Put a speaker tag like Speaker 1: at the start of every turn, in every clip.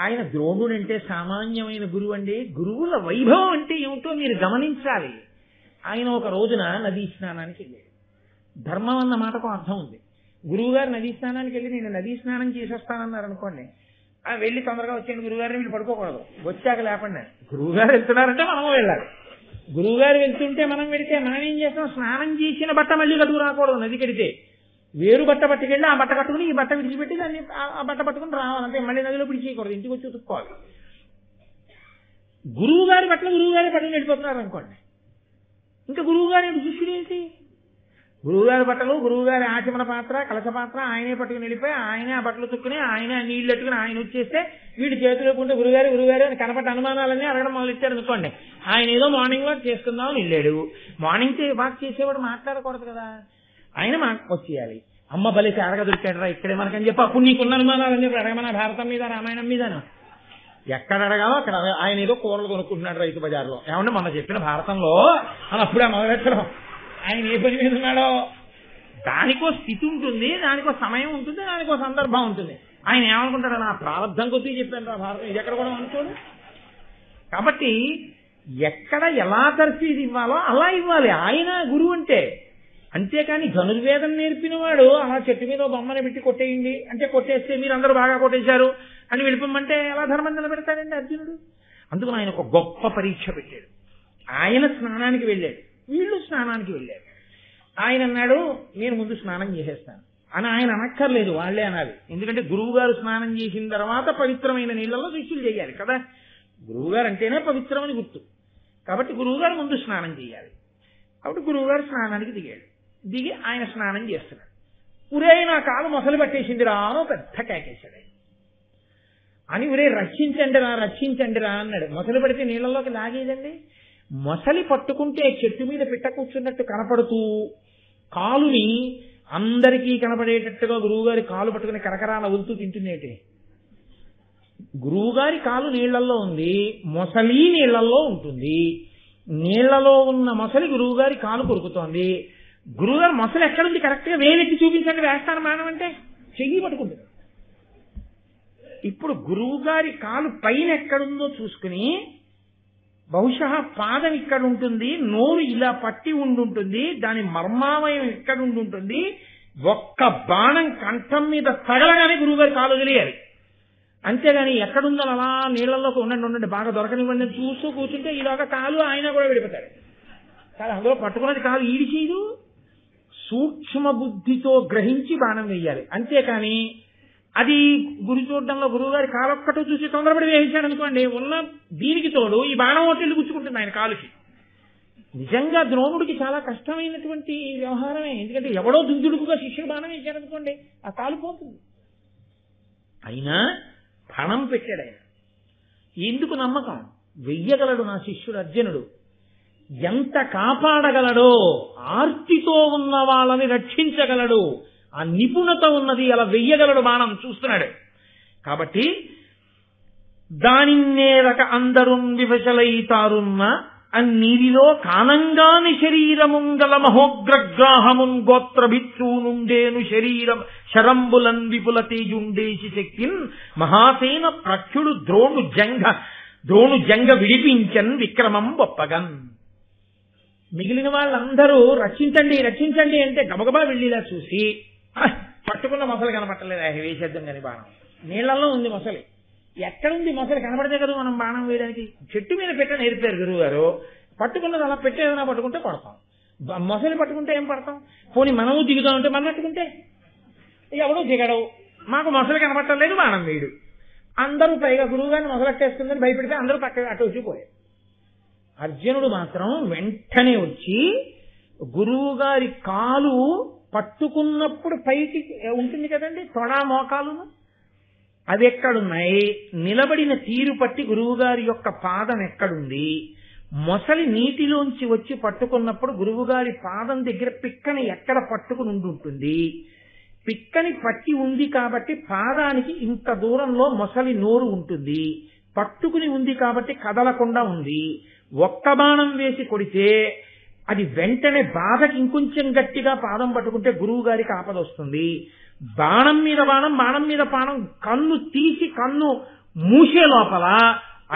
Speaker 1: ఆయన ద్రోణుడు అంటే సామాన్యమైన గురువు అండి. గురువుల వైభవం అంటే ఏమిటో మీరు గమనించాలి. ఆయన ఒక రోజున నదీ స్నానానికి వెళ్ళాడు. ధర్మం అన్న మాటకు అర్థం ఉంది. గురువుగారు నదీ స్నానానికి వెళ్ళి నేను నదీ స్నానం చేసేస్తానన్నారు అనుకోండి, వెళ్ళి తొందరగా వచ్చేయండి గురువుగారిని మీరు పడుకోకూడదు, వచ్చాక లేకుండా. గురువుగారు వెళ్తున్నారంటే మనము వెళ్ళాలి. గురువుగారు వెళ్తుంటే మనం వెళితే మనం ఏం చేస్తాం? స్నానం చేసిన బట్ట మళ్ళీ కట్టుకు రాకూడదు. నది కడితే వేరు బట్ట పట్టుకెళ్ళి ఆ బట్ట కట్టుకుని ఈ బట్ట విడిచిపెట్టి దాన్ని ఆ బట్ట పట్టుకుని రావాలంటే మళ్ళీ నదిలో పిడిచేయకూడదు, ఇంటికి వచ్చి ఉతుక్కోవాలి. గురువు గారి బట్టలు గురువుగారి పట్టుకుని వెళ్ళిపోతున్నారు అనుకోండి, ఇంకా గురువుగారి శిష్యుడు ఏంటి? గురువుగారి బట్టలు, గురువుగారి ఆచమన పాత్ర, కలశ పాత్ర ఆయనే పట్టుకుని వెళ్ళిపోయి ఆయనే ఆ బట్టలు తుక్కుని ఆయనే నీళ్లు ఎట్టుకుని ఆయన వచ్చేస్తే వీడి చేతిలో ఉంటే గురుగారు గురుగారు అని కనపడ్డ అనుమానాలన్నీ అడగడం మొదలెట్టారు అనుకోండి. ఆయన ఏదో మార్నింగ్ వాక్ చేసుకుందామని వెళ్ళాడు. మార్నింగ్ వాక్ చేసేవాడు మాట్లాడకూడదు కదా, ఆయన వచ్చేయాలి. అమ్మ బలిసి అడగ దొరికాడరా ఇక్కడే మనకని చెప్పి అప్పుడు నీకున్న అనుమానాలన్నీ అడగమన్నా భారతం మీద రామాయణం మీదను ఎక్కడ అడగాలో అక్కడ. ఆయన ఏదో కూరలు కొనుక్కుంటున్నాడు రైతు బజార్లో, ఏమంటే మొన్న చెప్పిన భారతంలో అని అప్పుడే మొదలెట్టడం. ఆయన ఏ పని మీద ఉన్నాడో దానికో స్థితి ఉంటుంది, దానికో సమయం ఉంటుంది, దానికో సందర్భం ఉంటుంది. ఆయన ఏమనుకుంటాడు? నా ప్రారంభం కొద్దీ చెప్పాను రా భారతం, ఇది ఎక్కడ కూడా అనుకోడు. కాబట్టి ఎక్కడ ఎలా తర్ఫీదు ఇవ్వాలో అలా ఇవ్వాలి ఆయన గురువు అంటే. అంతేకాని ధనుర్వేదం నేర్పిన వాడు అలా చెట్టు మీద బొమ్మని పెట్టి కొట్టేయండి అంటే కొట్టేస్తే మీరు అందరూ బాగా కొట్టేశారు అని వెళ్ళిపోమంటే ఎలా ధర్మం నిలబెడతాడండి అర్జునుడు? అందుకని ఆయన ఒక గొప్ప పరీక్ష పెట్టాడు. ఆయన స్నానానికి వెళ్ళాడు, వీళ్ళు స్నానానికి వెళ్ళారు. ఆయన అన్నాడు నేను ముందు స్నానం చేసేస్తాను అని. ఆయన అనక్కర్లేదు, వాళ్లే అనాలి. ఎందుకంటే గురువు గారు స్నానం చేసిన తర్వాత పవిత్రమైన నీళ్లలో శిష్యులు చేయాలి కదా. గురువు గారు అంటేనే పవిత్రమని గుర్తు. కాబట్టి గురువు గారు ముందు స్నానం చేయాలి. కాబట్టి గురువు గారు స్నానానికి దిగి ఆయన స్నానం చేస్తున్నాడు. ఉరే నా కాలు మొసలు పట్టేసింది రా అని పెద్ద కేకేశాడు. అని ఉరే రక్షించండి రా అన్నాడు. మొసలు పడితే నీళ్లలోకి లాగేదండి. మొసలి పట్టుకుంటే చెట్టు మీద పిట్ట కూర్చున్నట్టు కనపడుతూ కాలుని అందరికీ కనపడేటట్టుగా గురువుగారి కాలు పట్టుకుని కరకరాల వలుతూ తింటుందేంటి? గురువుగారి కాలు నీళ్లలో ఉంది, మొసలి నీళ్లలో ఉంటుంది. నీళ్లలో ఉన్న మొసలి గురువుగారి కాలు కొరుకుతోంది. గురువుగారు మొసలి ఎక్కడుంది కరెక్ట్ గా వేలెత్తి చూపించండి వేస్తాను మానం అంటే చెయ్యి పట్టుకుంటుంది. ఇప్పుడు గురువుగారి కాలు పైన ఎక్కడుందో చూసుకుని బహుశా పాదం ఇక్కడ ఉంటుంది, నోరు ఇలా పట్టి ఉండుంటుంది, దాని మర్మావయం ఇక్కడ ఉండుంటుంది. ఒక్క బాణం కంఠం మీద తగలగానే గురువుగారి కాలు వదిలేయాలి. అంతేగాని ఎక్కడుందో అలా నీళ్లలోకి ఉండండి బాగా దొరకనివ్వండి చూస్తూ కూర్చుంటే ఇలాగ కాలు ఆయన కూడా విడిపోతాడు. కానీ అందులో పట్టుకున్నది కాలు ఈడి చేయదు. సూక్ష్మ బుద్ధితో గ్రహించి బాణం వేయాలి. అంతేకాని అది గురి చూడడంలో గురువుగారి కాలొక్కటో చూసి తొందరపడి వేయించాడు అనుకోండి, ఉన్న దీనికి తోడు ఈ బాణం ఒత్తిళ్లు గుచ్చుకుంటుంది ఆయన కాలుకి. నిజంగా ద్రోణుడికి చాలా కష్టమైనటువంటి వ్యవహారమే. ఎందుకంటే ఎవడో దుందుడుకుగా శిష్యుడు బాణం వేశాడనుకోండి ఆ కాలు పోతుంది. అయినా బాణం పెట్టాడు ఆయన. ఎందుకు నమ్మకం? వెయ్యగలడు నా శిష్యుడు అర్జునుడు. ఎంత కాపాడగలడో, ఆర్తితో ఉన్న వాళ్ళని రక్షించగలడు, ఆ నిపుణత ఉన్నది, అలా వెయ్యగలడు బాణం చూస్తున్నాడు. కాబట్టి దానిన్నేరక అందరున్ వివశలైతారున్న అన్నీరిలో కానంగాని శరీరముంగల మహోగ్రగ్రాహమున్ గోత్రభిక్షూనుండేను శరీరం శరంబులన్ విపుల తేజుండేసి శక్తిన్ మహాసేన ప్రఖ్యుడు ద్రోణు జంగ విడిపించన్ విక్రమం గొప్పగన్. మిగిలిన వాళ్ళందరూ రక్షించండి అంటే గబగబా వెళ్ళిలా చూసి పట్టుకున్న మొసలు కనపట్టలేదు, వేసేద్దాం కానీ బాణం. నీళ్లలో ఉంది మొసలి. ఎక్కడుంది మొసలి? కనపడితే కదా మనం బాణం వేయడానికి. చెట్టు మీద పెట్ట నేర్పారు గురువు గారు. పట్టుకున్నది అలా పెట్టే ఏదైనా పట్టుకుంటే పడతాం, మొసలి పట్టుకుంటే ఏం పడతాం? పోనీ మనము దిగుదామంటే మనం పట్టుకుంటే ఎవడో దిగడవు. మాకు మొసలి కనపట్టలేదు, బాణం వేయడు. అందరూ పైగా గురువు గారిని మొసలెట్టేస్తుందని భయపెడితే అందరూ పక్కన అటు వచ్చిపోయారు. అర్జునుడు మాత్రం వెంటనే వచ్చి గురువు గారి కాలు పట్టుకున్నప్పుడు పైకి ఉంటుంది కదండి తొడా మోకాలును, అవి ఎక్కడున్నాయి? నిలబడిన తీరు పట్టి గురువుగారి యొక్క పాదం ఎక్కడుంది? మొసలి నీటిలోంచి వచ్చి పట్టుకున్నప్పుడు గురువుగారి పాదం దగ్గర పిక్కని ఎక్కడ పట్టుకుని ఉంటుంది? పిక్కని పట్టి ఉంది కాబట్టి పాదానికి ఇంత దూరంలో మొసలి నోరు ఉంటుంది. పట్టుకుని ఉంది కాబట్టి కదలకుండా ఉంది. ఒక్క బాణం వేసి కొడితే అది వెంటనే బాధకి ఇంకొంచెం గట్టిగా పాదం పట్టుకుంటే గురువు గారికి ఆపద వస్తుంది. బాణం మీద బాణం, బాణం మీద బాణం, కన్ను తీసి కన్ను మూసే లోపల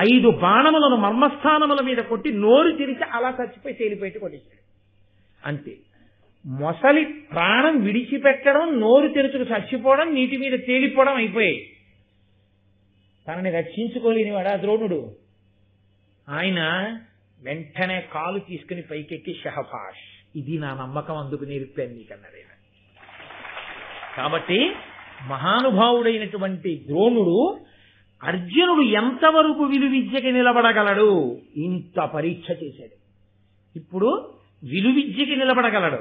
Speaker 1: 5 బాణములను మర్మస్థానముల మీద కొట్టి నోరు తెరిచి అలా చచ్చిపోయి తేలిపెట్టి కొట్టేశాడు. అంతే. మొసలి ప్రాణం విడిచిపెట్టడం, నోరు తెరుచుకు చచ్చిపోవడం, నీటి మీద తేలిపోవడం అయిపోయాయి. తనని రక్షించుకోలేని వాడు ఆ ద్రోణుడు. ఆయన వెంటనే కాలు తీసుకుని పైకెక్కి షహబాష్, ఇది నా నమ్మకం, అందుకు నేర్పాను నీకన్నాడు ఆయన. కాబట్టి మహానుభావుడైనటువంటి ద్రోణుడు అర్జునుడు ఎంతవరకు విలువిద్యకి నిలబడగలడు ఇంత పరీక్ష చేశాడు. ఇప్పుడు విలువిద్యకి నిలబడగలడు,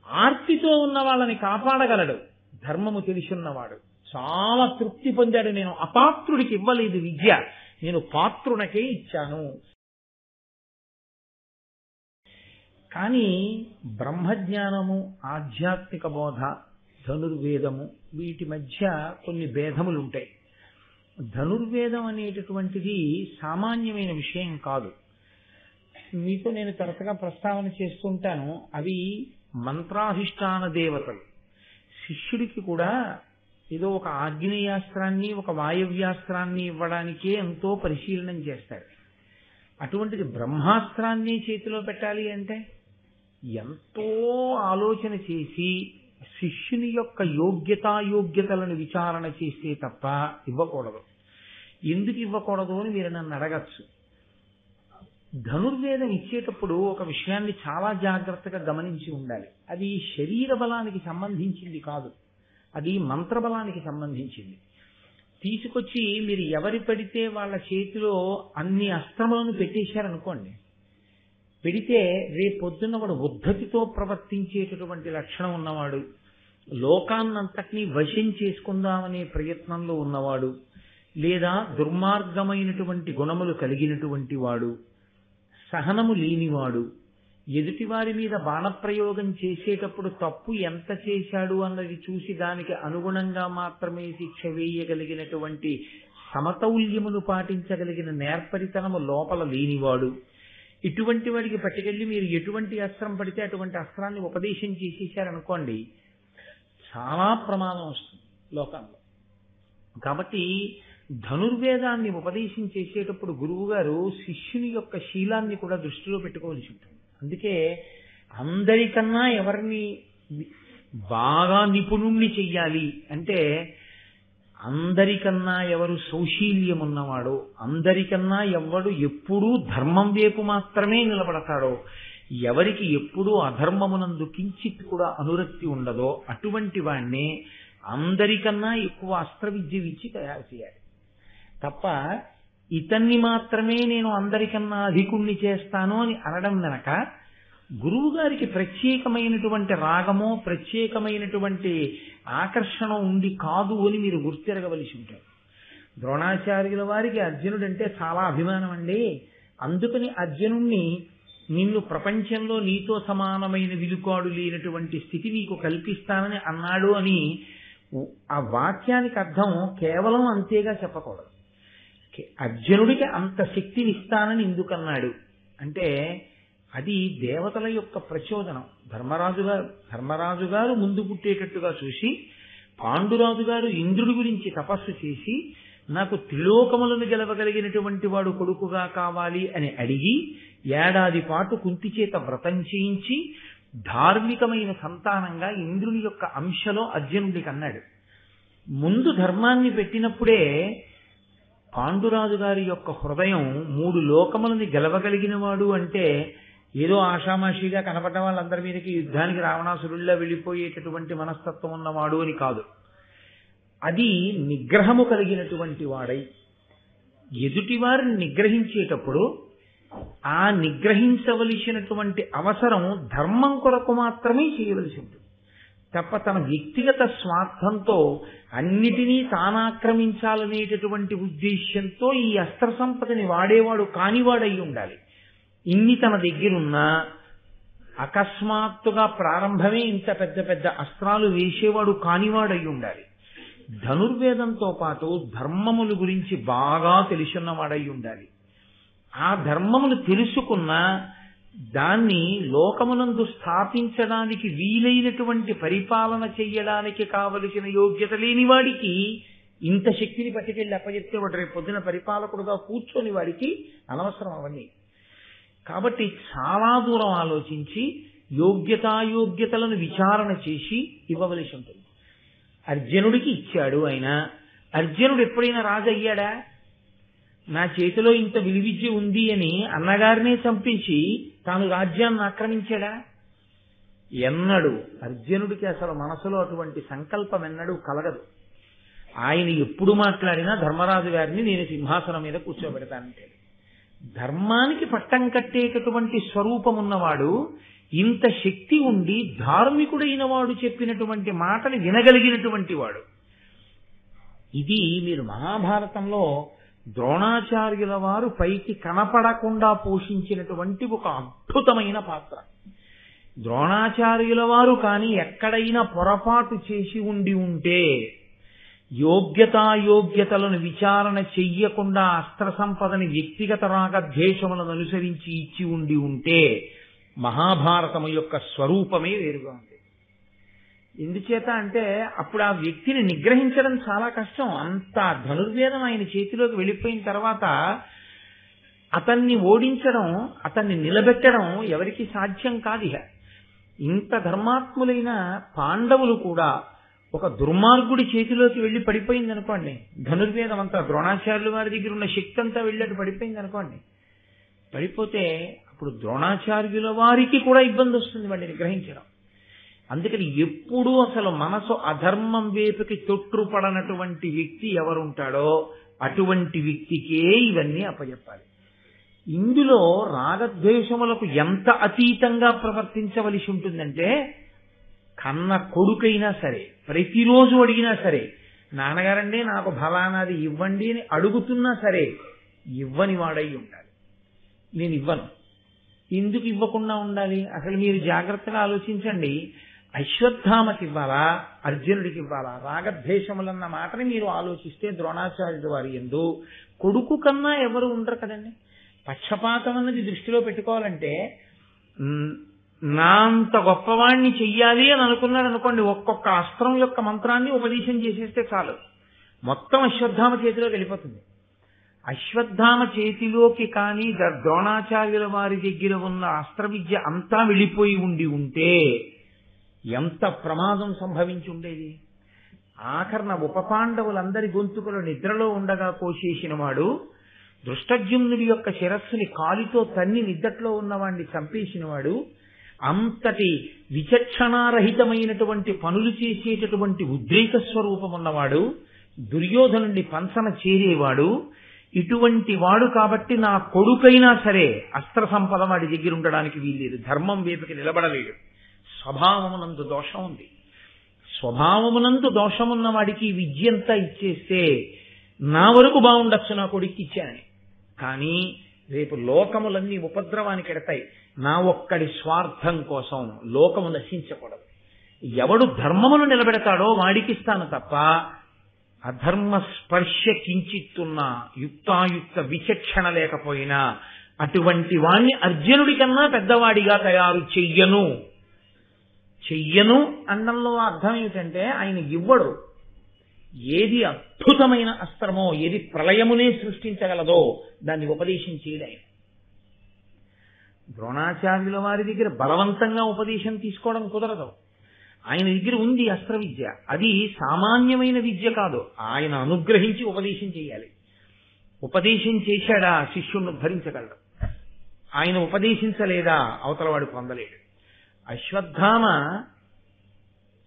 Speaker 1: ఆర్తితో ఉన్న వాళ్ళని కాపాడగలడు, ధర్మము తెలిసిన్నవాడు. చాలా తృప్తి పొందాడు. నేను అపాత్రుడికి ఇవ్వలేదు విద్య, నేను పాత్రునకే ఇచ్చాను. కానీ బ్రహ్మజ్ఞానము, ఆధ్యాత్మిక బోధ, ధనుర్వేదము వీటి మధ్య కొన్ని భేదములుంటాయి. ధనుర్వేదం అనేటటువంటిది సామాన్యమైన విషయం కాదు. మీతో నేను తరచుగా ప్రస్తావన చేస్తుంటాను. అవి మంత్రాధిష్టాన దేవతలు. శిష్యుడికి కూడా ఏదో ఒక ఆగ్నేయాస్త్రాన్ని, ఒక వాయవ్యాస్త్రాన్ని ఇవ్వడానికే ఎంతో పరిశీలనం చేస్తాడు. అటువంటిది బ్రహ్మాస్త్రాన్ని చేతిలో పెట్టాలి అంటే ఎంతో ఆలోచన చేసి శిష్యుని యొక్క యోగ్యతాయోగ్యతలను విచారణ చేస్తే తప్ప ఇవ్వకూడదు. ఎందుకు ఇవ్వకూడదు అని మీరు నన్ను అడగచ్చు. ధనుర్వేదం ఇచ్చేటప్పుడు ఒక విషయాన్ని చాలా జాగ్రత్తగా గమనించి ఉండాలి. అది శరీర బలానికి సంబంధించింది కాదు, అది మంత్రబలానికి సంబంధించింది. తీసుకొచ్చి మీరు ఎవరి పడితే వాళ్ళ చేతిలో అన్ని అస్త్రములను పెట్టేశారనుకోండి, పెడితే రేపొద్దున్న వాడు ఉద్ధతితో ప్రవర్తించేటటువంటి లక్షణం ఉన్నవాడు, లోకాన్నంతటినీ వశం చేసుకుందామనే ప్రయత్నంలో ఉన్నవాడు, లేదా దుర్మార్గమైనటువంటి గుణములు కలిగినటువంటి వాడు, సహనము లేనివాడు, ఎదుటివారి మీద బాణప్రయోగం చేసేటప్పుడు తప్పు ఎంత చేశాడు అన్నది చూసి దానికి అనుగుణంగా మాత్రమే శిక్ష వేయగలిగినటువంటి సమతౌల్యమును పాటించగలిగిన నేర్పరితనము లోపల లేనివాడు, ఇటువంటి వాడికి పట్టుకెళ్ళి మీరు ఎటువంటి అస్త్రం పడితే అటువంటి అస్త్రాన్ని ఉపదేశం చేసేశారనుకోండి, చాలా ప్రమాదం వస్తుంది లోకంలో. కాబట్టి ధనుర్వేదాన్ని ఉపదేశం చేసేటప్పుడు గురువు గారు శిష్యుని యొక్క శీలాన్ని కూడా దృష్టిలో పెట్టుకోవాల్సి ఉంటుంది. అందుకే అందరికన్నా ఎవరిని బాగా నిపుణుణ్ణి చెయ్యాలి అంటే, అందరికన్నా ఎవరు సౌశీల్యం ఉన్నవాడో, అందరికన్నా ఎవడు ఎప్పుడూ ధర్మం వైపు మాత్రమే నిలబడతాడో, ఎవరికి ఎప్పుడూ అధర్మమునందు కించిత్ కూడా అనురక్తి ఉండదో అటువంటి వాణ్ణి అందరికన్నా ఎక్కువ అస్త్ర విద్య ఇచ్చి తయారు చేయాలి తప్ప ఇతన్ని మాత్రమే నేను అందరికన్నా అధికుణ్ణి చేస్తాను అని అనడం వెనక గురువు గారికి ప్రత్యేకమైనటువంటి రాగమో ప్రత్యేకమైనటువంటి ఆకర్షణ ఉండి కాదు అని మీరు గుర్తిరగవలసి ఉంటారు. ద్రోణాచార్యుల వారికి అర్జునుడంటే చాలా అభిమానం అండి, అందుకని అర్జునుణ్ణి నిన్ను ప్రపంచంలో నీతో సమానమైన విలుకాడు లేనటువంటి స్థితి నీకు కల్పిస్తానని అన్నాడు అని ఆ వాక్యానికి అర్థం కేవలం అంతేగా చెప్పకూడదు. అర్జునుడికి అంత శక్తినిస్తానని ఎందుకన్నాడు అంటే అది దేవతల యొక్క ప్రచోదనం. ధర్మరాజు గారు ముందు పుట్టేటట్టుగా చూసి పాండురాజు గారు ఇంద్రుడి గురించి తపస్సు చేసి నాకు త్రిలోకములను గెలవగలిగినటువంటి వాడు కొడుకుగా కావాలి అని అడిగి ఏడాది పాటు కుంతి చేత వ్రతం చేయించి ధార్మికమైన సంతానంగా ఇంద్రుని యొక్క అంశలో అర్జునుడికి అన్నాడు. ముందు ధర్మాన్ని పెట్టినప్పుడే పాండురాజు గారి యొక్క హృదయం 3 లోకములని గెలవగలిగిన వాడు అంటే ఏదో ఆషామాషిగా కనపడ్డ వాళ్ళందరి మీదకి యుద్ధానికి రావణాసురుల్లా వెళ్ళిపోయేటటువంటి మనస్తత్వం ఉన్నవాడు అని కాదు. అది నిగ్రహము కలిగినటువంటి వాడై ఎదుటివారిని నిగ్రహించేటప్పుడు ఆ నిగ్రహించవలసినటువంటి అవసరం ధర్మం కొరకు మాత్రమే చేయవలసి ఉంటుంది తప్ప తన వ్యక్తిగత స్వార్థంతో అన్నిటినీ తానాక్రమించాలనేటటువంటి ఉద్దేశ్యంతో ఈ అస్త్ర సంపదని వాడేవాడు కానివాడై ఉండాలి. ఇన్ని తన దగ్గరున్నా అకస్మాత్తుగా ప్రారంభమే ఇంత పెద్ద పెద్ద అస్త్రాలు వేసేవాడు కానివాడై ఉండాలి. ధనుర్వేదంతో పాటు ధర్మముల గురించి బాగా తెలిసిన్నవాడై ఉండాలి. ఆ ధర్మములు తెలుసుకున్న దాన్ని లోకమునందు స్థాపించడానికి వీలైనటువంటి పరిపాలన చెయ్యడానికి కావలసిన యోగ్యత లేని వాడికి ఇంత శక్తిని పట్టుకెళ్ళి అప్పచెప్తే వాడు రేపు పొద్దున పరిపాలకుడుగా కూర్చొని వాడికి అనవసరం అవన్నీ. కాబట్టి చాలా దూరం ఆలోచించి యోగ్యతాయోగ్యతలను విచారణ చేసి ఇవ్వవలసి ఉంటుంది. అర్జునుడికి ఇచ్చాడు. ఆయన అర్జునుడు ఎప్పుడైనా రాజు అయ్యాడా? నా చేతిలో ఇంత విలువిద్య ఉంది అని అన్నగారినే చంపించి తాను రాజ్యాన్ని ఆక్రమించాడా? ఎన్నడు అర్జునుడికి అసలు మనసులో అటువంటి సంకల్పం ఎన్నడూ కలగదు. ఆయన ఎప్పుడు మాట్లాడినా ధర్మరాజు గారిని నేను సింహాసనం మీద కూర్చోబెడతానంటే, ధర్మానికి పట్టం కట్టేటటువంటి స్వరూపం ఉన్నవాడు, ఇంత శక్తి ఉండి ధార్మికుడైన వాడు చెప్పినటువంటి మాటలు వినగలిగినటువంటి వాడు. ఇది మీరు మహాభారతంలో ద్రోణాచార్యుల వారు పైకి కనపడకుండా పోషించినటువంటి ఒక అద్భుతమైన పాత్ర. ద్రోణాచార్యుల వారు కానీ ఎక్కడైనా పొరపాటు చేసి ఉంటే, యోగ్యతాయోగ్యతలను విచారణ చెయ్యకుండా అస్త్ర సంపదని వ్యక్తిగత రాగద్వేషములను అనుసరించి ఇచ్చి ఉంటే మహాభారతము యొక్క స్వరూపమే వేరుగా ఉంది. ఎందుచేత అంటే అప్పుడు ఆ వ్యక్తిని నిగ్రహించడం చాలా కష్టం. అంత ధనుర్వేదం ఆయన చేతిలోకి వెళ్ళిపోయిన తర్వాత అతన్ని ఓడించడం, అతన్ని నిలబెట్టడం ఎవరికి సాధ్యం కాదు. ఇంత ధర్మాత్ములైన పాండవులు కూడా ఒక దుర్మార్గుడి చేతిలోకి వెళ్ళి పడిపోయింది అనుకోండి, ధనుర్వేదం అంతా ద్రోణాచార్యుల వారి దగ్గర ఉన్న శక్తి అంతా వెళ్ళి పడిపోయింది అనుకోండి, పడిపోతే అప్పుడు ద్రోణాచార్యుల వారికి కూడా ఇబ్బంది వస్తుంది వాడిని నిగ్రహించడం. అందుకని ఎప్పుడూ అసలు మనసు అధర్మం వైపుకి తొట్టుపడనటువంటి వ్యక్తి ఎవరుంటాడో అటువంటి వ్యక్తికే ఇవన్నీ అప్పచెప్పాలి. ఇందులో రాగద్వేషములకు ఎంత అతీతంగా ప్రవర్తించవలసి ఉంటుందంటే, కన్న కొడుకైనా సరే ప్రతిరోజు అడిగినా సరే, నాన్నగారండి నాకు ఫలానాది ఇవ్వండి అని అడుగుతున్నా సరే ఇవ్వని వాడై ఉండాలి. నేను ఇవ్వను. ఎందుకు ఇవ్వకుండా ఉండాలి? అసలు మీరు జాగ్రత్తగా ఆలోచించండి. అశ్వత్థామకి ఇవ్వాలా, అర్జునుడికి ఇవ్వాలా? రాగద్వేషములన్న మాటని మీరు ఆలోచిస్తే ద్రోణాచార్యుడు వారి యందు కొడుకు కన్నా ఎవరు ఉండరు కదండి. పక్షపాతం అన్నది దృష్టిలో పెట్టుకోవాలంటే, నా అంత గొప్పవాణ్ణి చెయ్యాలి అని అనుకున్నాడు అనుకోండి, ఒక్కొక్క అస్త్రం యొక్క మంత్రాన్ని ఉపదేశం చేసేస్తే చాలు, మొత్తం అశ్వత్థామ చేతిలోకి వెళ్ళిపోతుంది. అశ్వత్థామ చేతిలోకి కానీ ద్రోణాచార్యుల వారి దగ్గర ఉన్న అస్త్ర విద్య అంతా వెళ్ళిపోయి ఉంటే ఎంత ప్రమాదం సంభవించి ఉండేది. ఆఖరణ ఉప పాండవులందరి గొంతుకులు నిద్రలో ఉండగా కోసేసిన వాడు, దృష్టద్యుమ్నుడి యొక్క శిరస్సుని కాలితో తన్ని నిద్దట్లో ఉన్నవాడిని చంపేసినవాడు, అంతటి విచక్షణారహితమైనటువంటి పనులు చేసేటటువంటి ఉద్రేక స్వరూపం ఉన్నవాడు, దుర్యోధనుడి పంచన చేరేవాడు, ఇటువంటి వాడు కాబట్టి నా కొడుకైనా సరే అస్త్ర సంపద వాడి దగ్గర ఉండడానికి వీల్లేదు, ధర్మం వైపుకి నిలబడలేడు. స్వభావమునందు దోషం ఉంది. స్వభావమునందు దోషమున్న వాడికి విద్యంతా ఇచ్చేస్తే నా వరకు బాగుండొచ్చు నా కొడుక్కి ఇచ్చానని, కానీ రేపు లోకములన్నీ ఉపద్రవానికి ఎడతాయి. నా ఒక్కడి స్వార్థం కోసం లోకము నశించకూడదు. ఎవడు ధర్మమును నిలబెడతాడో వాడికిస్తాను తప్ప, అధర్మ స్పర్శ కించిత్తున్నా యుక్తాయుక్త విచక్షణ లేకపోయినా అటువంటి వాణ్ణి అర్జునుడి కన్నా పెద్దవాడిగా తయారు చెయ్యను అన్నంలో అర్థం ఏమిటంటే, ఆయన ఇవ్వడు. ఏది అద్భుతమైన అస్త్రమో, ఏది ప్రళయమునే సృష్టించగలదో దాన్ని ఉపదేశం చేయడు ఆయన. ద్రోణాచార్యుల వారి దగ్గర బలవంతంగా ఉపదేశం తీసుకోవడం కుదరదు. ఆయన దగ్గర ఉంది అస్త్ర విద్య, అది సామాన్యమైన విద్య కాదు. ఆయన అనుగ్రహించి ఉపదేశం చేయాలి. ఉపదేశం చేశాడా శిష్యుణ్ణి భరించగలడు. ఆయన ఉపదేశించలేదా అవతలవాడు పొందలేడు. అశ్వత్థామ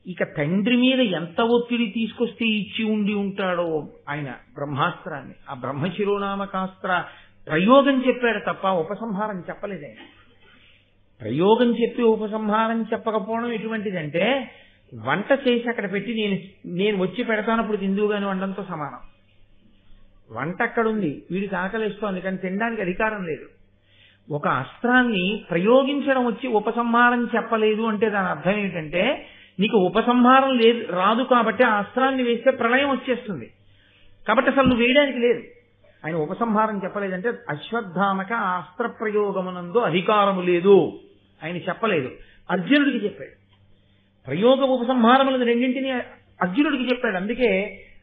Speaker 1: ఇక తండ్రి మీద ఎంత ఒత్తిడి తీసుకొస్తే ఇచ్చి ఉంటాడో ఆయన బ్రహ్మాస్త్రాన్ని, ఆ బ్రహ్మశిరోనామకాస్త్ర ప్రయోగం చెప్పాడు తప్ప ఉపసంహారం చెప్పలేదు ఆయన. ప్రయోగం చెప్పి ఉపసంహారం చెప్పకపోవడం ఎటువంటిదంటే, వంట చేసి అక్కడ పెట్టి నేను వచ్చి పెడతానప్పుడు తిందువుగాని వండంతో సమానం. వంట అక్కడుంది, వీడికి ఆకలిస్తోంది, కానీ తినడానికి అధికారం లేదు. ఒక అస్త్రాన్ని ప్రయోగించడం వచ్చి ఉపసంహారం చెప్పలేదు అంటే దాని అర్థం ఏంటంటే, నీకు ఉపసంహారం లేదు రాదు కాబట్టి ఆ అస్త్రాన్ని వేస్తే ప్రళయం వచ్చేస్తుంది, కాబట్టి అసలు నువ్వు వేయడానికి లేదు. ఆయన ఉపసంహారం చెప్పలేదంటే అశ్వత్థామక ఆ అస్త్ర ప్రయోగమునందు అధికారము లేదు ఆయన చెప్పలేదు. అర్జునుడికి చెప్పాడు. ప్రయోగ ఉపసంహారములను రెండింటినీ అర్జునుడికి చెప్పాడు. అందుకే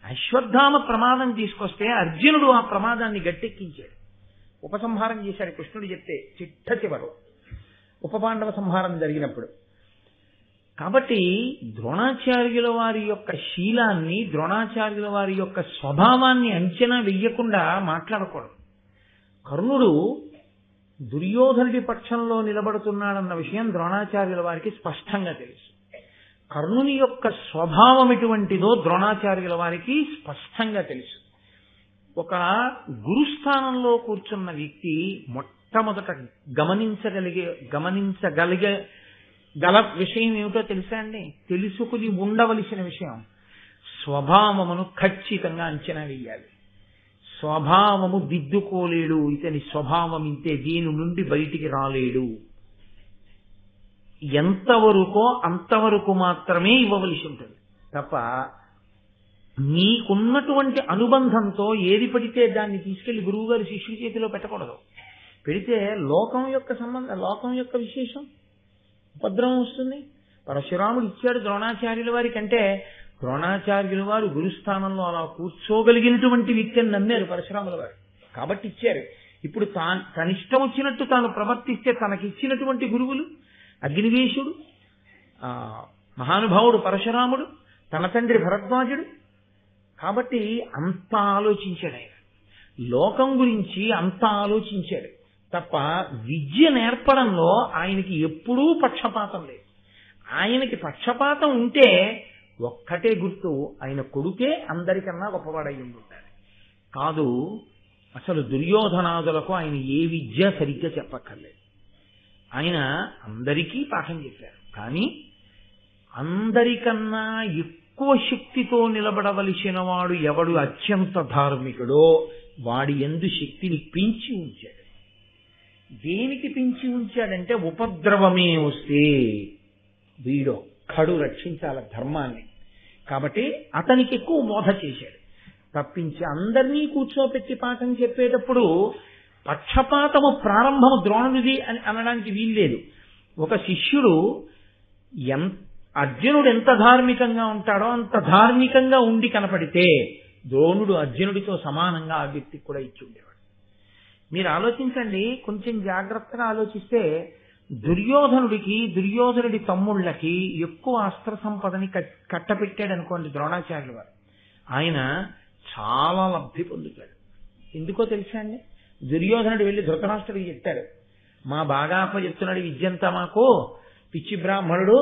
Speaker 1: అశ్వత్థామ ప్రమాదం తీసుకొస్తే అర్జునుడు ఆ ప్రమాదాన్ని గట్టెక్కించాడు, ఉపసంహారం చేశాడు. కృష్ణుడు చెప్తే చిట్ట చివరు ఉపపాండవ సంహారం జరిగినప్పుడు. కాబట్టి ద్రోణాచార్యుల వారి యొక్క శీలాన్ని, ద్రోణాచార్యుల వారి యొక్క స్వభావాన్ని అంచనా వెయ్యకుండా మాట్లాడకూడదు. కర్ణుడు దుర్యోధనుడి పక్షంలో నిలబడుతున్నాడన్న విషయం ద్రోణాచార్యుల వారికి స్పష్టంగా తెలుసు. కర్ణుని యొక్క స్వభావం ఎటువంటిదో ద్రోణాచార్యుల వారికి స్పష్టంగా తెలుసు. ఒక గురుస్థానంలో కూర్చున్న వ్యక్తి మొట్టమొదట గమనించగలిగే విషయం ఏమిటో తెలుసా అండి? తెలుసుకుని ఉండవలసిన విషయం స్వభావమును ఖచ్చితంగా అంచనా వేయాలి. స్వభావము దిద్దుకోలేడు, ఇతని స్వభావం ఇంతే, దీని నుండి బయటికి రాలేడు. ఎంతవరకో అంతవరకు మాత్రమే ఇవ్వవలసి ఉంటుంది తప్ప నీకున్నటువంటి అనుబంధంతో ఏది పడితే దాన్ని తీసుకెళ్లి గురువు గారి శిష్యుడి చేతిలో పెట్టకూడదు. పెడితే లోకం యొక్క సంబంధం, లోకం యొక్క విశేషం ఉపద్రవం వస్తుంది. పరశురాముడు ఇచ్చాడు ద్రోణాచార్యుల వారికి అంటే ద్రోణాచార్యుల వారు గురుస్థానంలో అలా కూర్చోగలిగినటువంటి వ్యక్తిని నమ్మారు పరశురాముల వారు కాబట్టి ఇచ్చారు. ఇప్పుడు తనిష్టం వచ్చినట్టు తాను ప్రవర్తిస్తే తనకిచ్చినటువంటి గురువులు అగ్నివేశుడు, మహానుభావుడు పరశురాముడు, తన తండ్రి భరద్వాజుడు. కాబట్టి అంత ఆలోచించాడు ఆయన, లోకం గురించి అంత ఆలోచించాడు తప్ప విద్య నేర్పడంలో ఆయనకి ఎప్పుడూ పక్షపాతం లేదు. ఆయనకి పక్షపాతం ఉంటే ఒక్కటే గుర్తు, ఆయన కొడుకే అందరికన్నా గొప్పవాడై ఉంటాడు. కాదు, అసలు దుర్యోధనాదులకు ఆయన ఏ విద్య సరిగ్గా చెప్పక్కర్లేదు. ఆయన అందరికీ పాఠం చెప్పారు. కానీ అందరికన్నా ఎక్కువ శక్తితో నిలబడవలసిన వాడు ఎవడు అత్యంత ధార్మికుడో వాడి యందు శక్తిని పెంచి ఉంచాడు. దేనికి పెంచి ఉంచాడంటే ఉపద్రవమే వస్తే వీడో కడు రక్షించాల ధర్మాన్ని. కాబట్టి అతనికి ఎక్కువ బోధ చేశాడు తప్పించి అందరినీ కూర్చోపెట్టి పాఠం చెప్పేటప్పుడు పక్షపాతము ప్రారంభము ద్రోణుడిది అని అనడానికి వీల్లేదు. ఒక శిష్యుడు అర్జునుడు ఎంత ధార్మికంగా ఉంటాడో అంత ధార్మికంగా ఉండి కనపడితే ద్రోణుడు అర్జునుడితో సమానంగా ఆ వ్యక్తికి కూడా ఇచ్చి ఉండేవాడు. మీరు ఆలోచించండి, కొంచెం జాగ్రత్తగా ఆలోచిస్తే దుర్యోధనుడి తమ్ముళ్ళకి ఎక్కువ అస్త్ర సంపదని కట్టపెట్టాడు అనుకోండి ద్రోణాచార్యుల వారు, ఆయన చాలా లబ్ధి పొందుతాడు. ఎందుకో తెలుసా అండి? దుర్యోధనుడు వెళ్ళి ధృతరాష్ట్రుడికి చెప్తాడు, మా బాగా అప్పచెప్తున్నాడు విద్యంతా, మాకు పిచ్చి బ్రాహ్మణుడు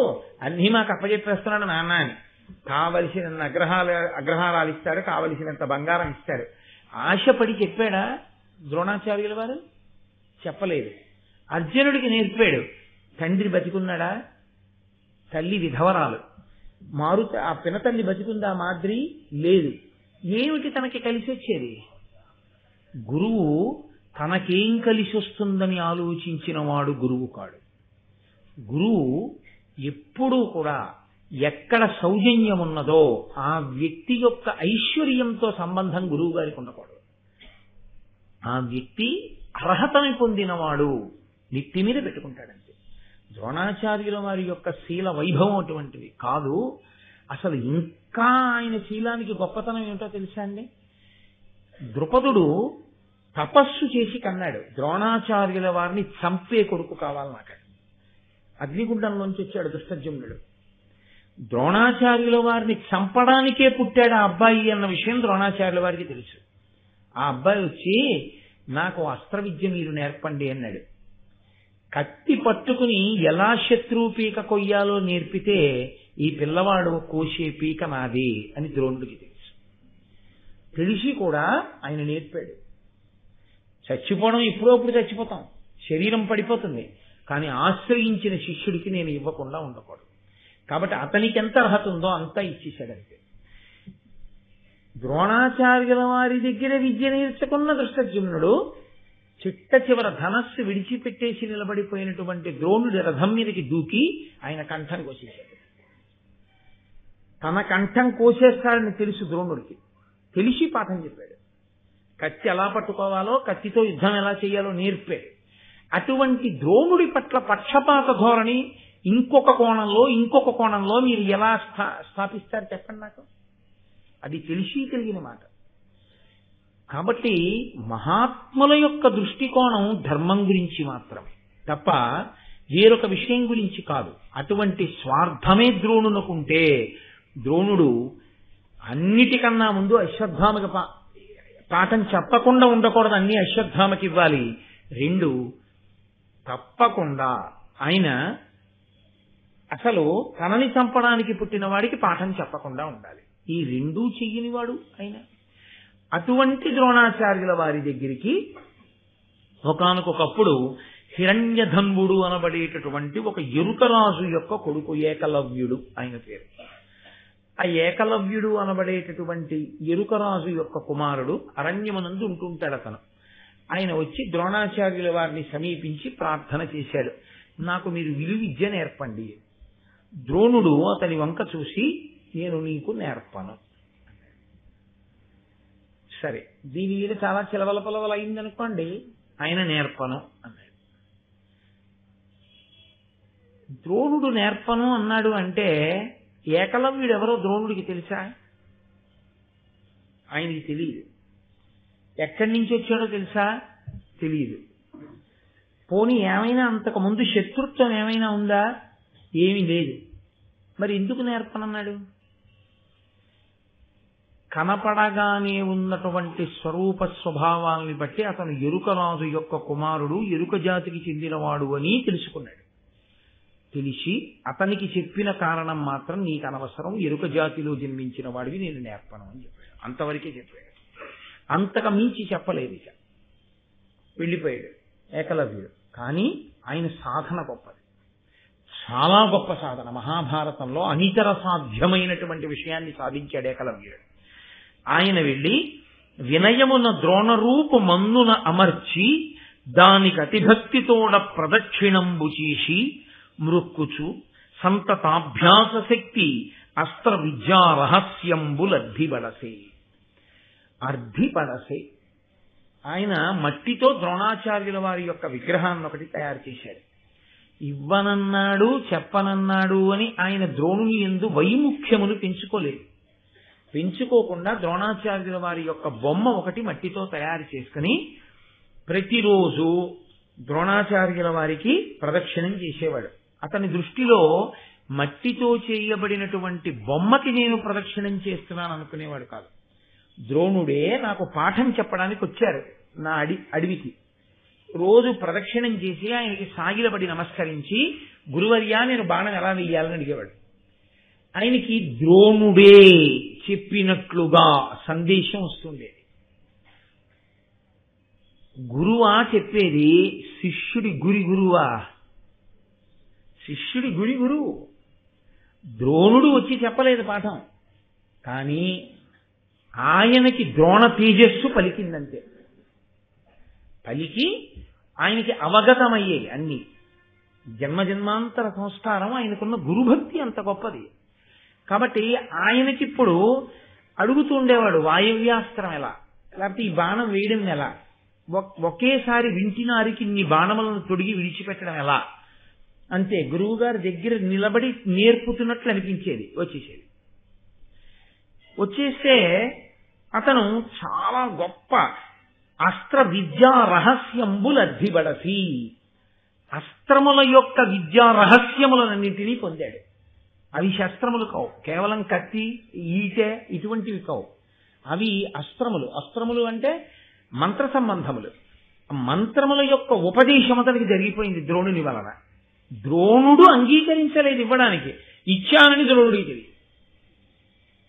Speaker 1: అన్నీ మాకు అప్పచెప్పేస్తున్నాడు నాన్న అని. కావలసిన అగ్రహారాలు ఇస్తాడు, కావలసినంత బంగారం ఇస్తాడు. ఆశపడి చెప్పాడా ద్రోణాచార్యుల వారు? చెప్పలేదు. అర్జునుడికి నేర్పాడు. తండ్రి బతికున్నాడా? తల్లి విధవరాలు. ఆ పినతల్లి బతికుందా? మాద్రి లేదు. ఏమిటి తనకి కలిసి వచ్చేది? గురువు తనకేం కలిసి వస్తుందని ఆలోచించిన వాడు గురువు కాడు. గురువు ఎప్పుడూ కూడా ఎక్కడ సౌజన్యం ఉన్నదో ఆ వ్యక్తి యొక్క ఐశ్వర్యంతో సంబంధం గురువు గారికి ఉండకూడదు. ఆ వ్యక్తి అర్హతని పొందినవాడు నెత్తి మీద పెట్టుకుంటాడంతే. ద్రోణాచార్యుల వారి యొక్క శీల వైభవం అటువంటిది కాదు. అసలు ఇంకా ఆయన శీలానికి గొప్పతనం ఏమిటో తెలుసా అండి? ద్రుపదుడు తపస్సు చేసి కన్నాడు, ద్రోణాచార్యుల వారిని చంపే కొడుకు కావాలి నాకు. అగ్నిగుండంలోంచి వచ్చాడు దుష్టజుమ్నుడు. ద్రోణాచార్యుల వారిని చంపడానికే పుట్టాడు ఆ అబ్బాయి అన్న విషయం ద్రోణాచార్యుల వారికి తెలుసు. ఆ అబ్బాయి వచ్చి నాకు అస్త్ర విద్య మీరు నేర్పండి అన్నాడు. కత్తి పట్టుకుని ఎలా శత్రువు పీక కొయ్యాలో నేర్పితే ఈ పిల్లవాడు కోసే పీక నాది అని ద్రోణుడికి తెలుసు. తెలిసి కూడా ఆయన నేర్పాడు. చచ్చిపోవడం ఎప్పుడప్పుడు చచ్చిపోతాం, శరీరం పడిపోతుంది, కానీ ఆశ్రయించిన శిష్యుడికి నేను ఇవ్వకుండా ఉండకూడదు. కాబట్టి అతనికి ఎంత అర్హత ఉందో అంతా ఇచ్చేశాడంతే. ద్రోణాచార్యుల వారి దగ్గర విద్య నేర్చుకున్న ధృష్టద్యుమ్నుడు చిట్ట చివర ధనస్సు విడిచిపెట్టేసి నిలబడిపోయినటువంటి ద్రోణుడి రథం మీదకి దూకి ఆయన కంఠం కోసేశాడు. తన కంఠం కోసేస్తాడని తెలుసు ద్రోణుడికి, తెలిసి పాఠం చెప్పాడు. కత్తి ఎలా పట్టుకోవాలో, కత్తితో యుద్ధం ఎలా చేయాలో నేర్పాడు. అటువంటి ద్రోణుడి పట్ల పక్షపాత ధోరణి ఇంకొక కోణంలో మీరు ఎలా స్థాపిస్తారు చెప్పండి నాకు. అది తెలిసి కలిగిన మాట. కాబట్టి మహాత్ముల యొక్క దృష్టికోణం ధర్మం గురించి మాత్రమే తప్ప వేరొక విషయం గురించి కాదు. అటువంటి స్వార్థమే ద్రోణునకుంటే ద్రోణుడు అన్నిటికన్నా ముందు అశ్వత్థామకి పాఠం చెప్పకుండా ఉండకూడదు, అన్ని అశ్వత్థామకి ఇవ్వాలి. 2 తప్పకుండా ఆయన అసలు తనని చంపడానికి పుట్టిన వాడికి పాఠం చెప్పకుండా ఉండాలి. ఈ 2 చెయ్యని వాడు ఆయన. అటువంటి ద్రోణాచార్యుల వారి దగ్గరికి ఒకానొకప్పుడు హిరణ్యధన్వుడు అనబడేటటువంటి ఒక ఎరుకరాజు యొక్క కొడుకు ఏకలవ్యుడు ఆయన పేరు. ఆ ఏకలవ్యుడు అనబడేటటువంటి ఎరుకరాజు యొక్క కుమారుడు అరణ్యమునందు ఉంటుంటాడు. ఆయన వచ్చి ద్రోణాచార్యుల వారిని సమీపించి ప్రార్థన చేశాడు, నాకు మీరు విలువిద్య నేర్పండి. ద్రోణుడు అతని వంక చూసి, నేను నీకు నేర్పను. సరే, దీని మీద చాలా చిలవల పొలవలు అయిందనుకోండి, ఆయన నేర్పను అన్నాడు. ద్రోణుడు నేర్పను అన్నాడు అంటే ఏకలవ్యుడు ఎవరో ద్రోణుడికి తెలుసా? ఆయనకి తెలియదు. ఎక్కడి నుంచి వచ్చాడో తెలుసా? తెలియదు. పోనీ ఏమైనా అంతకు ముందు శత్రుత్వం ఏమైనా ఉందా? ఏమీ లేదు. మరి ఎందుకు నేర్పనన్నాడు? కనపడగానే ఉన్నటువంటి స్వరూప స్వభావాల్ని బట్టి అతను ఎరుకరాజు యొక్క కుమారుడు, ఎరుక జాతికి చెందినవాడు అని తెలుసుకున్నాడు. తెలిసి అతనికి చెప్పిన కారణం మాత్రం నీకు అనవసరం, ఎరుక జాతిలో జన్మించిన వాడివి నేను నేర్పను అని చెప్పాడు. అంతవరకే చెప్పాడు, అంతకు మించి చెప్పలేదు. ఇక వెళ్ళిపోయాడు ఏకలవ్యుడు. కానీ ఆయన సాధన గొప్పది, చాలా గొప్ప సాధన. మహాభారతంలో అనితర సాధ్యమైనటువంటి విషయాన్ని సాధించాడు ఏకలవ్యుడు. ఆయన వెళ్ళి వినయమున ద్రోణరూపు మన్నున అమర్చి దానికి అతిభక్తితోడ ప్రదక్షిణంబు చేసి మృక్కుచు సంతతాభ్యాస శక్తి అస్త్ర విద్యా రహస్యంబులర్ధిబడసే. అర్ధిపడసే. ఆయన మట్టితో ద్రోణాచార్యుల వారి యొక్క విగ్రహాన్ని ఒకటి తయారు చేశాడు. ఇవ్వనన్నాడు, చెప్పనన్నాడు అని ఆయన ద్రోణుని యందు వైముఖ్యమును పెంచుకోకుండా ద్రోణాచార్యుల వారి యొక్క బొమ్మ ఒకటి మట్టితో తయారు చేసుకుని ప్రతిరోజు ద్రోణాచార్యుల వారికి ప్రదక్షిణం చేసేవాడు. అతని దృష్టిలో మట్టితో చేయబడినటువంటి బొమ్మకి నేను ప్రదక్షిణం చేస్తున్నాను అనుకునేవాడు కాదు. ద్రోణుడే నాకు పాఠం చెప్పడానికి వచ్చారు నా అడవికి. రోజు ప్రదక్షిణం చేసి ఆయనకి సాగిలబడి నమస్కరించి, గురువర్యా నేను బాణం ఎలా వెయ్యాలని అడిగేవాడు. ఆయనకి ద్రోణుడే చెప్పినట్లుగా సందేశం వస్తుండేది. గురువా చెప్పేది, శిష్యుడి గురువా? శిష్యుడి గురువు. ద్రోణుడు వచ్చి చెప్పలేదు పాఠం, కానీ ఆయనకి ద్రోణ తేజస్సు పలికిందంతే. పలికి ఆయనకి అవగతమయ్యేది అన్ని. జన్మజన్మాంతర సంస్కారం, ఆయనకున్న గురుభక్తి అంత గొప్పది. కాబట్టి ఆయనకిప్పుడు అడుగుతూ ఉండేవాడు, వాయవ్యాస్త్రం ఎలా, లేకపోతే ఈ బాణం వేయడం ఎలా, ఒకేసారి వింటినారికి ఇన్ని బాణములను తొడిగి విడిచిపెట్టడం ఎలా. అంతే, గురువు గారి దగ్గర నిలబడి నేర్పుతున్నట్లు అనిపించేది. వచ్చేస్తే అతను చాలా గొప్ప అస్త్ర విద్యా రహస్యంబులర్ధిబడసి, అస్త్రముల యొక్క విద్యా రహస్యములన్నింటినీ పొందాడు. అవి శస్త్రములు కావు, కేవలం కత్తి, ఈటె ఇటువంటివి కావు. అవి అస్త్రములు. అస్త్రములు అంటే మంత్ర సంబంధములు. మంత్రముల యొక్క ఉపదేశం అతనికి జరిగిపోయింది ద్రోణుని వలన. ద్రోణుడు అంగీకరించలేదు ఇవ్వడానికి, ఇచ్చానని ద్రోణుడికి తెలియదు.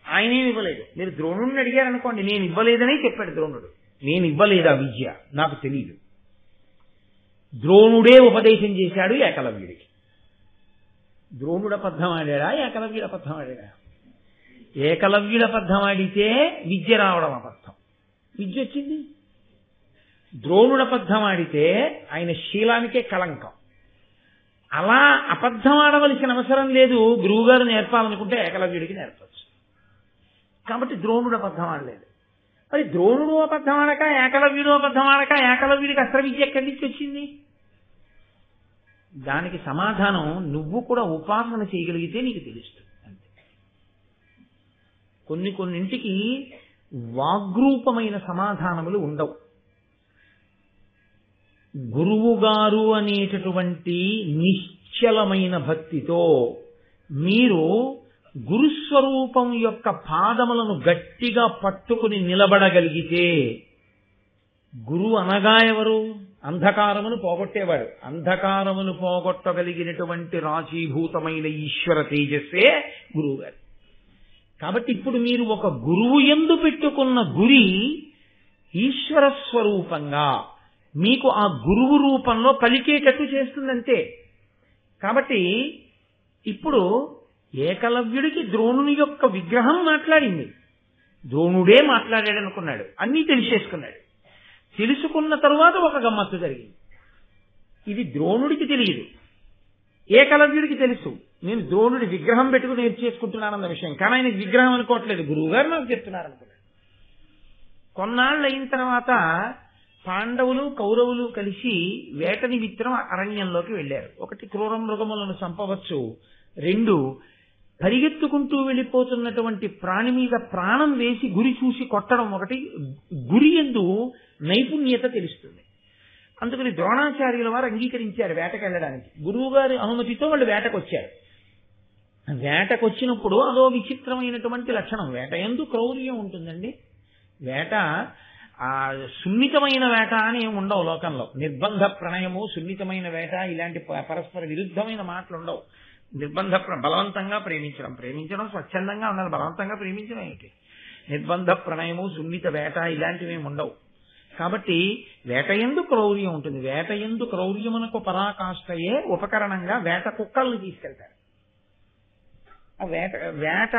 Speaker 1: ఆయనేమి ఇవ్వలేదు. మీరు ద్రోణుడిని అడిగారనుకోండి, నేను ఇవ్వలేదనే చెప్పాడు ద్రోణుడు. నేను ఇవ్వలేదా విద్య నాకు తెలియదు. ద్రోణుడే ఉపదేశం చేశాడు ఏకలవ్యుడికి. ద్రోణుడు అబద్ధం ఆడాడా, ఏకలవ్యుడు అబద్ధం ఆడాడా? ఏకలవ్యుడు అబద్ధం ఆడితే విద్య రావడం అబద్ధం, విద్య వచ్చింది. ద్రోణుడు అబద్ధం ఆడితే ఆయన శీలానికే కళంకం. అలా అబద్ధం ఆడవలసిన అవసరం లేదు. గురువుగారు నేర్పాలనుకుంటే ఏకలవ్యుడికి నేర్పచ్చు. కాబట్టి ద్రోణుడు అబద్ధం ఆడలేదు. మరి ద్రోణుడు అబద్ధం ఆడక, ఏకలవ్యుడు అబద్ధం ఆడక, ఏకలవ్యుడికి అస్త్ర విద్య ఎక్కడి నుంచి వచ్చింది? దానికి సమాధానం, నువ్వు కూడా ఉపాసన చేయగలిగితే నీకు తెలుస్తుంది అంతే. కొన్నింటికి వాగ్రూపమైన సమాధానములు ఉండవు. గురువుగారు అనేటటువంటి నిశ్చలమైన భక్తితో మీరు గురుస్వరూపం యొక్క పాదములను గట్టిగా పట్టుకుని నిలబడగలిగితే, గురువు అనగా ఎవరు? అంధకారమును పోగొట్టేవాడు. అంధకారమును పోగొట్టగలిగినటువంటి రాశీభూతమైన ఈశ్వర తేజస్సే గురువు గారు. కాబట్టి ఇప్పుడు మీరు ఒక గురువు యందు పెట్టుకున్న గురి ఈశ్వర స్వరూపంగా మీకు ఆ గురువు రూపంలో పలికేటట్టు చేస్తుందంతే. కాబట్టి ఇప్పుడు ఏకలవ్యుడికి ద్రోణుని యొక్క విగ్రహం మాట్లాడింది. ద్రోణుడే మాట్లాడాడనుకున్నాడు, అన్నీ తెలిసేసుకున్నాడు. తెలుసుకున్న తరువాత ఒక గమ్మత్తు జరిగింది. ఇది ద్రోణుడికి తెలియదు, ఏకలవ్యుడికి తెలుసు. నేను ద్రోణుడి విగ్రహం పెట్టుకుని నేర్చేసుకుంటున్నానన్న విషయం, కానీ ఆయనకి విగ్రహం అనుకోవట్లేదు, గురువు గారు నాకు చెప్తున్నారు అనుకున్నాడు. కొన్నాళ్ళు అయిన తర్వాత పాండవులు కౌరవులు కలిసి వేట నిమిత్తం అరణ్యంలోకి వెళ్లారు. ఒకటి, క్రూర మృగములను చంపవచ్చు. 2, పరిగెత్తుకుంటూ వెళ్ళిపోతున్నటువంటి ప్రాణి మీద ప్రాణం వేసి గురి చూసి కొట్టడం. ఒకటి, గురి యందు నైపుణ్యత తెలుస్తుంది. అందుకని ద్రోణాచార్యుల వారు అంగీకరించారు వేటకెళ్ళడానికి. గురువు గారి అనుమతితో వాళ్ళు వేటకొచ్చారు. వేటకొచ్చినప్పుడు అదో విచిత్రమైనటువంటి లక్షణం. వేట యందు క్రౌర్యం ఉంటుందండి. వేట సున్నితమైన వేట అని ఏమి ఉండవు లోకంలో. నిర్బంధ ప్రణయము, సున్నితమైన వేట, ఇలాంటి పరస్పర విరుద్ధమైన మాటలు ఉండవు. నిర్బంధ బలవంతంగా ప్రేమించడం స్వచ్ఛందంగా ఉండాలి. బలవంతంగా ప్రేమించడం ఏంటి? నిర్బంధ ప్రణయము, సున్నిత వేట ఇలాంటివి ఏమి ఉండవు. కాబట్టి వేటయందు క్రౌర్యం ఉంటుంది. వేటయందు క్రౌర్యమునకు పరాకాష్ఠయే ఉపకరణంగా వేట కుక్కల్ని తీసుకెళ్తారు. ఆ వేట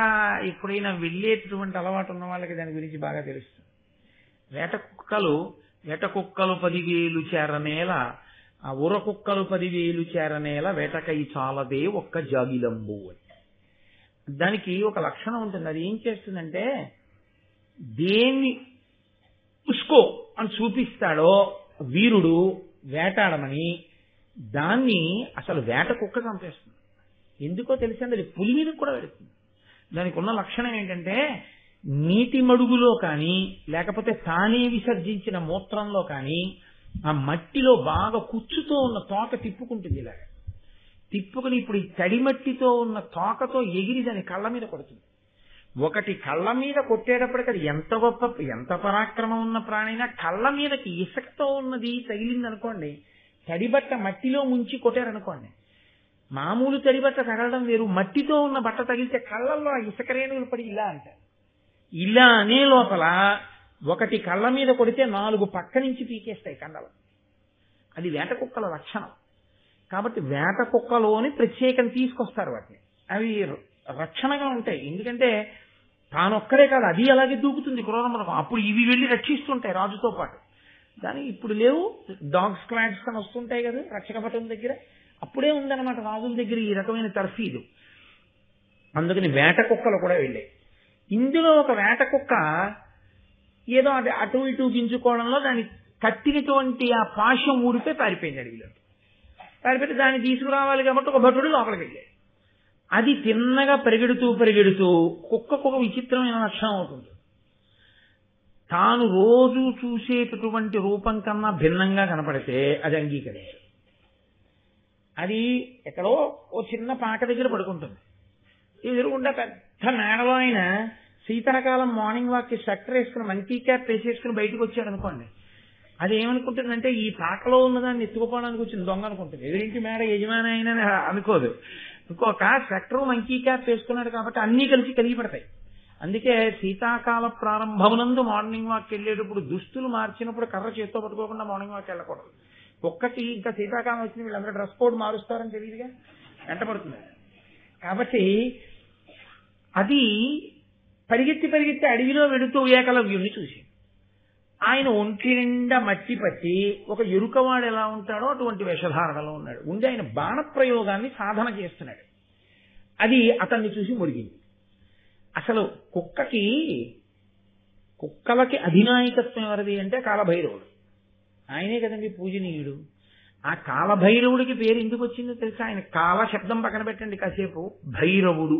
Speaker 1: ఎప్పుడైనా వెళ్ళేటటువంటి అలవాటు ఉన్న వాళ్ళకి దాని గురించి బాగా తెలుస్తుంది. వేట కుక్కలు 10,000 చేరనేల, ఆ ఉర కుక్కలు 10,000 చేరనేల, వేటకై చాలదే ఒక్క జాగిలంబు అని. దానికి ఒక లక్షణం ఉంటుంది. అది ఏం చేస్తుందంటే, దేన్ని ఉస్కో అని చూపిస్తాడో వీరుడు వేటాడమని, దాన్ని అసలు వేట కుక్క చంపేస్తుంది. ఎందుకో తెలిసింది, అది పులి మీద కూడా వెళుతుంది. దానికి ఉన్న లక్షణం ఏంటంటే, నీటి మడుగులో కానీ లేకపోతే తానే విసర్జించిన మూత్రంలో కానీ ఆ మట్టిలో బాగా కుచ్చుతో ఉన్న తోక తిప్పుకుంటుంది. ఇలాగ తిప్పుకుని ఇప్పుడు ఈ తడి మట్టితో ఉన్న తోకతో ఎగిరి దాని కళ్ళ మీద కొడుతుంది. ఒకటి కళ్ళ మీద కొట్టేటప్పటికి అది ఎంత పరాక్రమం ఉన్న ప్రాణైనా కళ్ళ మీదకి ఇసుకతో ఉన్నది తగిలిందనుకోండి, తడిబట్ట మట్టిలో ముంచి కొట్టారనుకోండి, మామూలు తడిబట్ట తగలడం వేరు, మట్టితో ఉన్న బట్ట తగిలితే కళ్ళల్లో ఇసుక రేణువులు పడి ఇలా అంటారు. ఇలా అనే లోపల ఒకటి కళ్ళ మీద కొడితే 4 పక్క నుంచి పీకేస్తాయి కండలు. అది వేట కుక్కల లక్షణం. కాబట్టి వేట కుక్కలోని ప్రత్యేకం తీసుకొస్తారు వాటిని. అవి రక్షణగా ఉంటాయి. ఎందుకంటే తానొక్కడే కాదు, అది అలాగే దూకుతుంది క్రూరమృగం. అప్పుడు ఇవి వెళ్ళి రక్షిస్తుంటాయి రాజుతో పాటు. దానికి ఇప్పుడు లేవు, డాగ్ స్క్వాడ్స్ అని వస్తుంటాయి కదా రక్షక పటం దగ్గర. అప్పుడే ఉందన్నమాట రాజుల దగ్గర ఈ రకమైన తర్ఫీదు. అందుకని వేట కుక్కలు కూడా వెళ్ళాయి. ఇందులో ఒక వేట కుక్క ఏదో అటు ఇటు గింజుకోవడంలో దాన్ని కట్టినటువంటి ఆ పాశం ఊడిపోయి పారిపోయింది అడవిలో. పారిపోతే దాన్ని తీసుకురావాలి కాబట్టి ఒక భటుడు లోపలికి వెళ్ళాడు. అది తిన్నగా పరిగెడుతూ కుక్కకు ఒక విచిత్రమైన లక్షణం అవుతుంది. తాను రోజు చూసేటటువంటి రూపం కన్నా భిన్నంగా కనపడితే అది అంగీకరించదు. అది ఎక్కడో ఓ చిన్న పాక దగ్గర పడుకుంటుంది. ఎదురుగుండా పెద్ద మేడలో ఆయన శీతాకాలం మార్నింగ్ వాక్ స్వెటర్ వేసుకుని మంకీ క్యాప్ వేసేసుకుని బయటకు వచ్చాడు అనుకోండి, అది ఏమనుకుంటుందంటే ఈ పాకలో ఉన్నదాన్ని ఎత్తుకుపోవడానికి వచ్చింది దొంగ అనుకుంటుంది. ఎదురింటి మేడ యజమాని అయినా అనుకోదు. ఇంకొక స్వెటర్ మంకీ క్యాప్ వేసుకున్నాడు కాబట్టి అన్నీ కలిగి పడతాయి. అందుకే శీతాకాల ప్రారంభమునందు మార్నింగ్ వాక్ వెళ్ళేటప్పుడు దుస్తులు మార్చినప్పుడు కర్ర చేత్తో పట్టుకోకుండా మార్నింగ్ వాక్ వెళ్ళకూడదు. ఒక్కటి ఇంకా శీతాకాలం వచ్చిన వీళ్ళందరూ డ్రెస్ కోడ్ మారుస్తారని తెలియదుగా, వెంటపడుతుంది. కాబట్టి అది పరిగెత్తి అడవిలో వెళుతూ ఏకలవ్యుణ్ణి చూసి ఆయన ఒంటి నిండా మట్టి పట్టి ఒక ఎరుకవాడు ఎలా ఉంటాడో అటువంటి వేషధారణలో ఉన్నాడు. ఉండి ఆయన బాణప్రయోగాన్ని సాధన చేస్తున్నాడు. అది అతన్ని చూసి మురిగింది. అసలు కుక్కలకి అధినాయకత్వం ఎవరిది అంటే కాలభైరవుడు. ఆయనే కదండి పూజనీయుడు. ఆ కాలభైరవుడికి పేరు ఎందుకు వచ్చిందో తెలుసా? ఆయన కాల శబ్దం పక్కన పెట్టండి కాసేపు, భైరవుడు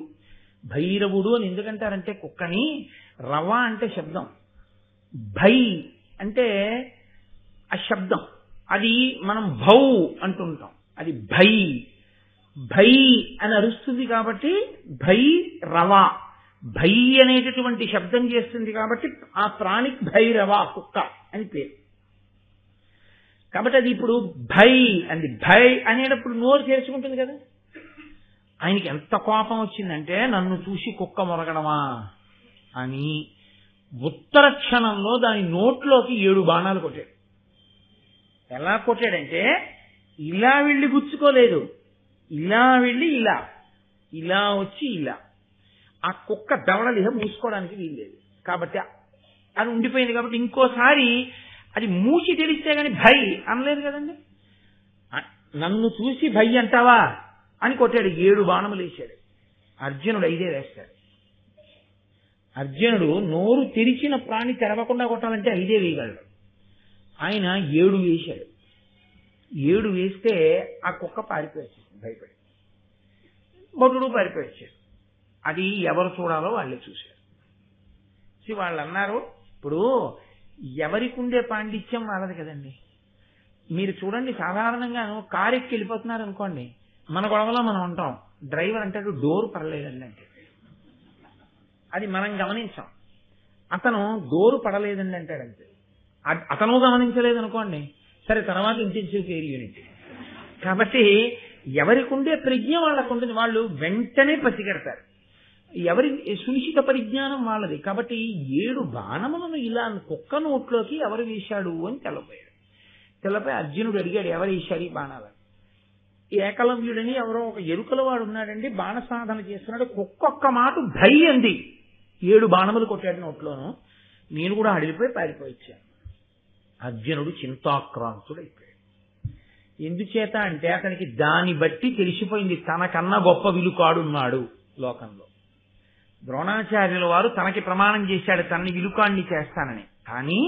Speaker 1: భైరవుడు అని ఎందుకంటారంటే కుక్కని, రవ అంటే శబ్దం, భై అంటే ఆ శబ్దం, అది మనం భౌ అంటుంటాం, అది భై భై అని అరుస్తుంది కాబట్టి భై రవ, భై అనేటటువంటి శబ్దం చేస్తుంది కాబట్టి ఆ ప్రాణికి భైరవ కుక్క అని పేరు. కాబట్టి అది ఇప్పుడు భై అంది, భై అనేటప్పుడు నోరు తెరుచుకుంటుంది కదా. ఆయనకి ఎంత కోపం వచ్చిందంటే నన్ను చూసి కుక్క మొరగడమా అని ఉత్తర క్షణంలో దాని నోట్లోకి 7 బాణాలు కొట్టాడు. ఎలా కొట్టాడంటే ఇలా వెళ్ళి గుచ్చుకోలేదు, ఇలా వెళ్ళి ఇలా, ఇలా వచ్చి ఇలా. ఆ కుక్క దవడలిహ మూసుకోవడానికి వీల్లేదు కాబట్టి అది ఉండిపోయింది. కాబట్టి ఇంకోసారి అది మూసి తెలిస్తే గాని భై అనలేదు కదండి. నన్ను చూసి భై అంటావా అని కొట్టాడు. 7 బాణములు వేశాడు. అర్జునుడు 5 వేస్తాడు. అర్జునుడు నోరు తెరిచిన ప్రాణి తెరవకుండా కొట్టాలంటే 5 వేయగలడు. ఆయన 7 వేశాడు. 7 వేస్తే ఆ కుక్క పారిపోయాడు, భయపడి. భటుడు పారిపోయాడు. అది ఎవరు చూడాలో వాళ్ళే చూశారు. వాళ్ళు అన్నారు, ఇప్పుడు ఎవరికి ఉండే పాండిత్యం వాళ్ళది కదండి. మీరు చూడండి, సాధారణంగాను కారు ఎక్కి వెళ్ళిపోతున్నారు అనుకోండి, మన గొడవలో మనం ఉంటాం, డ్రైవర్ అంటాడు డోర్ పడలేదండి అంటే, అది మనం గమనించాం. అతను డోరు పడలేదండి అంటాడంతే, అతను గమనించలేదు అనుకోండి, సరే తర్వాత ఇంటెన్సివ్ కేర్ యూనిట్. కాబట్టి ఎవరికి ఉండే ప్రజ్ఞ వాళ్ళకు ఉంటుంది, వాళ్ళు వెంటనే పసిగడతారు. ఎవరి సునిశ్చిత పరిజ్ఞానం వాళ్ళది. కాబట్టి 7 బాణములను ఇలా కుక్క నోట్లోకి ఎవరు వేశాడు అని తెల్లపోయాడు. తెల్లపోయి అర్జునుడు అడిగాడు, ఎవరు వేశాడు ఈ బాణాలని. ఏకలవ్యుడని ఎవరో ఒక ఎరుకల వాడు ఉన్నాడండి, బాణ సాధన చేస్తున్నాడు. కుక్కొక్క మాట భై అంది, 7 బాణములు కొట్టాడు నోట్లోను. నేను కూడా అడిగిపోయి పారిపోయిచ్చాను. అర్జునుడు చింతాక్రాంతుడైపోయాడు. ఎందుచేత అంటే అతనికి దాన్ని బట్టి తెలిసిపోయింది, తనకన్నా గొప్ప విలుకాడున్నాడు లోకంలో. ద్రోణాచార్యుల వారు తనకి ప్రమాణం చేశాడు తనని విలుకాడిని చేస్తానని, కానీ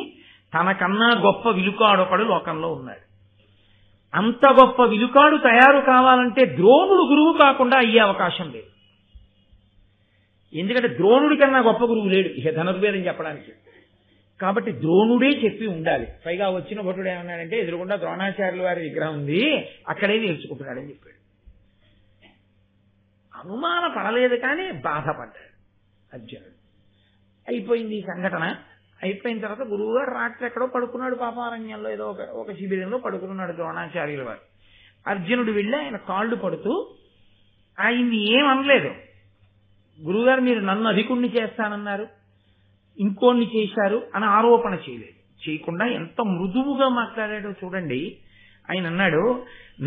Speaker 1: తనకన్నా గొప్ప విలుకాడొకడు లోకంలో ఉన్నాడు. అంత గొప్ప విలుకాడు తయారు కావాలంటే ద్రోణుడు గురువు కాకుండా అయ్యే అవకాశం లేదు. ఎందుకంటే ద్రోణుడి కన్నా గొప్ప గురువు లేడు ఇక ధనుర్వేదం చెప్పడానికి. కాబట్టి ద్రోణుడే చెప్పి ఉండాలి. పైగా వచ్చిన భటుడు ఏమన్నాడంటే, ఎదురుకుండా ద్రోణాచార్యుల వారి విగ్రహం ఉంది, అక్కడే నేర్చుకుంటున్నాడని చెప్పాడు. అనుమాన పడలేదు కానీ బాధపడ్డాడు అర్జునుడు. అయిపోయింది ఈ సంఘటన. అయిపోయిన తర్వాత గురువుగారు రాత్రి ఎక్కడో పడుకున్నాడు, పాపారణ్యంలో ఏదో ఒక శిబిరంలో పడుకున్నాడు ద్రోణాచార్యుల వారు. అర్జునుడు వెళ్ళి ఆయన కాళ్ళు పడుతూ ఆయన్ని ఏమనలేదు. గురువుగారు మీరు నన్ను అధికుణ్ణి చేస్తానన్నారు, ఇంకోన్ని చేశారు అని ఆరోపణ చేయలేదు. చేయకుండా ఎంత మృదువుగా మాట్లాడాడో చూడండి. ఆయన అన్నాడు,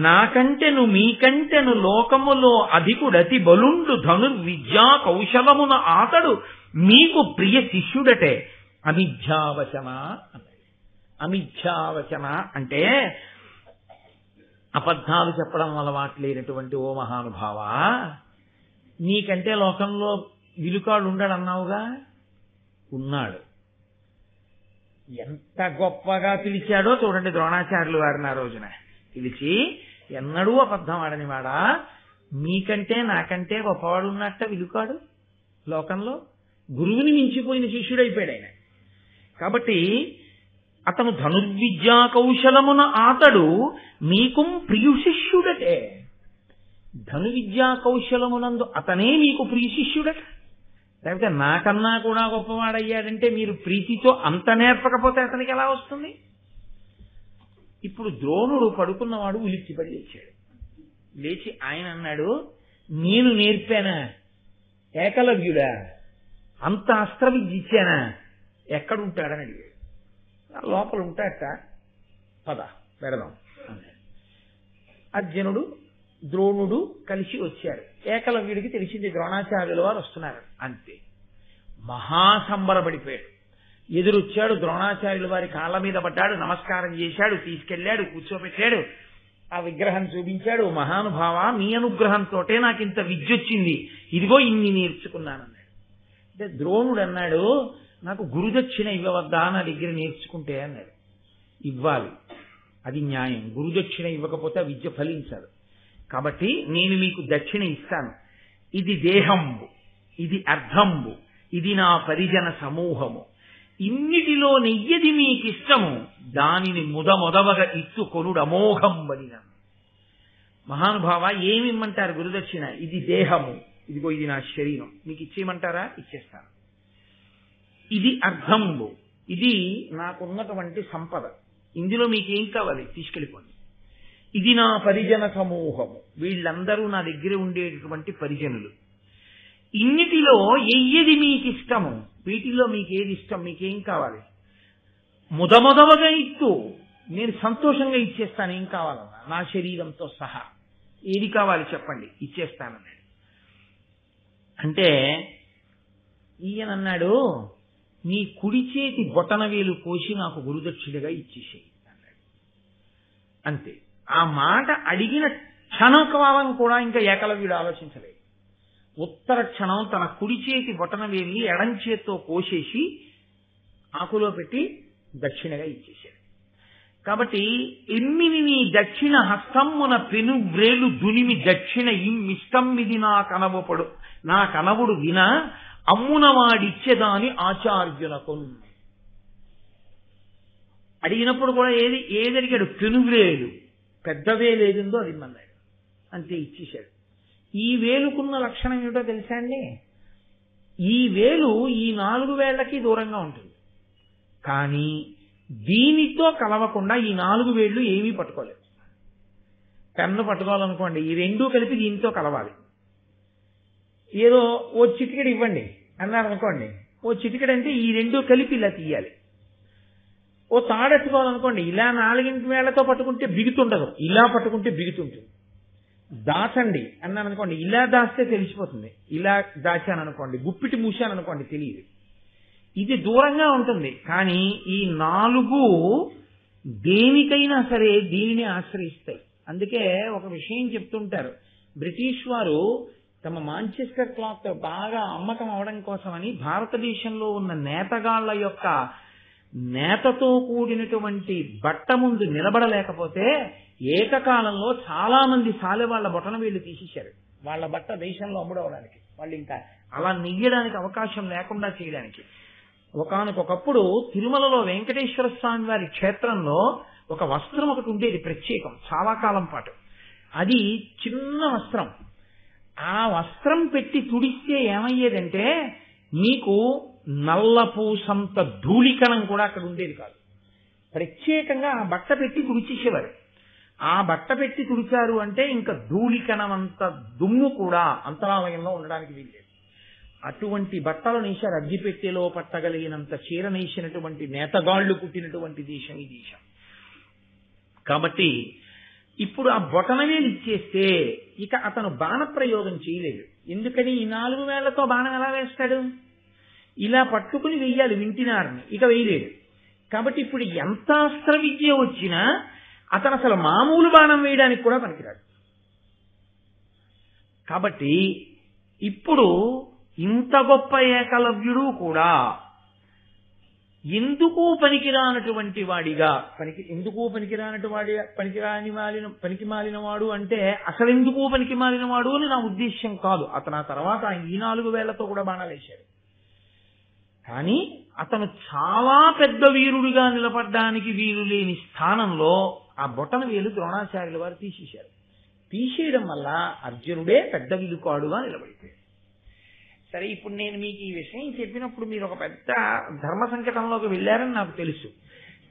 Speaker 1: నాకంటెను మీకంటెను లోకములో అధికుడతి బలుండు ధనుర్విద్యా కౌశలమున ఆతడు మీకు ప్రియ శిష్యుడటే అమిథ్యావచన అన్నాడు. అమిథ్యావచన అంటే అబద్ధాలు చెప్పడం అలవాటు లేనటువంటి ఓ మహానుభావ, నీకంటే లోకంలో విలుకాడు ఉండడన్నావుగా, ఉన్నాడు. ఎంత గొప్పగా పిలిచాడో చూడండి ద్రోణాచార్యులు వారిని ఆ రోజున. పిలిచి, ఎన్నడూ అబద్ధం ఆడని వాడా, మీకంటే నాకంటే గొప్పవాడు ఉన్నట్ట విలుకాడు లోకంలో. గురువుని మించిపోయిన శిష్యుడైపోయాడు ఆయన. కాబట్టి అతను ధనుర్విద్యా కౌశలమున ఆతడు మీకు ప్రియ శిష్యుడటే. ధనుర్విద్యా కౌశలమునందు అతనే మీకు ప్రియ శిష్యుడట. లేకపోతే నాకన్నా కూడా గొప్పవాడయ్యాడంటే మీరు ప్రీతితో అంత నేర్పకపోతే అతనికి ఎలా వస్తుంది? ఇప్పుడు ద్రోణుడు పడుకున్నవాడు ఉలిక్కిపడి లేచాడు. లేచి ఆయన అన్నాడు, నేను నేర్పానా? ఏకలవ్యుడా? అంత అస్త్ర విద్య ఇచ్చానా? ఎక్కడుంటాడని అడిగాడు. లోపల ఉంటాడట, పద పెడదాం అన్నాడు. అర్జునుడు ద్రోణుడు కలిసి వచ్చారు. ఏకలవ్యుడికి తెలిసింది ద్రోణాచార్యుల వారు వస్తున్నారు. అంతే, మహాసంబరపడిపోయాడు. ఎదురొచ్చాడు, ద్రోణాచార్యుల వారి కాళ్ళ మీద పడ్డాడు, నమస్కారం చేశాడు, తీసుకెళ్లాడు, కూర్చోబెట్టాడు, ఆ విగ్రహం చూపించాడు. మహానుభావ, మీ అనుగ్రహంతోటే నాకు ఇంత విద్య వచ్చింది, ఇదిగో ఇన్ని నేర్చుకున్నానన్నాడు. అంటే ద్రోణుడు అన్నాడు, నాకు గురుదక్షిణ ఇవ్వవద్దా నా దగ్గర నేర్చుకుంటే అన్నాడు. ఇవ్వాలి, అది న్యాయం. గురుదక్షిణ ఇవ్వకపోతే ఆ విద్య ఫలించదు. కాబట్టి నేను మీకు దక్షిణ ఇస్తాను. ఇది దేహంబు, ఇది అర్ధంబు, ఇది నా పరిజన సమూహము, ఇన్నిటిలో నెయ్యది మీకిష్టము, దానిని మొదమొదవగా ఇత్తు కొనుడు అమోఘం బలిన. మహానుభావ ఏమిమ్మంటారు గురుదక్షిణ? ఇది దేహము, ఇదిగో ఇది నా శరీరం, మీకు ఇచ్చేయమంటారా? ఇచ్చేస్తాను. ఇది అర్ధంబు, ఇది నాకున్నటువంటి సంపద, ఇందులో మీకేం కావాలి తీసుకెళ్ళిపోండి. ఇది నా పరిజన సమూహము, వీళ్ళందరూ నా దగ్గర ఉండేటటువంటి పరిజనులు. ఇన్నిటిలో ఎయ్యది మీకిష్టము, వీటిల్లో మీకేది ఇష్టం, మీకేం కావాలి? మొదమొదవగా ఇత్తు, నేను సంతోషంగా ఇచ్చేస్తాను, ఏం కావాలన్నా నా శరీరంతో సహా, ఏది కావాలి చెప్పండి ఇచ్చేస్తానన్నాడు. అంటే ఈయనన్నాడు, నీ కుడి చేతి బొటనవేలు కోసి నాకు గురుదక్షిణగా ఇచ్చేసేయి అన్నాడు. అంతే. ఆ మాట అడిగిన క్షణకాలం కూడా ఇంకా ఏకలవ్యుడు ఆలోచించలేదు. ఉత్తర క్షణం తన కుడి చేతి బొటనవేలిని ఎడం చేత్తో కోసేసి ఆకులో పెట్టి దక్షిణగా ఇచ్చేశాడు. కాబట్టి ఎమ్మిని నీ దక్షిణ హస్తమ్మున పెను వ్రేలు దునిమి దక్షిణ ఇమ్మిష్టమ్మిది నా కనవుడు విన అమ్మున వాడిచ్చేదాని ఆచార్యులకు. అడిగినప్పుడు కూడా ఏది అడిగాడు? పెనువ్రేలు, పెద్ద వేలు ఏదిందో అది ఇమ్మన్నాడు, అంతే ఇచ్చేశాడు. ఈ వేలుకున్న లక్షణం ఏమిటో తెలుసా అండి? ఈ వేలు ఈ 4 వేళ్లకి దూరంగా ఉంటుంది, కానీ దీనితో కలవకుండా ఈ 4 వేళ్లు ఏమీ పట్టుకోలేవు. పెన్ను పట్టుకోవాలనుకోండి, ఈ రెండూ కలిపి దీనితో కలవాలి. ఏదో ఓ చిటికెడు ఇవ్వండి అన్నారు అనుకోండి, ఓ చిటికెడు అంటే ఈ రెండూ కలిపి ఇలా తీయాలి. ఓ తాడెత్తుకోవాలనుకోండి, ఇలా 4 వేళ్లతో పట్టుకుంటే బిగుతుండదు, ఇలా పట్టుకుంటే బిగుతుంటుంది. దాచండి అన్నాను అనుకోండి, ఇలా దాస్తే తెలిసిపోతుంది, ఇలా దాచాను అనుకోండి, గుప్పిటి మూసాను అనుకోండి తెలియదు. ఇది దూరంగా ఉంటుంది, కానీ ఈ 4 దేనికైనా సరే దీనిని ఆశ్రయిస్తాయి. అందుకే ఒక విషయం చెప్తుంటారు, బ్రిటిష్ వారు తమ మాంచెస్టర్ క్లాత్ బాగా అమ్మకం అవడం కోసమని భారతదేశంలో ఉన్న నేతగాళ్ల యొక్క నేతతో కూడినటువంటి బట్ట ముందు నిలబడలేకపోతే ఏకకాలంలో చాలా మంది సాలెవాళ్ల బొటనవేళ్లు తీసేశారు, వాళ్ళ బట్ట దేశంలో అమ్ముడవడానికి. వాళ్ళు ఇంకా అలా నెయ్యడానికి అవకాశం లేకుండా చేయడానికి. ఒకానొకప్పుడు తిరుమలలో వెంకటేశ్వర స్వామి వారి క్షేత్రంలో ఒక వస్త్రం ఒకటి ఉండేది ప్రత్యేకం, చాలా కాలం పాటు. అది చిన్న వస్త్రం. ఆ వస్త్రం పెట్టి తుడిస్తే ఏమయ్యేదంటే మీకు నల్లపూసంత ధూళికణం కూడా అక్కడ ఉండేది కాదు. ప్రత్యేకంగా ఆ బట్ట పెట్టి తుడిచేసేవారు. ఆ బట్ట పెట్టి తుడిచారు అంటే ఇంకా ధూళికణం అంత దుమ్ము కూడా అంతరాలయంలో ఉండడానికి వీల్లేదు. అటువంటి బట్టలు నేశారు. అగ్గిపెట్టెలో పట్టగలిగినంత చీర నేసినటువంటి నేతగాళ్లు పుట్టినటువంటి దేశం ఈ దేశం. కాబట్టి ఇప్పుడు ఆ బొటనవేలు ఇచ్చేస్తే ఇక అతను బాణప్రయోగం చేయలేడు. ఎందుకని? ఈ 4 వేళ్లతో బాణం ఎలా వేస్తాడు? ఇలా పట్టుకుని వెయ్యాలి వింటినారిని, ఇక వేయలేడు. కాబట్టి ఇప్పుడు ఎంత అస్త్ర విద్య వచ్చినా అతను అసలు మామూలు బాణం వేయడానికి కూడా పనికిరాడు. కాబట్టి ఇప్పుడు ఇంత గొప్ప ఏకలవ్యుడు కూడా ఎందుకు పనికిరానటువంటి వాడిగా ఎందుకు పనికి మాలిన వాడు అంటే అసలు ఎందుకు పనికి మాలిన వాడు అని నా ఉద్దేశ్యం కాదు. అతను ఆ తర్వాత ఈ 4 వేళ్లతో కూడా బాణాలు వేశాడు. కానీ అతను చాలా పెద్ద వీరుడిగా నిలబడ్డానికి వీలు లేని స్థానంలో ఆ బొటన వేలు ద్రోణాచార్యుల వారు తీసేశారు. తీసేయడం వల్ల అర్జునుడే పెద్ద విలుకాడుగా నిలబడిపోయాడు. సరే, ఇప్పుడు నేను మీకు ఈ విషయం చెప్పినప్పుడు మీరు ఒక పెద్ద ధర్మ సంకటంలోకి వెళ్ళారని నాకు తెలుసు.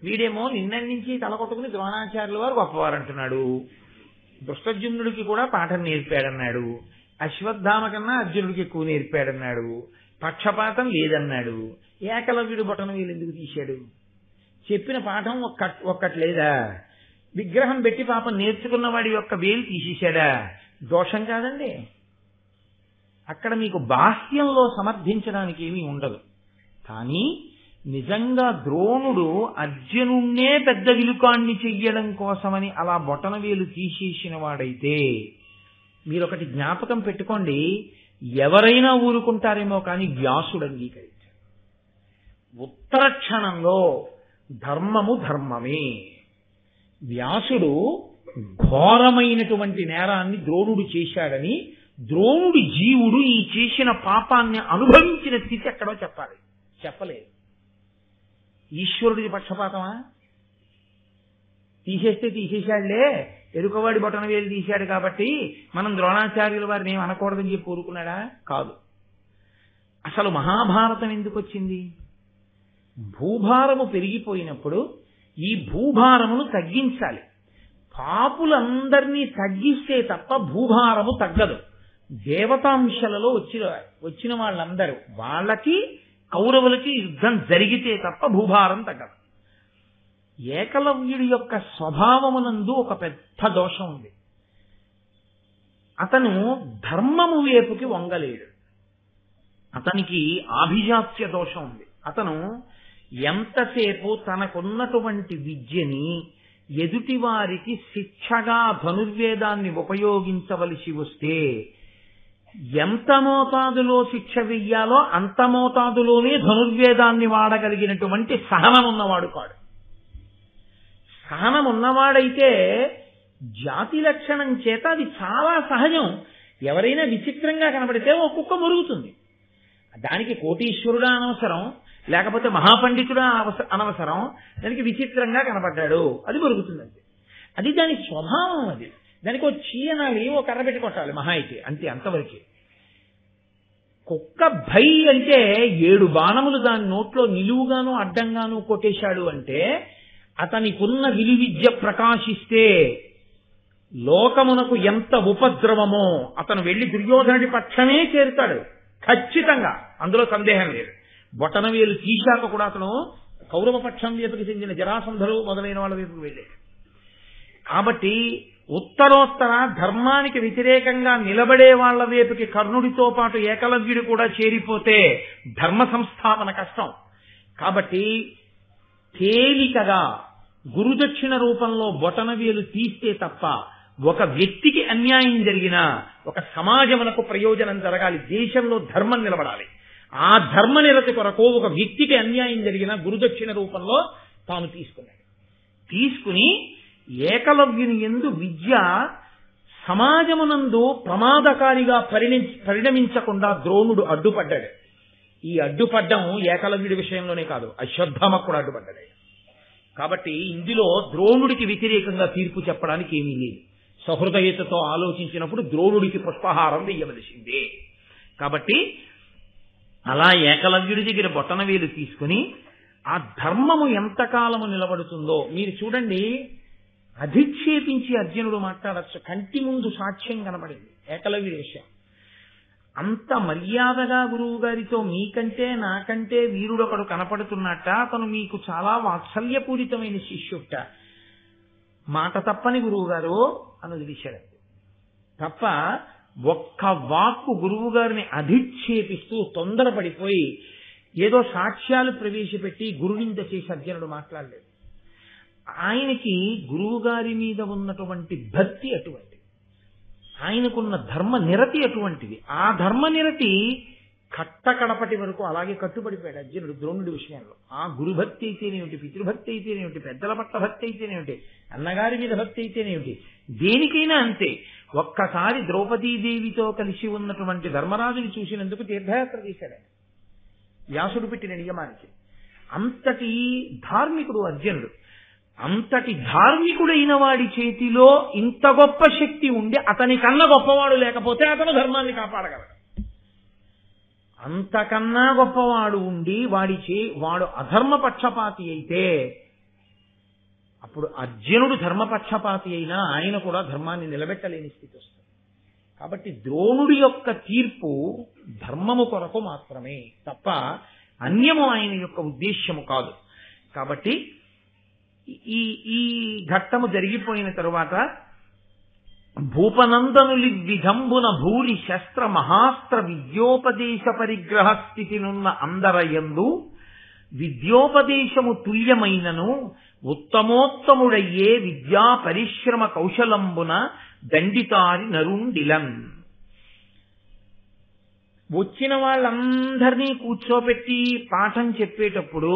Speaker 1: వీడేమో నిన్నటి నుంచి తలకొట్టుకుని ద్రోణాచార్యుల వారు గొప్పవారు అంటున్నాడు, దుష్టజుమ్నుడికి కూడా పాఠం నేర్పాడన్నాడు, అశ్వత్థామ కన్నా అర్జునుడికి ఎక్కువ నేర్పాడన్నాడు, పక్షపాతం లేదన్నాడు. ఏకలవ్యుడు బొటన వేలు ఎందుకు తీశాడు? చెప్పిన పాఠం ఒక్కటి లేదా? విగ్రహం పెట్టి పాపం నేర్చుకున్న వాడి యొక్క వేలు తీసేశాడా? దోషం కాదండి. అక్కడ మీకు బాహ్యంలో సమర్థించడానికి ఏమీ ఉండదు. కానీ నిజంగా ద్రోణుడు అర్జునుణ్ణే పెద్ద విలుకాన్ని చెయ్యడం కోసమని అలా బొటనవేలు తీసేసిన వాడైతే మీరొకటి జ్ఞాపకం పెట్టుకోండి, ఎవరైనా ఊరుకుంటారేమో కానీ వ్యాసుడు అంగీకరించాడు. ఉత్తర క్షణంలో ధర్మము ధర్మమే. వ్యాసుడు ఘోరమైనటువంటి నేరాన్ని ద్రోణుడు చేశాడని ద్రోణుడి జీవుడు ఈ చేసిన పాపాన్ని అనుభవించిన స్థితి ఎక్కడో చెప్పాలి, చెప్పలేదు. ఈశ్వరుడిది పక్షపాతమా? తీసేస్తే తీసేశాడులే, ఎరుకవాడి బొటన వేలు తీశాడు కాబట్టి మనం ద్రోణాచార్యుల వారిని ఏం అనకూడదని చెప్పి ఊరుకున్నాడా? కాదు. అసలు మహాభారతం ఎందుకు వచ్చింది? భూభారము పెరిగిపోయినప్పుడు ఈ భూభారమును తగ్గించాలి. పాపులందరినీ తగ్గిస్తే తప్ప భూభారము తగ్గదు. దేవతాంశలలో వచ్చిన వాళ్ళందరూ, వాళ్ళకి కౌరవులకి యుద్ధం జరిగితే తప్ప భూభారం తగ్గదు. ఏకలవ్యుడి యొక్క స్వభావమునందు ఒక పెద్ద దోషం ఉంది. అతను ధర్మము వైపుకి వంగలేడు. అతనికి ఆభిజాత్య దోషం ఉంది. అతను ఎంతసేపు తనకున్నటువంటి విద్యని ఎదుటివారికి శిక్షగా ధనుర్వేదాన్ని ఉపయోగించవలసి వస్తే ఎంత మోతాదులో శిక్ష వెయ్యాలో అంత మోతాదులోనే ధనుర్వేదాన్ని వాడగలిగినటువంటి సహనం ఉన్నవాడు కాడు. సహనం ఉన్నవాడైతే జాతి లక్షణం చేత అది చాలా సహజం. ఎవరైనా విచిత్రంగా కనబడితే ఓ కుక్క మురుగుతుంది. దానికి కోటీశ్వరుడా అనవసరం, లేకపోతే మహాపండితుడా అనవసరం. దానికి విచిత్రంగా కనబడ్డాడు, అది మురుగుతుందంటే అది దాని స్వభావం. అది దానికి ఓ చీయనాలి, ఓ కర్ర పెట్టి కొట్టాలి మహా అయితే, అంతే, అంతవరకే. కుక్క భై అంటే 7 బాణములు దాని నోట్లో నిలువుగాను అడ్డంగాను కొట్టేశాడు అంటే అతనికున్న విలువిద్య ప్రకాశిస్తే లోకమునకు ఎంత ఉపద్రవమో. అతను వెళ్లి దుర్యోధనుడి పక్షమే చేరుతాడు ఖచ్చితంగా, అందులో సందేహం లేదు. బొటనవేలు తీశాక కూడా అతను కౌరవ పక్షం వైపుకి చెందిన జరాసంధులు మొదలైన వాళ్ళ వైపుకు వెళ్ళాడు. కాబట్టి ఉత్తరోత్తర ధర్మానికి వ్యతిరేకంగా నిలబడే వాళ్ల వైపుకి కర్ణుడితో పాటు ఏకలవ్యుడు కూడా చేరిపోతే ధర్మ సంస్థాపన కష్టం. కాబట్టి తేలికగా గురుదక్షిణ రూపంలో బొటనవేలు తీస్తే తప్ప ఒక వ్యక్తికి అన్యాయం జరిగినా ఒక సమాజమునకు ప్రయోజనం జరగాలి, దేశంలో ధర్మం నిలబడాలి. ఆ ధర్మ నిరతి కొరకు ఒక వ్యక్తికి అన్యాయం జరిగిన గురుదక్షిణ రూపంలో తాను తీసుకుని ఏకలవ్యుని యందు విద్య సమాజమునందు ప్రమాదకారిగా పరిణమించకుండా ద్రోణుడు అడ్డుపడ్డాడు. ఈ అడ్డుపడ్డం ఏకలవ్యుడి విషయంలోనే కాదు, అశ్వత్థామకు కూడా అడ్డుపడ్డాడు. కాబట్టి ఇందులో ద్రోణుడికి వ్యతిరేకంగా తీర్పు చెప్పడానికి ఏమీ లేదు. సహృదయతతో ఆలోచించినప్పుడు ద్రోణుడికి పుష్పహారం వెయ్యవలసిందే. కాబట్టి అలా ఏకలవ్యుడి దగ్గర బొటనవేలు తీసుకుని ఆ ధర్మము ఎంతకాలము నిలబడుతుందో మీరు చూడండి. అధిక్షేపించి అర్జునుడు మాట్లాడచ్చు, కంటి ముందు సాక్ష్యం కనబడింది ఏకలవ్యుడి విషయం. అంత మర్యాదగా గురువు గారితో మీకంటే నాకంటే వీరుడొకడు కనపడుతున్నట్ట, అతను మీకు చాలా వాత్సల్యపూరితమైన శిష్యుట, మాట తప్పని గురువు గారు అన్నది విషయం తప్ప ఒక్క వాక్కు గురువు గారిని అధిక్షేపిస్తూ తొందరపడిపోయి ఏదో సాక్ష్యాలు ప్రవేశపెట్టి గురునింద చేసి అర్జునుడు మాట్లాడలేదు. ఆయనకి గురువు గారి మీద ఉన్నటువంటి భక్తి అటువంటిది, ఆయనకున్న ధర్మ నిరతి అటువంటిది. ఆ ధర్మ నిరతి కట్టకడపటి వరకు అలాగే కట్టుబడిపోయాడు అర్జునుడు ద్రోణుడి విషయంలో. ఆ గురుభక్తి అయితేనేమిటి, పితృభక్తి అయితేనేమిటి, పెద్దల పట్ల భక్తి అయితేనేమిటి, అన్నగారి మీద భక్తి అయితేనేమిటి, దేనికైనా అంతే. ఒక్కసారి ద్రౌపదీదేవితో కలిసి ఉన్నటువంటి ధర్మరాజుని చూసినందుకు తీర్థయాత్ర చేశాడు వ్యాసుడు పెట్టిన నియమానికి. అంతటి ధార్మికుడు అర్జునుడు. అంతటి ధార్మికుడైన వాడి చేతిలో ఇంత గొప్ప శక్తి ఉండి అతని కన్నా గొప్పవాడు లేకపోతే అతను ధర్మాన్ని కాపాడగలడు. అంతకన్నా గొప్పవాడు ఉండి వాడు అధర్మ పక్షపాతి అయితే అప్పుడు అర్జునుడు ధర్మపక్షపాతి అయినా ఆయన కూడా ధర్మాన్ని నిలబెట్టలేని స్థితి వస్తుంది. కాబట్టి ద్రోణుడి యొక్క తీర్పు ధర్మము కొరకు మాత్రమే తప్ప అన్యము ఆయన యొక్క ఉద్దేశ్యము కాదు. కాబట్టి ఈ ఘట్టము జరిగిపోయిన తరువాత భూపనందనులి విధంబున భూరి శస్త్ర మహాస్త్ర విద్యోపదేశ పరిగ్రహ స్థితినున్న అందరయందు విద్యోపదేశము తుల్యమైనను ఉత్తమోత్తముడయ్యే విద్యా పరిశ్రమ కౌశలంబున దండితారి నరుండిలన్. వచ్చిన వాళ్ళందరినీ కూర్చోబెట్టి పాఠం చెప్పేటప్పుడు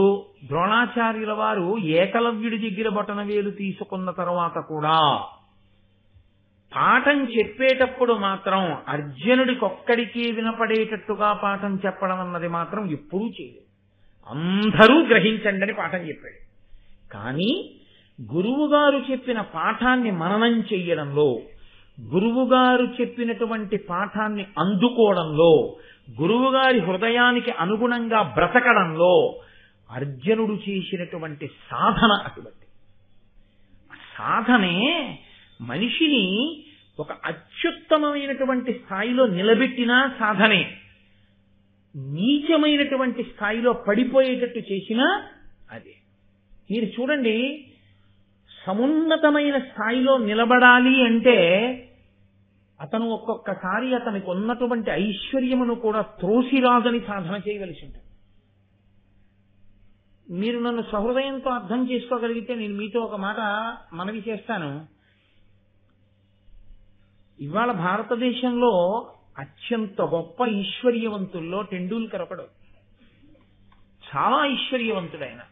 Speaker 1: ద్రోణాచార్యుల వారు ఏకలవ్యుడి దగ్గర బొటనవేలు తీసుకున్న తర్వాత కూడా పాఠం చెప్పేటప్పుడు మాత్రం అర్జునుడికొక్కడికి వినపడేటట్టుగా పాఠం చెప్పడం అన్నది మాత్రం ఎప్పుడూ చేయలేదు. అందరూ గ్రహించండి అని పాఠం చెప్పాడు. కానీ గురువుగారు చెప్పిన పాఠాన్ని మననం చెయ్యడంలో, గురువుగారు చెప్పినటువంటి పాఠాన్ని అందుకోవడంలో, గురువుగారి హృదయానికి అనుగుణంగా బ్రతకడంలో అర్జునుడు చేసినటువంటి సాధన అటువంటి సాధనే మనిషిని ఒక అత్యుత్తమమైనటువంటి స్థాయిలో నిలబెట్టినా సాధనే, నీచమైనటువంటి స్థాయిలో పడిపోయేటట్టు చేసినా అదే. మీరు చూడండి, సమున్నతమైన స్థాయిలో నిలబడాలి అంటే అతను ఒక్కొక్కసారి అతనికి ఉన్నటువంటి ఐశ్వర్యమును కూడా త్రోసిరాజని సాధన చేయవలసి ఉంటుంది. మీరు నన్ను సహృదయంతో అర్థం చేసుకోగలిగితే నేను మీతో ఒక మాట మనవి చేస్తాను. ఇవాళ భారతదేశంలో అత్యంత గొప్ప ఐశ్వర్యవంతుల్లో టెండూల్కర్ ఒకడు. చాలా ఐశ్వర్యవంతుడు ఆయన.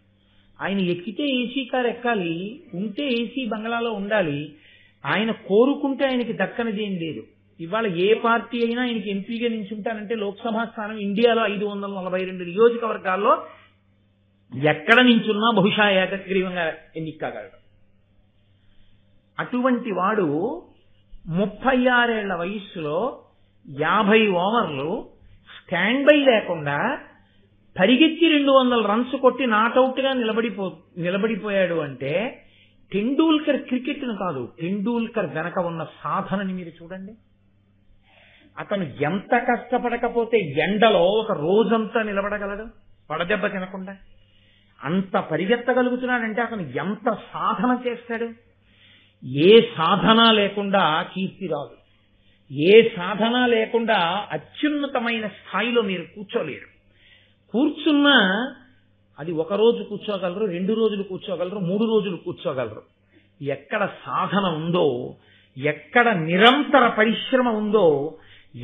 Speaker 1: ఆయన ఎక్కితే ఏసీ కారు ఎక్కాలి, ఉంటే ఏసీ బంగ్లాలో ఉండాలి. ఆయన కోరుకుంటే ఆయనకి దక్కనిది ఏం లేదు. ఇవాళ ఏ పార్టీ అయినా ఆయనకి ఎంపీగా నించుంటానంటే లోక్సభ స్థానం ఇండియాలో 542 నియోజకవర్గాల్లో ఎక్కడ నించున్నా బహుశా ఏకగ్రీవంగా ఎన్నిక కాగలడు. అటువంటి వాడు 36 ఏళ్ల వయస్సులో 50 ఓవర్లు స్టాండ్ బై లేకుండా పరిగెత్తి 200 రన్స్ కొట్టి నాట్అవుట్ గా నిలబడిపోయాడు అంటే టెండూల్కర్ క్రికెట్ను కాదు, టెండూల్కర్ వెనక ఉన్న సాధనని మీరు చూడండి. అతను ఎంత కష్టపడకపోతే ఎండలో ఒక రోజంతా నిలబడగలడు పడదెబ్బ తినకుండా. అంత పరిగెత్తగలుగుతున్నాడంటే అతను ఎంత సాధన చేస్తాడు. ఏ సాధన లేకుండా కీర్తి రాదు. ఏ సాధన లేకుండా అత్యున్నతమైన స్థాయిలో మీరు కూర్చోలేరు. కూర్చున్నా అది 1 రోజు కూర్చోగలరు, 2 రోజులు కూర్చోగలరు, 3 రోజులు కూర్చోగలరు. ఎక్కడ సాధన ఉందో, ఎక్కడ నిరంతర పరిశ్రమ ఉందో,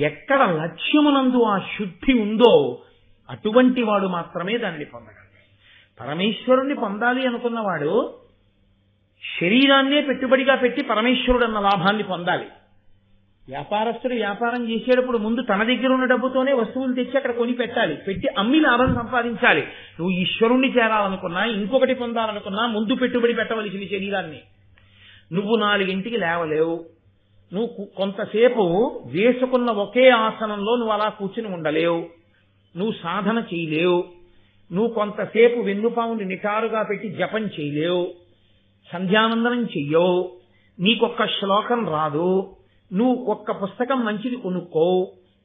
Speaker 1: ఎక్కడ లక్ష్యమునందు ఆ శుద్ధి ఉందో అటువంటి వాడు మాత్రమే దానిని పొందగలడు. పరమేశ్వరుణ్ణి పొందాలి అనుకున్నవాడు శరీరాన్నే పెట్టుబడిగా పెట్టి పరమేశ్వరుడు అన్న లాభాన్ని పొందాలి. వ్యాపారస్తుడు వ్యాపారం చేసేటప్పుడు ముందు తన దగ్గర ఉన్న డబ్బుతోనే వస్తువులు తెచ్చి అక్కడ కొని పెట్టాలి, పెట్టి అమ్మి లాభం సంపాదించాలి. నువ్వు ఈశ్వరుణ్ణి చేరాలనుకున్నా, ఇంకొకటి పొందాలనుకున్నా ముందు పెట్టుబడి పెట్టవలసింది శరీరాన్ని. నువ్వు 4 లేవలేవు, నువ్వు కొంతసేపు వేసుకున్న ఒకే ఆసనంలో నువ్వు అలా కూర్చుని ఉండలేవు, నువ్వు సాధన చేయలేవు, నువ్వు కొంతసేపు వెన్నుపాముని నిటారుగా పెట్టి జపం చేయలేవు, సంధ్యావందనం చెయ్యవు, నీకొక్క శ్లోకం రాదు, నువ్వు ఒక్క పుస్తకం మంచిది కొనుక్కోవు,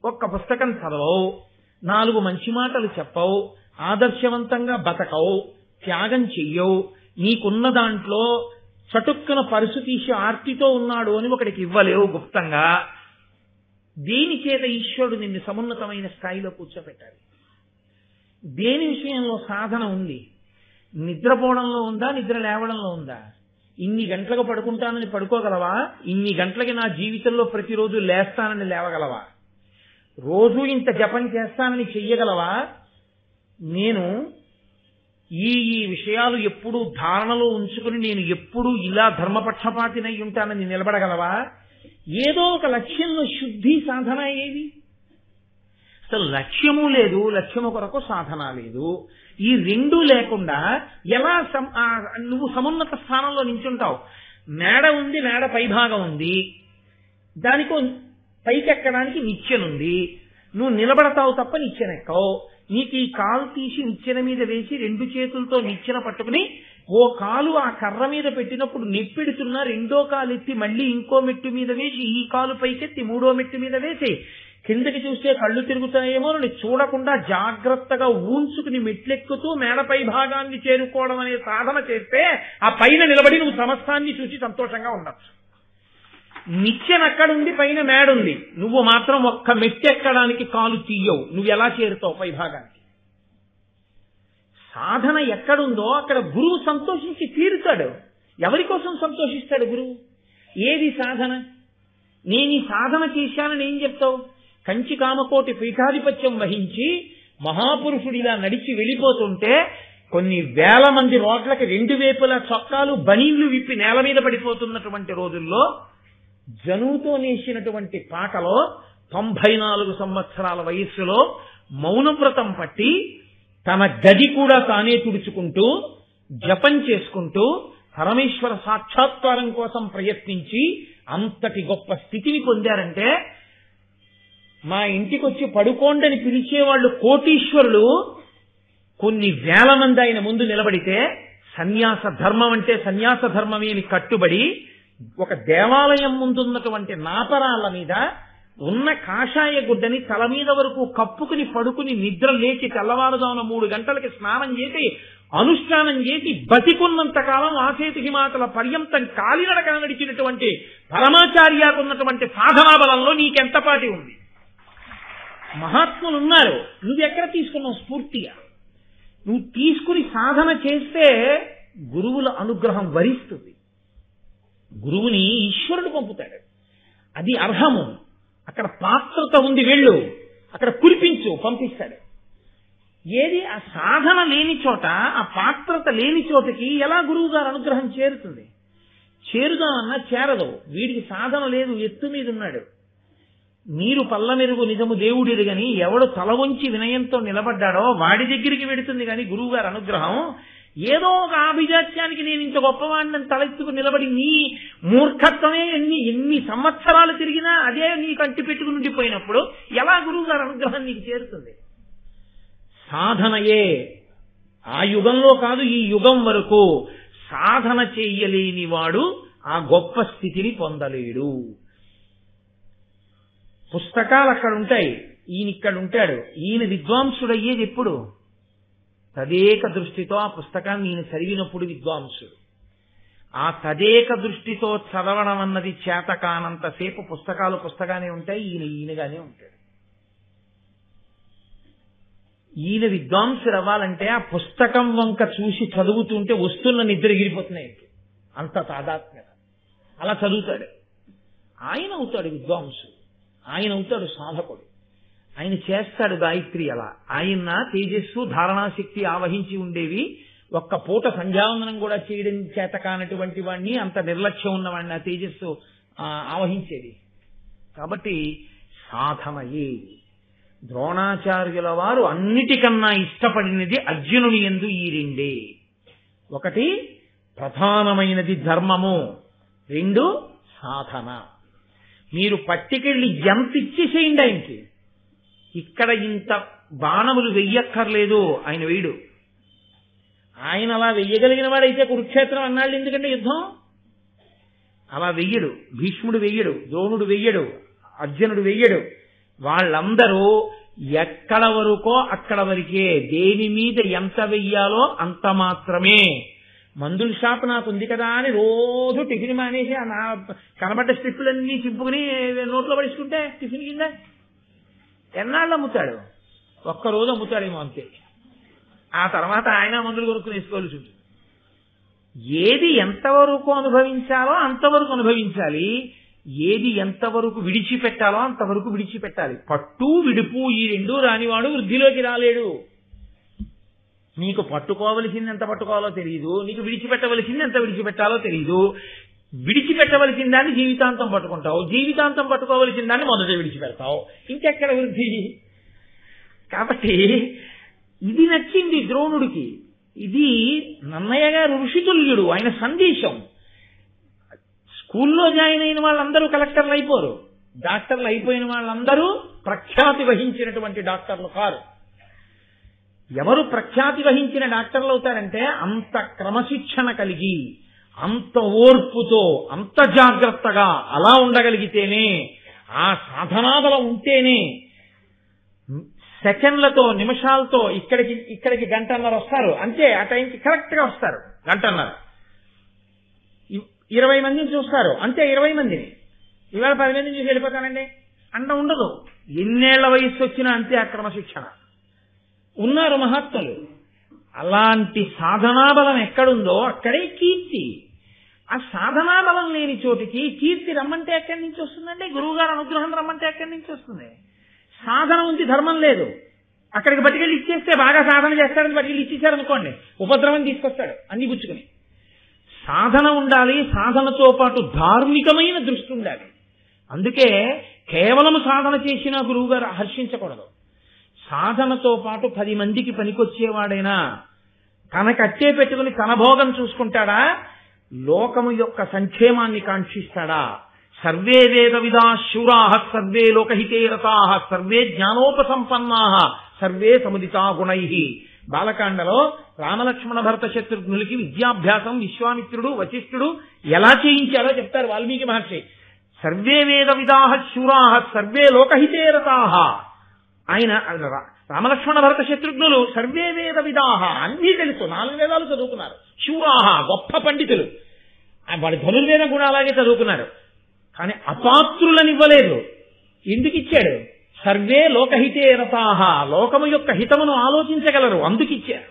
Speaker 1: ఒక్క పుస్తకం చదవవు, 4 మంచి మాటలు చెప్పవు, ఆదర్శవంతంగా బతకవు, త్యాగం చెయ్యవు, నీకున్న దాంట్లో చటుక్కున పరుసు తీసి ఆర్తితో ఉన్నాడు అని ఒకడికి ఇవ్వలేవు గుప్తంగా. దేని చేత ఈశ్వరుడు నిన్ను సమున్నతమైన స్థాయిలో కూర్చోబెట్టాలి? దేని విషయంలో సాధన ఉంది? నిద్రపోవడంలో ఉందా, నిద్ర లేవడంలో ఉందా? ఇన్ని గంటలకు పడుకుంటానని పడుకోగలవా? ఇన్ని గంటలకి నా జీవితంలో ప్రతిరోజు లేస్తానని లేవగలవా? రోజు ఇంత జపం చేస్తానని చెయ్యగలవా? నేను ఈ విషయాలు ఎప్పుడూ ధారణలో ఉంచుకుని నేను ఎప్పుడూ ఇలా ధర్మపక్షపాతినై ఉంటానని నిలబడగలవా? ఏదో ఒక లక్ష్యంలో శుద్ధి సాధన ఏది? అసలు లక్ష్యము లేదు, లక్ష్యము కొరకు సాధన లేదు. ఈ 2 లేకుండా ఎలా నువ్వు సమున్నత స్థానంలో నించుంటావు? మేడ ఉంది, మేడ పైభాగం ఉంది, దానికో పైకెక్కడానికి నిచ్చెనుంది. నువ్వు నిలబడతావు తప్ప నిచ్చెనెక్కవు. నీకు ఈ కాలు తీసి నిచ్చెన మీద వేసి 2 చేతులతో నిచ్చెన పట్టుకుని ఓ కాలు ఆ కర్ర మీద పెట్టినప్పుడు నెప్పెడుతున్నా 2వ కాలు ఎత్తి మళ్ళీ ఇంకో మెట్టు మీద వేసి ఈ కాలు పైకెత్తి 3వ మెట్టు మీద వేసి కిందకి చూస్తే కళ్ళు తిరుగుతాయేమో అని చూడకుండా జాగ్రత్తగా ఊంచుకుని మెట్లెక్కుతూ మేడపై భాగాన్ని చేరుకోవడం అనే సాధన చేస్తే ఆ పైన నిలబడి నువ్వు సమస్తాన్ని చూసి సంతోషంగా ఉండొచ్చు. నిచ్చెన అక్కడుంది, పైన మేడుంది, నువ్వు మాత్రం ఒక్క మెట్టెక్కడానికి కాలు తీయవు. నువ్వు ఎలా చేరుతావు పై భాగానికి? సాధన ఎక్కడుందో అక్కడ గురువు సంతోషించి తీరుతాడు. ఎవరి కోసం సంతోషిస్తాడు గురువు? ఏది సాధన? నేను ఈ సాధన చేశానని ఏం చెప్తావు? కంచి కామకోటి పీఠాధిపత్యం వహించి మహాపురుషుడిలా నడిచి వెళ్ళిపోతుంటే కొన్ని వేల మంది రోడ్లకి 2 వైపులా చొక్కాలు బనీళ్లు విప్పి నేల మీద పడిపోతున్నటువంటి రోజుల్లో జనువుతో నేసినటువంటి పాటలో 94 సంవత్సరాల వయస్సులో మౌనవ్రతం పట్టి తన గది కూడా తానే తుడుచుకుంటూ జపం చేసుకుంటూ పరమేశ్వర సాక్షాత్కారం కోసం ప్రయత్నించి అంతటి గొప్ప స్థితిని పొందారంటే, మా ఇంటికొచ్చి పడుకోండని పిలిచేవాళ్ళు కోటీశ్వరులు కొన్ని వేల మంది ఆయన ముందు నిలబడితే సన్యాస ధర్మం అంటే సన్యాస ధర్మమే అని కట్టుబడి ఒక దేవాలయం ముందున్నటువంటి నాపరాల మీద ఉన్న కాషాయ గుడ్డని తల మీద వరకు కప్పుకుని పడుకుని నిద్ర లేచి తెల్లవారుజామున 3 గంటలకి స్నానం చేసి అనుష్ఠానం చేసి బతికున్నంత కాలం ఆసేతు హిమాచల పర్యంతం కాలినడక నడిచినటువంటి పరమాచార్యాకున్నటువంటి సాధనా బలంలో నీకెంతపాటి ఉంది? మహాత్ములు ఉన్నారు, నువ్వెక్కడ తీసుకున్నావు స్ఫూర్తిగా? నువ్వు తీసుకుని సాధన చేస్తే గురువుల అనుగ్రహం వరిస్తుంది. గురువుని ఈశ్వరుడు పంపుతాడు, అది అర్హము. అక్కడ పాత్రత ఉంది, వెళ్ళు అక్కడ కురిపించు, పంపిస్తాడు. ఏది ఆ సాధన లేని చోట, ఆ పాత్రత లేని చోటకి ఎలా గురువు గారు అనుగ్రహం చేరుతుంది? చేరుదామన్నా చేరదు. వీడికి సాధన లేదు, ఎత్తు మీద ఉన్నాడు. మీరు పల్లమెరుగు నిజము దేవుడిరుగని ఎవడు తల వంచి వినయంతో నిలబడ్డాడో వాడి దగ్గరికి వెడుతుంది కానీ గురువు గారి అనుగ్రహం ఏదో ఒక ఆభిజాత్యానికి నేను ఇంత గొప్పవాడిని తలెత్తుకు నిలబడి నీ మూర్ఖత్వమే ఎన్ని సంవత్సరాలు తిరిగినా అదే నీకు అంటి పెట్టుకుని ఉండిపోయినప్పుడు ఎలా గురువు గారి అనుగ్రహం నీకు చేరుతుంది? సాధనయే ఆ యుగంలో కాదు, ఈ యుగం వరకు సాధన చెయ్యలేని వాడు ఆ గొప్ప స్థితిని పొందలేడు. పుస్తకాలు అక్కడ ఉంటాయి, ఈయన ఇక్కడ ఉంటాడు. ఈయన విద్వాంసుడయ్యేది ఎప్పుడు? తదేక దృష్టితో ఆ పుస్తకాన్ని ఈయన చదివినప్పుడు విద్వాంసుడు. ఆ తదేక దృష్టితో చదవడం అన్నది చేత కానంతసేపు పుస్తకాలు పుస్తకానే ఉంటాయి, ఈయనగానే ఉంటాడు. ఈయన విద్వాంసుడు అవ్వాలంటే ఆ పుస్తకం వంక చూసి చదువుతుంటే వస్తున్న నిద్ర ఎగిరిపోతున్నాయి, అంత తాదాత్మ్యత. అలా చదువుతాడు, ఆయన అవుతాడు విద్వాంసుడు, ఆయన అవుతాడు సాధకుడు. ఆయన చేస్తాడు గాయత్రి. అలా ఆయన తేజస్సు ధారణాశక్తి ఆవహించి ఉండేవి. ఒక్క పూట సంధ్యావందనం కూడా చేయడం చేత కానటువంటి వాడిని, అంత నిర్లక్ష్యం ఉన్నవాడిని ఆ తేజస్సు ఆవహించేది. కాబట్టి సాధనయే. ద్రోణాచార్యుల వారు అన్నిటికన్నా ఇష్టపడినది అర్జునుని యందు ఈ రెండే. ఒకటి ప్రధానమైనది ధర్మము, 2 సాధన. మీరు పట్టికెళ్ళి ఎంత ఇచ్చేసేయండి ఆయనకి. ఇక్కడ ఇంత బాణములు వెయ్యక్కర్లేదు, ఆయన వేయడు. ఆయన అలా వెయ్యగలిగిన వాడైతే కురుక్షేత్రం అన్నాళ్ళు ఎందుకంటే యుద్ధం అలా వెయ్యడు. భీష్ముడు వెయ్యడు, ద్రోణుడు వెయ్యడు, అర్జునుడు వెయ్యడు. వాళ్ళందరూ ఎక్కడ వరకో అక్కడ వరకే, దేని మీద ఎంత వెయ్యాలో అంత మాత్రమే. మందుల షాప్ నాకు ఉంది కదా అని రోజు టిఫిన్ మానేసి నా కనబడ్డ స్ట్రిప్పులన్నీ చింపుకుని నోట్లో పడుచుకుంటే టిఫిన్ కింద ఎన్నాళ్ళు అమ్ముతాడు? ఒక్కరోజు అమ్ముతాడేమో అంతే. ఆ తర్వాత ఆయన మందులు కొనుక్కుని వేసుకోవాల్సి ఉంటుంది. ఏది ఎంతవరకు అనుభవించాలో అంతవరకు అనుభవించాలి, ఏది ఎంతవరకు విడిచిపెట్టాలో అంతవరకు విడిచిపెట్టాలి. పట్టు విడుపు ఈ 2 రానివాడు వృద్ధిలోకి రాలేడు. నీకు పట్టుకోవలసింది ఎంత పట్టుకోవాలో తెలియదు, నీకు విడిచిపెట్టవలసింది ఎంత విడిచిపెట్టాలో తెలియదు. విడిచిపెట్టవలసిన దాన్ని జీవితాంతం పట్టుకుంటావు, జీవితాంతం పట్టుకోవలసిన దాన్ని మొదట విడిచిపెడతావు, ఇంకెక్కడ వృద్ధి? కాబట్టి ఇది నచ్చింది ద్రోణుడికి. ఇది నన్నయ్య గారు ఋషితుల్యుడు, ఆయన సందేశం. స్కూల్లో జాయిన్ అయిన వాళ్ళందరూ కలెక్టర్లు అయిపోరు, డాక్టర్లు అయిపోయిన వాళ్ళందరూ ప్రఖ్యాతి వహించినటువంటి డాక్టర్లు కారు. ఎవరు ప్రఖ్యాతి వహించిన డాక్టర్లు అవుతారంటే అంత క్రమశిక్షణ కలిగి, అంత ఓర్పుతో, అంత జాగ్రత్తగా అలా ఉండగలిగితేనే, ఆ సాధనాబలం ఉంటేనే. సెకండ్లతో నిమిషాలతో ఇక్కడికి గంటన్నర వస్తారు అంతే, ఆ టైంకి కరెక్ట్ గా వస్తారు. గంటన్నర 20 మందిని చూస్తారు అంతే, 20 మందిని. ఇవాళ 10 మందిని చూసి వెళ్ళిపోతానండి అంట ఉండదు. ఎన్నేళ్ల వయస్సు వచ్చినా అంతే ఆ క్రమశిక్షణ. ఉన్నారు మహాత్ములు. అలాంటి సాధనాబలం ఎక్కడుందో అక్కడే కీర్తి. ఆ సాధనాబలం లేని చోటికి కీర్తి రమ్మంటే ఎక్కడి నుంచి వస్తుందండి? గురువుగారు అనుగ్రహం రమ్మంటే ఎక్కడి నుంచి వస్తుంది? సాధన ఉంది, ధర్మం లేదు. అక్కడికి బతికెళ్ళి ఇచ్చేస్తే బాగా సాధన చేస్తాడని బతికెళ్ళి ఇచ్చేసారనుకోండి, ఉపద్రవం తీసుకొస్తాడు అన్ని పుచ్చుకుని. సాధన ఉండాలి, సాధనతో పాటు ధార్మికమైన దృష్టి ఉండాలి. అందుకే కేవలం సాధన చేసిన గురువుగారు హర్షించకూడదు. సాధనతో పాటు 10 మందికి పనికొచ్చేవాడైనా తనకట్టే పెట్టుకుని తన భోగం చూసుకుంటాడా, లోకము యొక్క సంక్షేమాన్ని కాంక్షిస్తాడా? సర్వే వేద విదా శూరాః సర్వే లోకహితే రతాః సర్వే జ్ఞానోపసంపన్నాః సర్వే సముదితా గుణైః. బాలకాండలో రామలక్ష్మణ భరత శత్రుఘ్నులకి విద్యాభ్యాసం విశ్వామిత్రుడు వశిష్ఠుడు ఎలా చేయించారో చెప్తారు వాల్మీకి మహర్షి. సర్వే వేద విదాః శూరాః సర్వే లోకహితే రతాః. ఆయన రామలక్ష్మణ భరత శత్రుఘ్నులు సర్వే వేద విదాః, అన్నీ తెలుసు, 4 వేదాలు చదువుకున్నారు. శూరాః, గొప్ప పండితులు, వాడి ధనుర్వేద కూడా అలాగే చదువుకున్నారు. కానీ అపాత్రులను ఇవ్వలేదు. ఎందుకు ఇచ్చాడు? సర్వే లోకహితే రతాః, లోకము యొక్క హితమును ఆలోచించగలరు, అందుకిచ్చారు.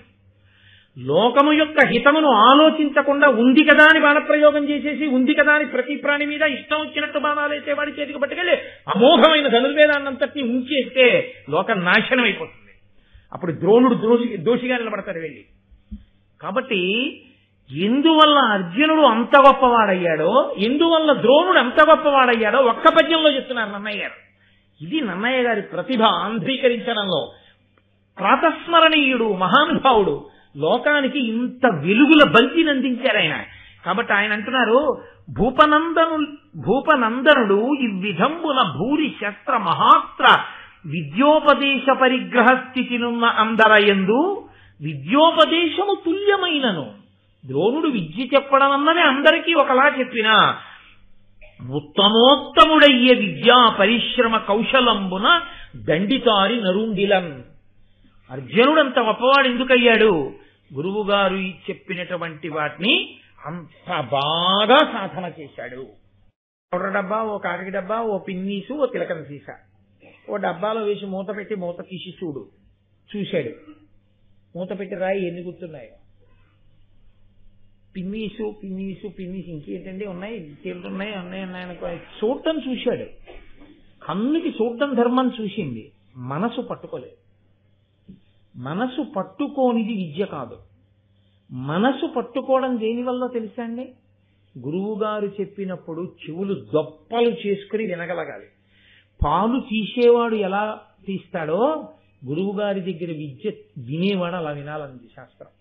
Speaker 1: లోకము యొక్క హితమును ఆలోచించకుండా ఉంది కదా అని బాణప్రయోగం చేసేసి ఉంది కదా అని ప్రతి ప్రాణి మీద ఇష్టం వచ్చినట్టు బాణాలు వేసే వాడి చేతికి పట్టుకెళ్ళి అమోఘమైన ధనుర్వేదాన్నంతటినీ ఉంచేస్తే లోకం నాశనం అయిపోతుంది. అప్పుడు ద్రోణుడు దోషిగా నిలబడతారు వెళ్ళి. కాబట్టి ఎందువల్ల అర్జునుడు అంత గొప్పవాడయ్యాడో, ఎందువల్ల ద్రోణుడు అంత గొప్పవాడయ్యాడో ఒక్క పద్యంలో చెప్తున్నారు నన్నయ్య గారు. ఇది నన్నయ్య గారి ప్రతిభ ఆంధ్రీకరించడంలో. ప్రాతస్మరణీయుడు, మహానుభావుడు, లోకానికి ఇంత వెలుగుల బంతిని అందించారు ఆయన. కాబట్టి ఆయన అంటున్నారు, భూపనందనుడు ఈ విధంబున భూరి శస్త్ర మహాస్త్ర విద్యోపదేశ పరిగ్రహ స్థితినున్న అందరయందు విద్యోపదేశము తుల్యమైనను. ద్రోణుడు విద్య చెప్పడం అన్నది అందరికీ ఒకలా చెప్పినా ఉత్తమోత్తముడయ్యే విద్యా పరిశ్రమ కౌశలంబున దండితారి నరుండిలన్. అర్జునుడంత గొప్పవాడు ఎందుకయ్యాడు? గురువుగారు చెప్పినటువంటి వాటిని అంత బాగా సాధన చేశాడు. పౌడర్ డబ్బా, ఓ కాకి డబ్బా, ఓ పిన్నీసు, ఓ తిలకన సీసా, ఓ డబ్బాలో వేసి మూత పెట్టి మూత తీసి చూశాడు. మూత పెట్టి రాయి ఎన్ని గుర్తున్నాయి? పిన్నీసు ఇంకేంటండి ఉన్నాయి, తేలుతున్నాయి, ఉన్నాయనుకో. చూడటం చూశాడు. కన్నుకి చూడటం ధర్మం చూసింది, మనసు పట్టుకోలేదు. మనసు పట్టుకోనిది విద్య కాదు. మనసు పట్టుకోవడం దేనివల్ల తెలుసా అండి? గురువుగారు చెప్పినప్పుడు చెవులు దొప్పలు చేసుకుని వినగలగాలి. పాలు తీసేవాడు ఎలా తీస్తాడో గురువుగారి దగ్గర విద్య వినేవాడు అలా వినాలంది శాస్త్రం.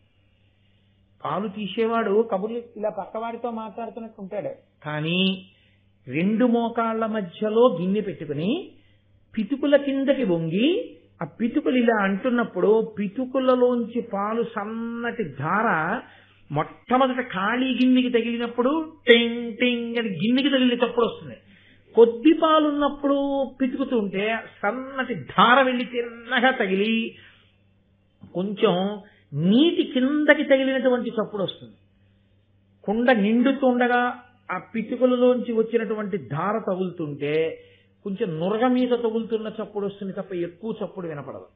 Speaker 1: పాలు తీసేవాడు కబుర్లు ఇలా పక్కవాడితో మాట్లాడుతున్నట్టు ఉంటాడు. కానీ 2 మోకాళ్ల మధ్యలో గిన్నె పెట్టుకుని పితుకుల కిందకి వంగి ఆ పితుకులు ఇలా అంటున్నప్పుడు పితుకులలోంచి పాలు సన్నటి ధార మొట్టమొదట ఖాళీ గిన్నెకి తగిలినప్పుడు టింగ్ టింగ్ అని గిన్నెకి తగిలినప్పుడు వస్తుంది. కొద్ది పాలున్నప్పుడు పితుకుతుంటే సన్నటి ధార వెళ్ళి తిన్నగా తగిలి కొంచెం నీటి కిందకి తగిలినటువంటి చప్పుడు వస్తుంది. కుండ నిండుతుండగా ఆ పితుకులలోంచి వచ్చినటువంటి ధార తగులుతుంటే కొంచెం నురగ మీద తగులుతున్న చప్పుడు వస్తుంది తప్ప ఎక్కువ చప్పుడు వినపడదు.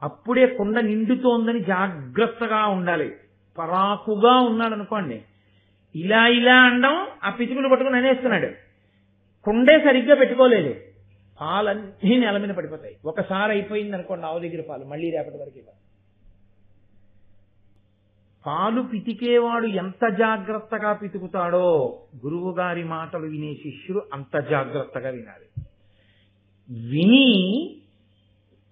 Speaker 1: అప్పుడే కుండ నిండుతోందని జాగ్రత్తగా ఉండాలి. పరాకుగా ఉన్నాడు అనుకోండి, ఇలా అనడం ఆ పితుకులు పట్టుకుని అనేస్తున్నాడు. కుండే సరిగ్గా పెట్టుకోలేదు, పాలన్నీ నేల మీద పడిపోతాయి. ఒకసారి అయిపోయింది అనుకోండి ఆవు దగ్గర పాలు, మళ్ళీ రేపటి వరకు పాలు పితికేవాడు ఎంత జాగ్రత్తగా పితుకుతాడో గురువు గారి మాటలు వినే శిష్యుడు అంత జాగ్రత్తగా వినాలి. విని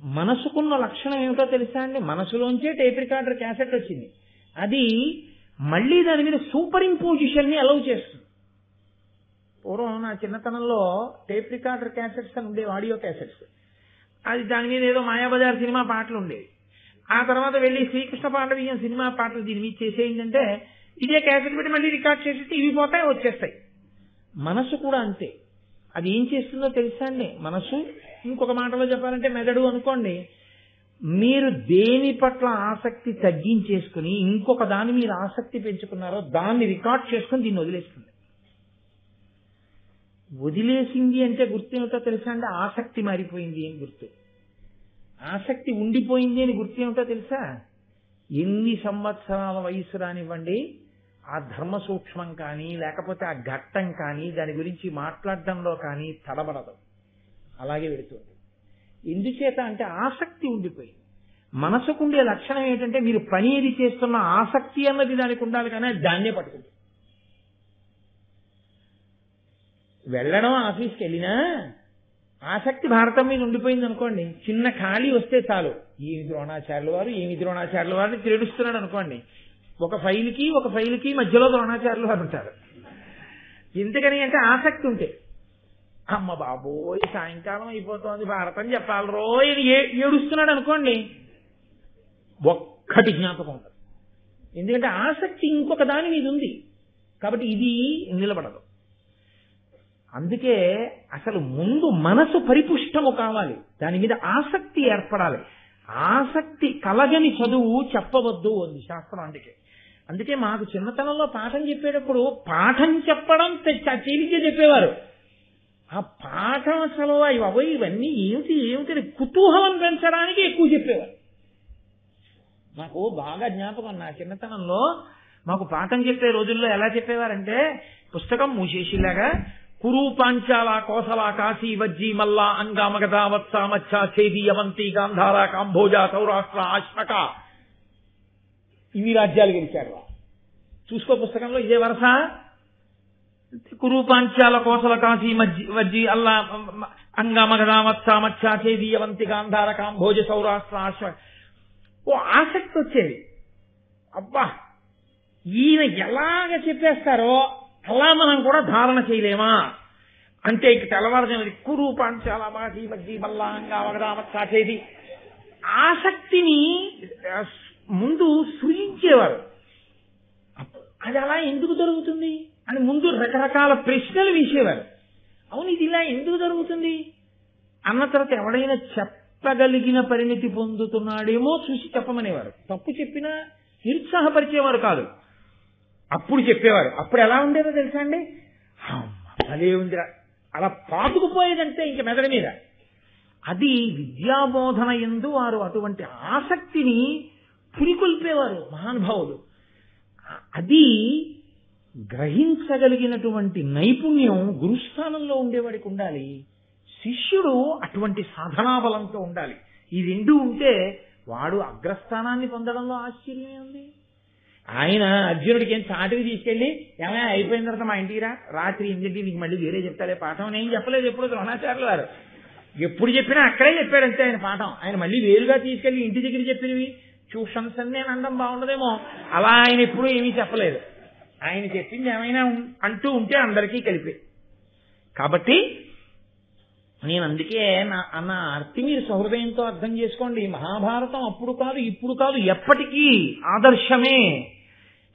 Speaker 1: మనసుకున్న లక్షణం ఏమిటో తెలుసా అండి? మనసులోంచే టేప్ రికార్డర్ క్యాసెట్ వచ్చింది. అది మళ్ళీ దాని మీద సూపర్ ఇంపోజిషన్ ని అలౌ చేస్తుంది. పూర్వం నా చిన్నతనంలో టేప్ రికార్డర్ క్యాసెట్స్ అని ఉండేవి, ఆడియో క్యాసెట్స్. అది దాని మీద ఏదో మాయాబజార్ సినిమా పాటలు ఉండేవి. ఆ తర్వాత వెళ్ళి శ్రీకృష్ణ పాండవీయం సినిమా పాటలు దీని మీద చేసేయిందంటే ఇదే క్యాసెట్ పెట్టి మళ్ళీ రికార్డ్ చేసేస్తే ఇవి పోతాయి, వచ్చేస్తాయి. మనసు కూడా అంతే. అది ఏం చేస్తుందో తెలుసా అండి? మనసు, ఇంకొక మాటలో చెప్పాలంటే మెదడు అనుకోండి. మీరు దేని పట్ల ఆసక్తి తగ్గించేసుకుని ఇంకొక దాని మీద ఆసక్తి పెంచుకున్నారో దాన్ని రికార్డ్ చేసుకుని దీన్ని వదిలేస్తుంది. వదిలేసింది అంటే గుర్తు ఏమిటో తెలుసా అండి? ఆసక్తి మారిపోయింది అని గుర్తు. ఆసక్తి ఉండిపోయింది అని గుర్తు ఏమిటో తెలుసా? ఎన్ని సంవత్సరాల వయసు రానివ్వండి, ఆ ధర్మ సూక్ష్మం కానీ లేకపోతే ఆ ఘట్టం కానీ దాని గురించి మాట్లాడడంలో కానీ తడబడదు, అలాగే వెళుతుంది. ఎందుచేత అంటే ఆసక్తి ఉండిపోయింది. మనసుకుండే లక్షణం ఏంటంటే మీరు పని ఏది చేస్తున్న ఆసక్తి అన్నది దానికి ఉండాలి, కానీ దాన్నే పట్టుకుంటుంది. వెళ్ళడం ఆఫీస్కి వెళ్ళినా ఆసక్తి భారతం మీద ఉండిపోయింది అనుకోండి, చిన్న ఖాళీ వస్తే చాలు ఏమి ద్రోణాచార్యుల వారిని తిరుడుస్తున్నాడు అనుకోండి, ఒక ఫైల్కి మధ్యలో ద్రోణాచార్యుల వారు ఉంటారు. ఎందుకని అంటే ఆసక్తి ఉంటే, అమ్మ బాబోయ్ సాయంకాలం అయిపోతుంది భారతం చెప్పాలి రోయ్ అని ఏడుస్తున్నాడు అనుకోండి, ఒక్కటి జ్ఞాపకం ఉంటుంది. ఎందుకంటే ఆసక్తి ఇంకొక దాని మీద ఉంది కాబట్టి ఇది నిలబడదు. అందుకే అసలు ముందు మనసు పరిపుష్టము కావాలి, దాని మీద ఆసక్తి ఏర్పడాలి. ఆసక్తి కలగని చదువు చెప్పవద్దు అంది శాస్త్రం. అందుకే మాకు చిన్నతనంలో పాఠం చెప్పేటప్పుడు పాఠం చెప్పడం తేలిగ్గా చెప్పేవారు. ఆ పాఠం అసలు ఇవన్నీ ఏమిటి కుతూహలం పెంచడానికి ఎక్కువ చెప్పేవారు. నాకు బాగా జ్ఞాపకం, నా చిన్నతనంలో మాకు పాఠం చెప్పే రోజుల్లో ఎలా చెప్పేవారంటే, పుస్తకం మూసేసిలాగా కురు పాంచాల కోసల కాశీ వజ్జీ మల్లా అంగామగధ వత్స మచ్చ ఛేది అవంతి గాంధార కాంభోజ సౌరాష్ట్ర అశ్వక ఇవి రాజ్యాలు గెలిచారు. చూసుకో పుస్తకంలో ఇదే వరస. కురు పాంచాల కోసల కాశీ వజ్జీ అల్లా అంగామగధ వత్స మచ్చ ఛేది అవంతి గాంధార కాంభోజ సౌరాష్ట్ర అశ్వక. ఓ ఆసక్తి వచ్చేది. అబ్బా ఈయన ఎలాగ చెప్పేస్తారో అలా మనం కూడా ధారణ చేయలేమా అంటే, ఇక తెల్లవారుజామున కురు పాంచాల మజ్జి మల్లాంగా వగదామచ్చాచేది ఆసక్తిని ముందు సృజించేవారు. అది అలా ఎందుకు జరుగుతుంది అని ముందు రకరకాల ప్రశ్నలు వేసేవారు. అవును ఇది ఇలా ఎందుకు జరుగుతుంది అన్న తర్వాత ఎవడైనా చెప్పగలిగిన పరిణితి పొందుతున్నాడేమో చూసి చెప్పమనేవారు. తప్పు చెప్పినా నిరుత్సాహపరిచేవారు కాదు, అప్పుడు చెప్పేవారు. అప్పుడు ఎలా ఉండేదో తెలుసా అండి, అదే ఉందిరా అలా పాతుకుపోయేదంటే ఇంక మెదడు మీద. అది విద్యాబోధన యందు వారు అటువంటి ఆసక్తిని పురికొల్పేవారు మహానుభావులు. అది గ్రహించగలిగినటువంటి నైపుణ్యం గురుస్థానంలో ఉండేవాడికి ఉండాలి, శిష్యుడు అటువంటి సాధనాబలంతో ఉండాలి. ఈ రెండు ఉంటే వాడు అగ్రస్థానాన్ని పొందడంలో ఆశ్చర్యమే ఉంది. ఆయన అర్జునుడికి ఏం చాటుకి తీసుకెళ్లి ఏమైనా అయిపోయిన తర్వాత మా ఇంటికి రాత్రి 8 నీకు మళ్ళీ వేరే చెప్తాడే పాఠం నేను చెప్పలేదు ఎప్పుడు ద్రోణాచార్యులు వారు. ఎప్పుడు చెప్పినా అక్కడే చెప్పాడంతే ఆయన పాఠం. ఆయన మళ్ళీ వేరుగా తీసుకెళ్లి ఇంటి దగ్గర చెప్పినవి ట్యూషన్స్ అని నేను అనడం బాగుండదేమో, అలా ఆయన ఎప్పుడూ ఏమీ చెప్పలేదు. ఆయన చెప్పింది ఏమైనా అంటూ ఉంటే అందరికీ కలిపే. కాబట్టి నేను అందుకే అన్న అర్థం మీరు సహృదయంతో అర్థం చేసుకోండి. మహాభారతం అప్పుడు కాదు ఇప్పుడు కాదు ఎప్పటికీ ఆదర్శమే.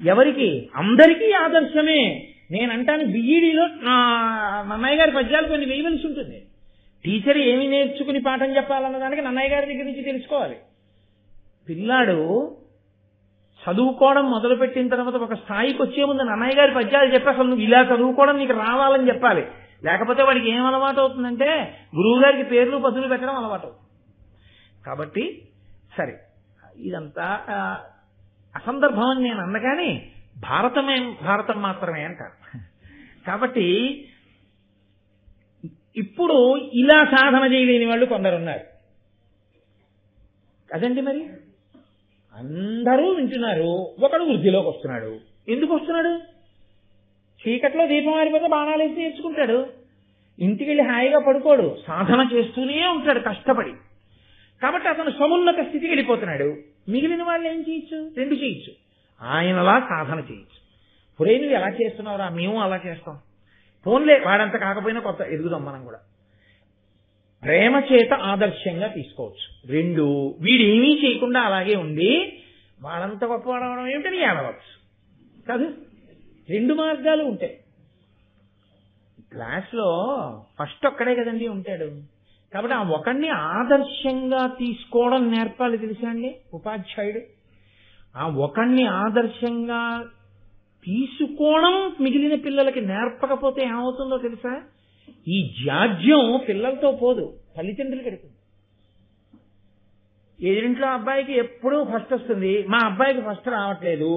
Speaker 1: ఎవరికి? అందరికీ ఆదర్శమే. నేనంటాను బిఈడిలో నన్నయ్య గారి పద్యాలు కొన్ని వేయవలసి ఉంటుంది. టీచర్ ఏమి నేర్చుకుని పాఠం చెప్పాలన్న దానికి నన్నయ్య గారి దగ్గర నుంచి తెలుసుకోవాలి. పిల్లాడు చదువుకోవడం మొదలుపెట్టిన తర్వాత ఒక స్థాయికి వచ్చే ముందు నన్నయ్య గారి పద్యాలు చెప్పి అసలు నువ్వు ఇలా చదువుకోవడం నీకు రావాలని చెప్పాలి. లేకపోతే వాడికి ఏం అలవాటు అవుతుందంటే గురువు గారికి పేర్లు పదులు పెట్టడం అలవాటు అవుతుంది. కాబట్టి సరే ఇదంతా అసందర్భం అని నేను అన్నగాని భారతం మాత్రమే అంటారు. కాబట్టి ఇప్పుడు ఇలా సాధన చేయలేని వాళ్ళు కొందరున్నారు కదండి. మరి అందరూ వింటున్నారు, ఒకడు వృద్ధిలోకి వస్తున్నాడు. ఎందుకు వస్తున్నాడు? చీకట్లో దీపం ఆరిపోతే బాణాలు వేసి నేర్చుకుంటాడు, ఇంటికి వెళ్ళి హాయిగా పడుకోడు, సాధన చేస్తూనే ఉంటాడు కష్టపడి. కాబట్టి అతను సమున్నత స్థితికి వెళ్ళిపోతున్నాడు. మిగిలిన వాళ్ళు ఏం చేయొచ్చు? రెండు చేయొచ్చు. ఆయనలా సాధన చేయొచ్చు. పురే నువ్వు ఎలా చేస్తున్నావురా, మేము అలా చేస్తాం, ఫోన్లే వాడంత కాకపోయినా కొత్త ఎదుగుదాం మనం కూడా. ప్రేమ చేత ఆదర్శంగా తీసుకోవచ్చు. రెండు, వీడు ఏమీ చేయకుండా అలాగే ఉండి వాడంత గొప్పవాడవడం ఏమిటని ఏడవచ్చు కాదు. రెండు మార్గాలు ఉంటాయి. క్లాస్లో ఫస్ట్ ఒక్కడే కదండి ఉంటాడు. కాబట్టి ఆ ఒకడిని ఆదర్శంగా తీసుకోవడం నేర్పాలి తెలుసా అండి ఉపాధ్యాయుడు. ఆ ఒకడిని ఆదర్శంగా తీసుకోవడం మిగిలిన పిల్లలకి నేర్పకపోతే ఏమవుతుందో తెలుసా? ఈ జాడ్యం పిల్లలతో పోదు, తల్లిదండ్రులకి ఎడుతుంది. ఎదురింట్లో అబ్బాయికి ఎప్పుడూ ఫస్ట్ వస్తుంది, మా అబ్బాయికి ఫస్ట్ రావట్లేదు,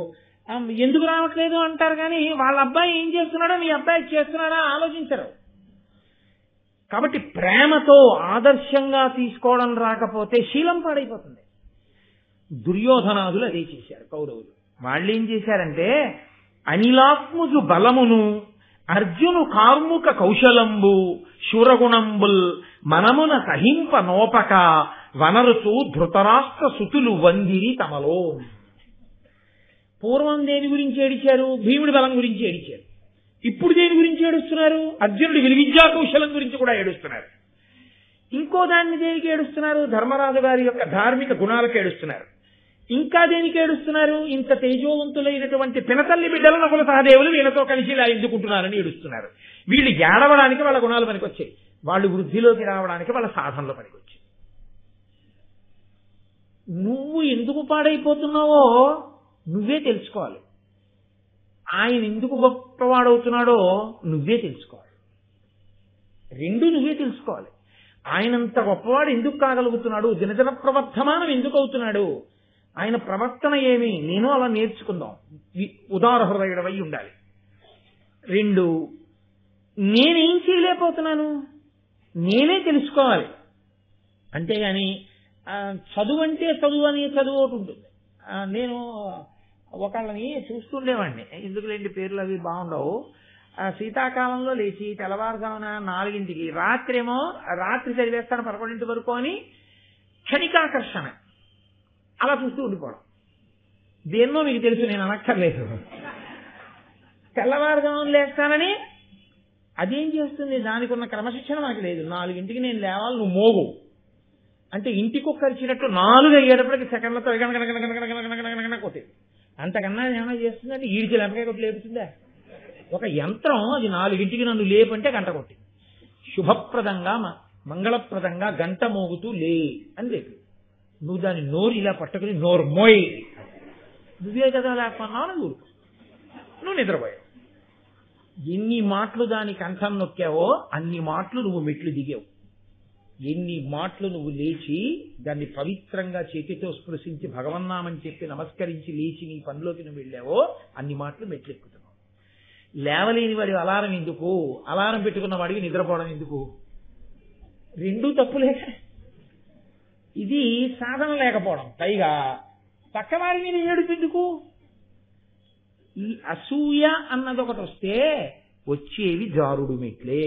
Speaker 1: ఎందుకు రావట్లేదు అంటారు. కానీ వాళ్ళ అబ్బాయి ఏం చేస్తున్నాడో మీ అబ్బాయి చేస్తున్నాడా ఆలోచించరు. కాబట్టి ప్రేమతో ఆదర్శంగా తీసుకోవడం రాకపోతే శీలం పాడైపోతుంది. దుర్యోధనాదులు అదే చేశారు. కౌరవులు వాళ్ళు ఏం చేశారంటే అనిలాత్ముజు బలమును అర్జును కార్ముక కౌశలంబు శూరగుణంబుల్ మనమున సహింప నోపక వనరుచు ధృతరాష్ట్ర సుతులు వందిరి తమలో. పూర్వం దేని గురించి ఏడిచారు? భీముడి బలం గురించి ఏడిచారు. ఇప్పుడు దేని గురించి ఏడుస్తున్నారు? అర్జునుడి విలువిద్యా కౌశలం గురించి కూడా ఏడుస్తున్నారు. ఇంకో దాన్ని దేనికి ఏడుస్తున్నారు? ధర్మరాజు గారి యొక్క ధార్మిక గుణాలకు ఏడుస్తున్నారు. ఇంకా దేనికి ఏడుస్తున్నారు? ఇంత తేజోవంతులైనటువంటి పినతల్లి బిడ్డలు నకుల సహదేవులు వీళ్ళతో కలిసి ఇలా ఎందుకుంటున్నారని ఏడుస్తున్నారు. వీళ్ళు ఏడవడానికి వాళ్ళ గుణాలు పనికొచ్చాయి, వాళ్ళు వృద్ధిలోకి రావడానికి వాళ్ళ సాధనలో పనికొచ్చాయి. నువ్వు ఎందుకు పాడైపోతున్నావో నువ్వే తెలుసుకోవాలి. ఆయన ఎందుకు గొప్పవాడవుతున్నాడో నువ్వే తెలుసుకోవాలి. రెండు నువ్వే తెలుసుకోవాలి. ఆయనంత గొప్పవాడు ఎందుకు కాగలుగుతున్నాడు? దినదిన ప్రవర్ధమానం ఎందుకు అవుతున్నాడు? ఆయన ప్రవర్తన ఏమి? నేను అలా నేర్చుకుందాం. ఉదార హృదయుడవై ఉండాలి. రెండు, నేనేం చేయలేకపోతున్నాను నేనే తెలుసుకోవాలి. అంతేగాని చదువు అంటే చదువు అని చదువు ఒకటి ఉంటుంది. నేను ఒకళ్ళని చూస్తుండేవాడిని, ఎందుకులేంటి పేర్లు అవి బాగుండవు. శీతాకాలంలో లేచి తెల్లవారుజామున 4ంటికి రాత్రి చదివేస్తాను 11 వరకు అని క్షణికాకర్షణ అలా చూస్తూ ఉండిపోవడం. దేన్నో మీకు తెలుసు, నేను అనక్కర్లేదు. తెల్లవారుజామున లేస్తానని అదేం చేస్తుంది? దానికి ఉన్న క్రమశిక్షణ మనకి లేదు. 4ంటికి నేను లేవాలి, నువ్వు మోగు అంటే ఇంటికి ఒక్కరిచ్చినట్టు 4 అయ్యేటప్పటికి సెకండ్లతో గణగణ కొట్టేది. అంతకన్నా ఏమైనా చేస్తుందంటే ఈడికి లెంపకాయ కొట్టి లేపుతుందా? ఒక యంత్రం అది 4ంటికి నన్ను లేపంటే గంట కొట్టి శుభప్రదంగా మంగళప్రదంగా గంట మోగుతూ లే అని లేపు. నువ్వు దాని నోరు ఇలా పట్టుకుని నోరు మోయి, నువ్వే కదా లేకున్నావు, నువ్వు నిద్రపోయావు. ఎన్ని మాటలు దాని కంఠం నొక్కావో అన్ని మాటలు నువ్వు మెట్లు దిగావు. ఎన్ని మాటలు నువ్వు లేచి దాన్ని పవిత్రంగా చేతితో స్పృశించి భగవన్నామని చెప్పి నమస్కరించి లేచి నీ పనిలోకి నువ్వు వెళ్ళావో అన్ని మాటలు మెట్లెక్కుతున్నావు. లేవలేని వాడి అలారం ఎందుకు? అలారం పెట్టుకున్న వాడికి నిద్రపోవడం ఎందుకు? రెండూ తప్పులే. ఇది సాధన లేకపోవడం. పైగా పక్కవాడి మీద ఏడుపెందుకు? ఈ అసూయ అన్నది ఒకటి వస్తే వచ్చేవి జారుడు మెట్లే.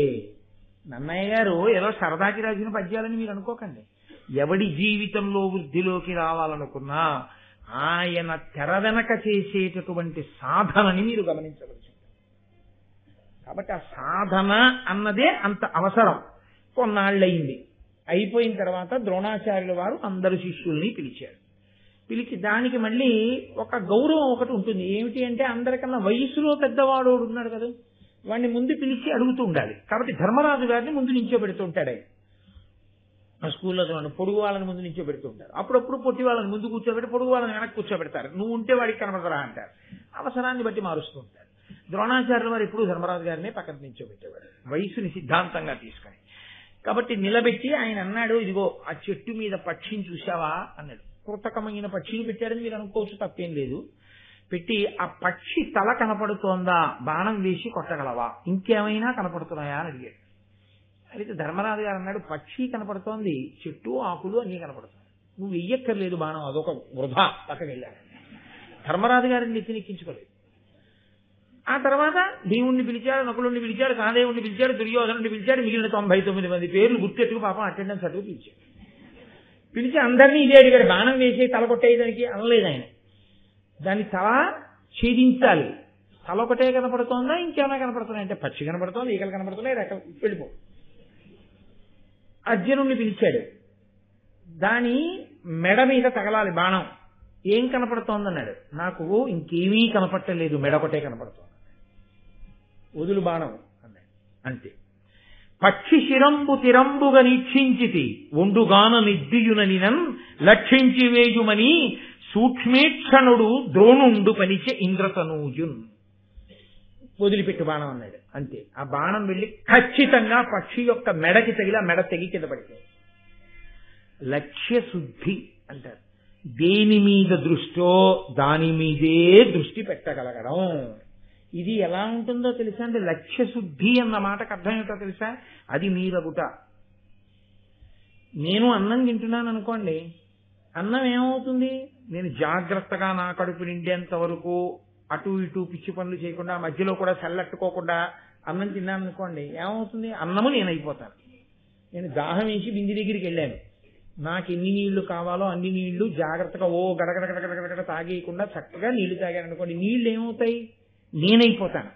Speaker 1: నన్నయ్య గారు ఏదో సరదాకి రాసిన పద్యాలని మీరు అనుకోకండి. ఎవడి జీవితంలో వృద్ధిలోకి రావాలనుకున్నా ఆయన తెర వెనక చేసేటటువంటి సాధనని మీరు గమనించవచ్చు. కాబట్టి ఆ సాధన అన్నదే అంత అవసరం. కొన్నాళ్ళయింది. అయిపోయిన తర్వాత ద్రోణాచార్యుల వారు అందరు శిష్యుల్ని పిలిచారు. పిలిచి దానికి మళ్ళీ ఒక గౌరవం ఒకటి ఉంటుంది. ఏమిటి అంటే అందరికన్నా వయసులో పెద్దవాడు ఉన్నాడు కదా, వాడిని ముందు పిలిచి అడుగుతూ ఉండాలి. కాబట్టి ధర్మరాజు గారిని ముందు నించోబెడుతూ ఉంటాడు. ఆయన స్కూల్లో పొడుగు వాళ్ళని ముందు నించోబెడుతూ ఉంటారు. అప్పుడప్పుడు పొట్టి వాళ్ళని ముందు కూర్చోబెట్టి పొడుగు వాళ్ళని వెనక్కి కూర్చోబెడతారు. నువ్వు ఉంటే వాడికి కనబడతారా అంటారు. అవసరాన్ని బట్టి మారుస్తూ ఉంటారు. ద్రోణాచార్యుల వారు ఎప్పుడు ధర్మరాజు గారినే పక్కన నించోబెట్టేవాడు, వయసుని సిద్ధాంతంగా తీసుకొని. కాబట్టి నిలబెట్టి ఆయన అన్నాడు, ఇదిగో ఆ చెట్టు మీద పక్షిని చూశావా అన్నాడు. కృతకమైన పక్షిని పెట్టాడని మీరు అనుకోవచ్చు, తప్పేం లేదు. పెట్టి ఆ పక్షి తల కనపడుతోందా, బాణం వేసి కొట్టగలవా, ఇంకేమైనా కనపడుతున్నాయా అని అడిగాడు. అయితే ధర్మరాజు గారు అన్నాడు, పక్షి కనపడుతోంది, చెట్టు ఆకులు అన్నీ కనపడుతున్నాయి, నువ్వు వెయ్యక్కర్లేదు బాణం, అదొక వృధా. పక్కకి వెళ్ళాడు. ధర్మరాజు గారిని నెత్తినెక్కించుకోలేదు. ఆ తర్వాత భీముడిని పిలిచాడు, నకులుడిని పిలిచాడు, సహదేవుడిని పిలిచాడు, దుర్యోధనుడిని పిలిచాడు, మిగిలిన 99 మంది పేర్లు గుర్తెట్టుకు పాపం అటెండెన్స్ అటుకు పిలిచాడు. పిలిచి అందరినీ ఇదే అడిగాడు, బాణం వేసి తల కొట్టేయడానికి అనలేదు ఆయన. దాన్ని తల ఛేదించాలి. తల ఒకటే కనపడుతోందా, ఇంకేమైనా కనపడుతున్నాయి అంటే పక్షి కనపడుతోంది, ఈకలు కనపడుతున్నాయి, రెక్కలు, వెళ్ళిపో. అర్జునుడిని పిలిచాడు, దాని మెడ మీద తగలాలి బాణం, ఏం కనపడుతోందన్నాడు. నాకు ఇంకేమీ కనపట్టలేదు, మెడ ఒకటే కనపడుతోంది, వదులు బాణం అన్నాడు. అంతే. పక్షి శిరంబు తిరంబుగా నీక్షించితి ఒండుగాన నిద్యుననినన్ లక్షించి వేయుమని సూక్ష్మేక్షణుడు ద్రోణుండు పనిచే ఇంద్రతనూజున్. వదిలిపెట్టు బాణం అన్నాడు. అంతే. ఆ బాణం వెళ్ళి ఖచ్చితంగా పక్షి యొక్క మెడకి తగిలి ఆ మెడ తెగి కింద పడిపోయింది. లక్ష్య శుద్ధి అంటారు. దేని మీద దృష్టో దాని మీదే దృష్టి పెట్టగలగడం. ఇది ఎలా ఉంటుందో తెలుసా అంటే, లక్ష్య శుద్ధి అన్న మాటకు అర్థం ఏమిటో తెలుసా? అది మీరగుట. నేను అన్నం తింటున్నాను అనుకోండి, అన్నం ఏమవుతుంది? నేను జాగ్రత్తగా నా కడుపు నిండేంత వరకు అటు ఇటు పిచ్చి పనులు చేయకుండా, మధ్యలో కూడా చల్లట్టుకోకుండా అన్నం తిన్నాను అనుకోండి, ఏమవుతుంది? అన్నము నేనైపోతాను. నేను దాహం వేసి బింది దగ్గరికి వెళ్ళాను, నాకు ఎన్ని నీళ్లు కావాలో అన్ని నీళ్లు జాగ్రత్తగా గడగడగడగడగడ తాగేయకుండా చక్కగా నీళ్లు తాగాను అనుకోండి, నీళ్లు ఏమవుతాయి? నేనైపోతాను.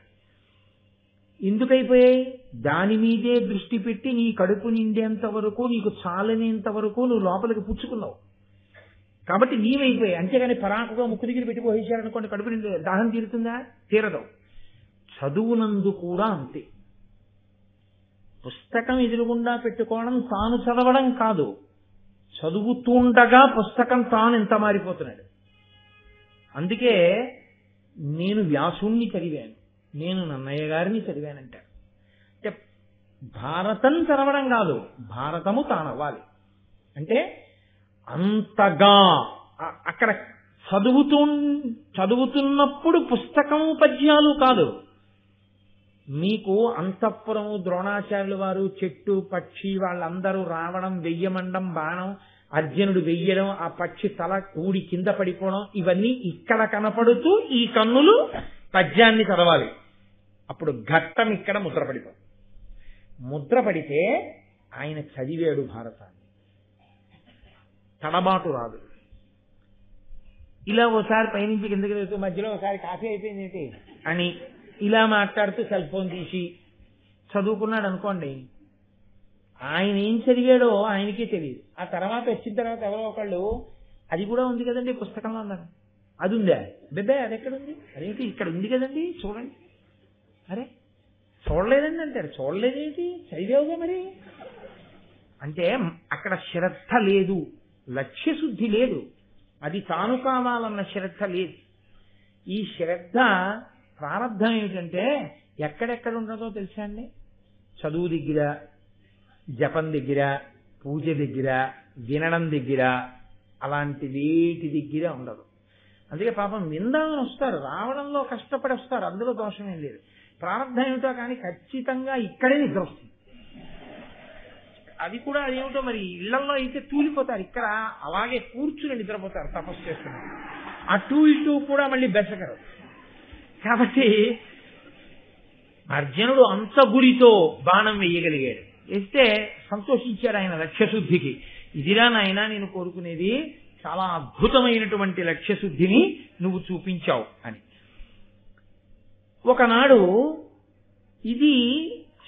Speaker 1: ఎందుకైపోయాయి? దాని మీదే దృష్టి పెట్టి నీ కడుపు నిండేంత వరకు, నీకు చాలనేంత వరకు నువ్వు లోపలికి పుచ్చుకున్నావు కాబట్టి నీవైపోయాయి. అంతేగాని పరాకుగా ముక్కు దగ్గర పెట్టి పోసేశారనుకోండి, కడుపు నిండి దాహం తీరుతుందా? తీరదు. చదువునందు కూడా అంతే. పుస్తకం ఎదురుగుండా పెట్టుకోవడం తాను చదవడం కాదు, చదువుతుండగా పుస్తకం తాను ఎంత మారిపోతున్నాడు. అందుకే నేను వ్యాసుణ్ణి చదివాను, నేను నన్నయ్య గారిని చదివానంటారు. అంటే భారతం చదవడం కాదు, భారతము తానవ్వాలి. అంటే అంతగా అక్కడ చదువుతున్నప్పుడు పుస్తకము పద్యాలు కాదు, మీకు అంతఃపురము, ద్రోణాచార్యుల వారు, చెట్టు పక్షి వాళ్ళందరూ రావడం, వెయ్యమండం బాణం, అర్జునుడు వెయ్యడం, ఆ పక్షి తల కూడి కింద పడిపోవడం, ఇవన్నీ ఇక్కడ కనపడుతూ ఈ కన్నులు పద్యాన్ని చదవాలి. అప్పుడు ఘట్టం ఇక్కడ ముద్రపడిపోతుంది. ముద్రపడితే ఆయన చదివాడు భారతాన్ని, తడబాటు రాదు. ఇలా ఓసారి పైనుంచి కిందకి వెళ్తూ మధ్యలో ఒకసారి కాఫీ అయిపోయింది ఏంటి అని ఇలా మాట్లాడుతూ సెల్ ఫోన్ తీసి చదువుకున్నాడు అనుకోండి, ఆయన ఏం చదివాడో ఆయనకే తెలియదు. ఆ తర్వాత వచ్చిన తర్వాత ఎవరో ఒకళ్ళు అది కూడా ఉంది కదండి పుస్తకంలో అన్నారు, అది ఉందా? బిడ్డాయి అది ఎక్కడుంది? అదేంటి ఇక్కడ ఉంది కదండి చూడండి. అరే చూడలేదండి అంటారు. చూడలేదేంటి? చదివావుగా మరి. అంటే అక్కడ శ్రద్ధ లేదు, లక్ష్యశుద్ధి లేదు, అది తాను కావాలన్న శ్రద్ధ లేదు. ఈ శ్రద్ధ ప్రారంభం ఏమిటంటే ఎక్కడెక్కడ ఉండదో తెలుసా అండి? చదువు దగ్గర, జపం దగ్గర, పూజ దగ్గర, వినడం దగ్గర, అలాంటి వేటి దగ్గర ఉండదు. అందుకే పాపం విందామని వస్తారు, రావడంలో కష్టపడి వస్తారు, అందులో దోషమేం లేదు. ప్రారంభం ఏమిటో కానీ ఖచ్చితంగా ఇక్కడే నిద్ర వస్తుంది. అది కూడా అదేమిటో మరి ఇళ్లలో అయితే తూలిపోతారు, ఇక్కడ అలాగే కూర్చుని నిద్రపోతారు తపస్సు చేస్తున్నారు. అటు ఇటు కూడా మళ్ళీ బెసకరు. కాబట్టి అర్జునుడు అంత గురితో బాణం వేయగలిగాడు. వేస్తే సంతోషించాడు ఆయన లక్ష్యశుద్ధికి. ఇదిరా నాయనా నేను కోరుకునేది, చాలా అద్భుతమైనటువంటి లక్ష్యశుద్ధిని నువ్వు చూపించావు అని. ఒకనాడు ఇది